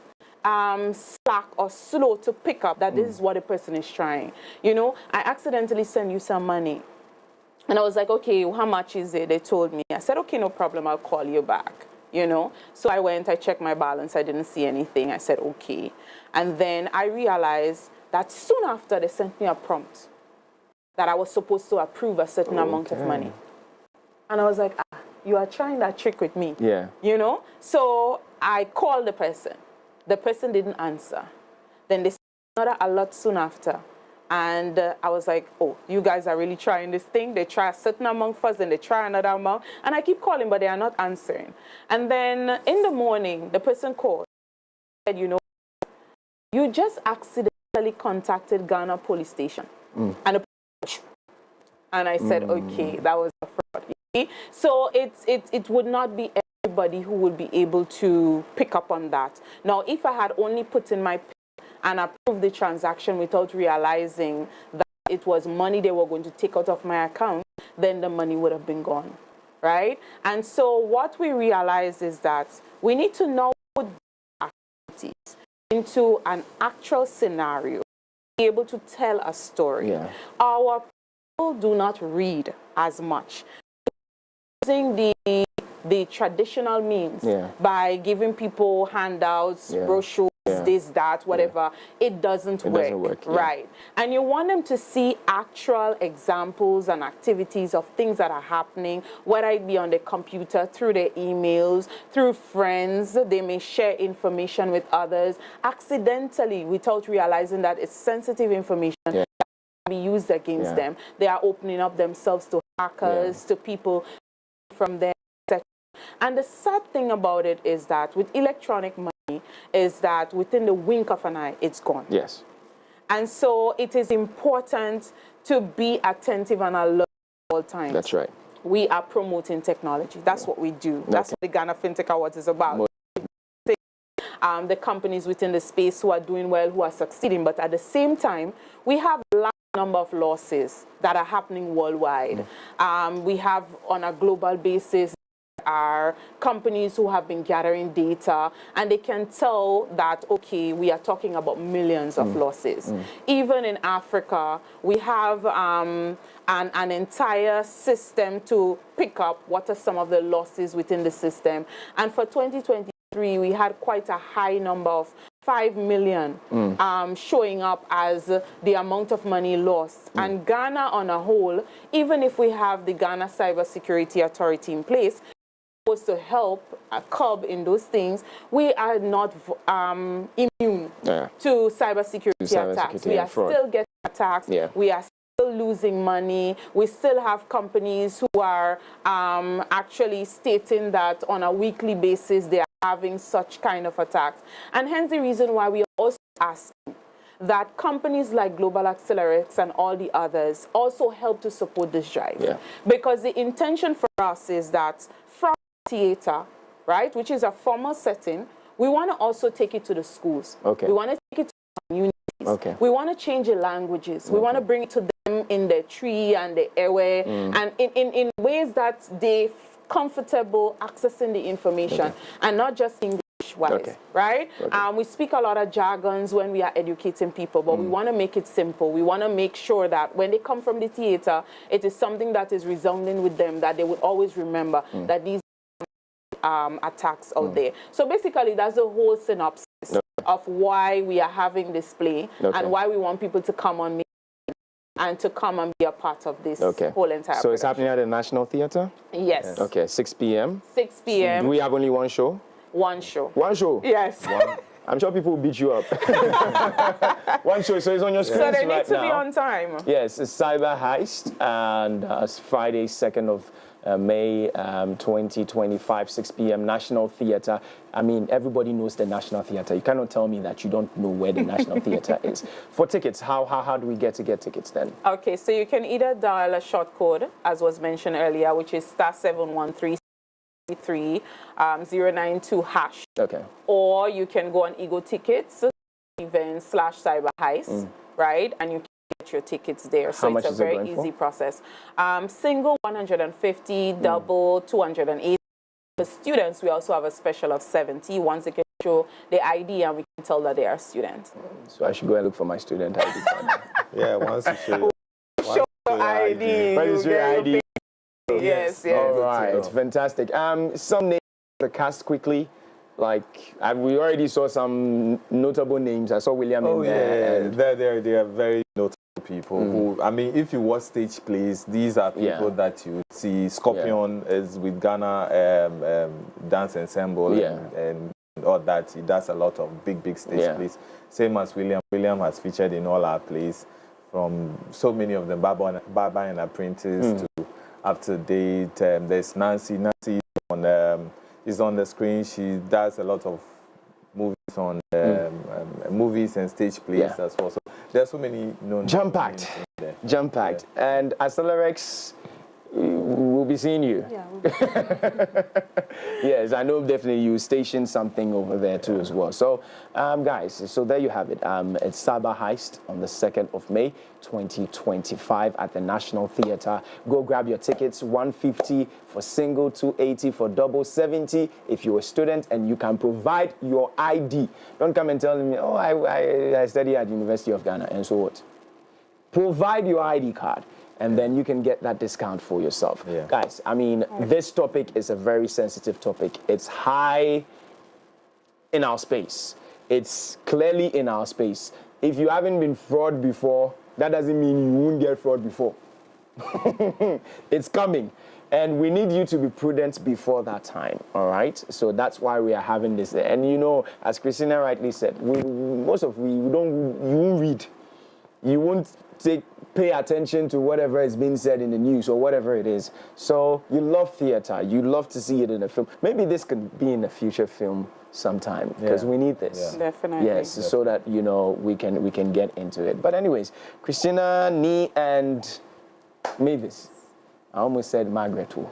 slack or slow to pick up that this is what a person is trying. You know, I accidentally send you some money. And I was like, okay, how much is it? They told me. I said, okay, no problem, I'll call you back, you know. So I went, I checked my balance, I didn't see anything. I said, okay. And then I realized that soon after, they sent me a prompt that I was supposed to approve a certain amount of money. And I was like, you are trying that trick with me, you know. So I called the person. The person didn't answer. Then they sent another alert soon after. And I was like, oh, you guys are really trying this thing. They try a certain amount first, then they try another amount. And I keep calling, but they are not answering. And then in the morning, the person called and said, you know, you just accidentally contacted Ghana police station. And I said, okay, that was a fraud. So it would not be everybody who would be able to pick up on that. Now, if I had only put in my and approved the transaction without realizing that it was money they were going to take out of my account, then the money would have been gone, right? And so what we realize is that we need to now put activities into an actual scenario, be able to tell a story. Our people do not read as much. Using the traditional means by giving people handouts, brochures, this, that, whatever, it doesn't work. Right. And you want them to see actual examples and activities of things that are happening, whether it be on the computer, through their emails, through friends. They may share information with others accidentally without realizing that it's sensitive information that can be used against them. They are opening up themselves to hackers, to people from there. And the sad thing about it is that with electronic money is that within the wink of an eye, it's gone. And so it is important to be attentive and alert at all times. That's right. We are promoting technology. That's what we do. That's what the Ghana Fintech Awards is about. The companies within the space who are doing well, who are succeeding, but at the same time, we have a large number of losses that are happening worldwide. We have, on a global basis, are companies who have been gathering data, and they can tell that, okay, we are talking about millions of losses. Even in Africa, we have an entire system to pick up what are some of the losses within the system. And for 2023, we had quite a high number of 5 million showing up as the amount of money lost. And Ghana on a whole, even if we have the Ghana Cyber Security Authority in place, supposed to help curb in those things, we are not immune to cybersecurity attacks. We are still getting attacks. We are still still losing money. We still have companies who are actually stating that on a weekly basis they are having such kind of attacks. And hence the reason why we are also asking that companies like Global Accelerates and all the others also help to support this drive. Yeah. Because the intention for us is that from theater, right, which is a formal setting, we want to also take it to the schools. Okay. We want to take it to the communities. Okay. We want to change the languages. We want to bring it to them in the tree and the airway and in ways that they're comfortable accessing the information and not just English. Right? We speak a lot of jargons when we are educating people, but we want to make it simple. We want to make sure that when they come from the theater, it is something that is resounding with them, that they would always remember that these attacks out there. So basically, that's the whole synopsis of why we are having this play and why we want people to come on and to come and be a part of this whole entire So it's happening at the National Theatre? Yes. Okay, 6 p.m. 6 p.m. Do we have only one show? One show. One show? Yes. I'm sure people will beat you up. One show, so it's on your screen right now. So they need to be on time. Yes, it's Cyber Heist, and it's Friday, 2nd of May 2025, 6 p.m. National Theatre. I mean, everybody knows the National Theatre. You cannot tell me that you don't know where the National Theatre is. For tickets, how do we get tickets then? Okay, so you can either dial a short code, as was mentioned earlier, which is *713 092#. Okay. Or you can go on Ego Tickets event/Cyber Heist, right? And you can get your tickets there. So it's a very easy process. Single 150, double 280. For students, we also have a special of 70. Once they can show the ID and we can tell that they are students. So I should go and look for my student ID card. Yeah, once you show your ID. Once you show your ID. Yes. All right, fantastic. Some names to cast quickly. Like, we already saw some notable names. I saw William in there. They are very notable people who, I mean, if you watch stage plays, these are people that you see. Scorpion is with Ghana Dance Ensemble and all that. He does a lot of big stage plays. Same as William. William has featured in all our plays, from so many of them, Baba and Apprentice to Up to Date. There's Nancy. Nancy is on the screen. She does a lot of movies on movies and stage plays as well. So there's so many known. Jam-packed. And Accelerex, we'll be seeing you. Yes, I know definitely you stationed something over there too as well. So, guys, so there you have it. It's Cyber Heist on the 2nd of May, 2025 at the National Theatre. Go grab your tickets, 150 for single, 280 for double, 70 if you're a student, and you can provide your ID. Don't come and tell me, oh, I study at the University of Ghana, and so what? Provide your ID card, and then you can get that discount for yourself. Guys, I mean, this topic is a very sensitive topic. It's high in our space. It's clearly in our space. If you haven't been fraud before, that doesn't mean you won't get fraud before. It's coming. And we need you to be prudent before that time, all right? So that's why we are having this. And you know, as Christina rightly said, you won't read. You won't pay attention to whatever is being said in the news or whatever it is. So you love theater. You love to see it in a film. Maybe this could be in a future film sometime, because we need this. Definitely. Yes, so that, you know, we can get into it. But anyways, Christina, Nee, and Mavis. I almost said Margaret too.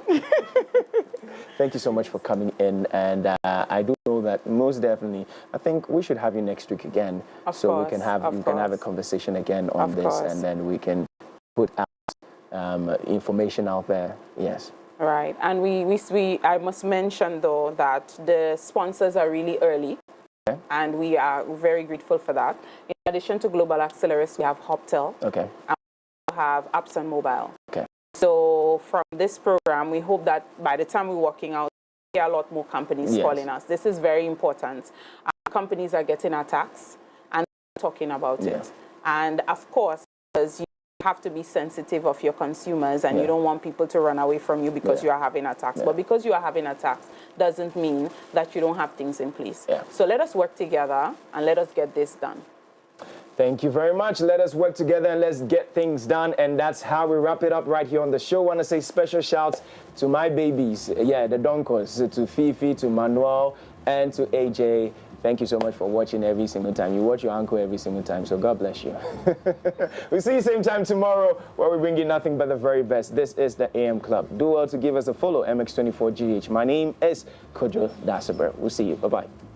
Thank you so much for coming in, and I do know that most definitely, I think we should have you next week again, we can have a conversation again on this, and then we can put out information out there. Yes. Right, and I must mention though that the sponsors are really early, and we are very grateful for that. In addition to Global Accelerators, we have Hoptel. Okay. And we have Apps and Mobile. Okay. So from this program, we hope that by the time we're working out, there are a lot more companies calling us. This is very important. Companies are getting attacks and talking about it. And of course, because you have to be sensitive of your consumers, and you don't want people to run away from you because you are having attacks. But because you are having attacks doesn't mean that you don't have things in place. So let us work together and let us get this done. Thank you very much. Let us work together and let's get things done. And that's how we wrap it up right here on the show. I want to say special shouts to my babies. Yeah, the Donkos, to Fifi, to Manuel, and to AJ. Thank you so much for watching every single time. You watch your uncle every single time, so God bless you. We'll see you same time tomorrow where we bring you nothing but the very best. This is the AM Club. Do well to give us a follow, MX24GH. My name is Kojo Dasaber. We'll see you. Bye-bye.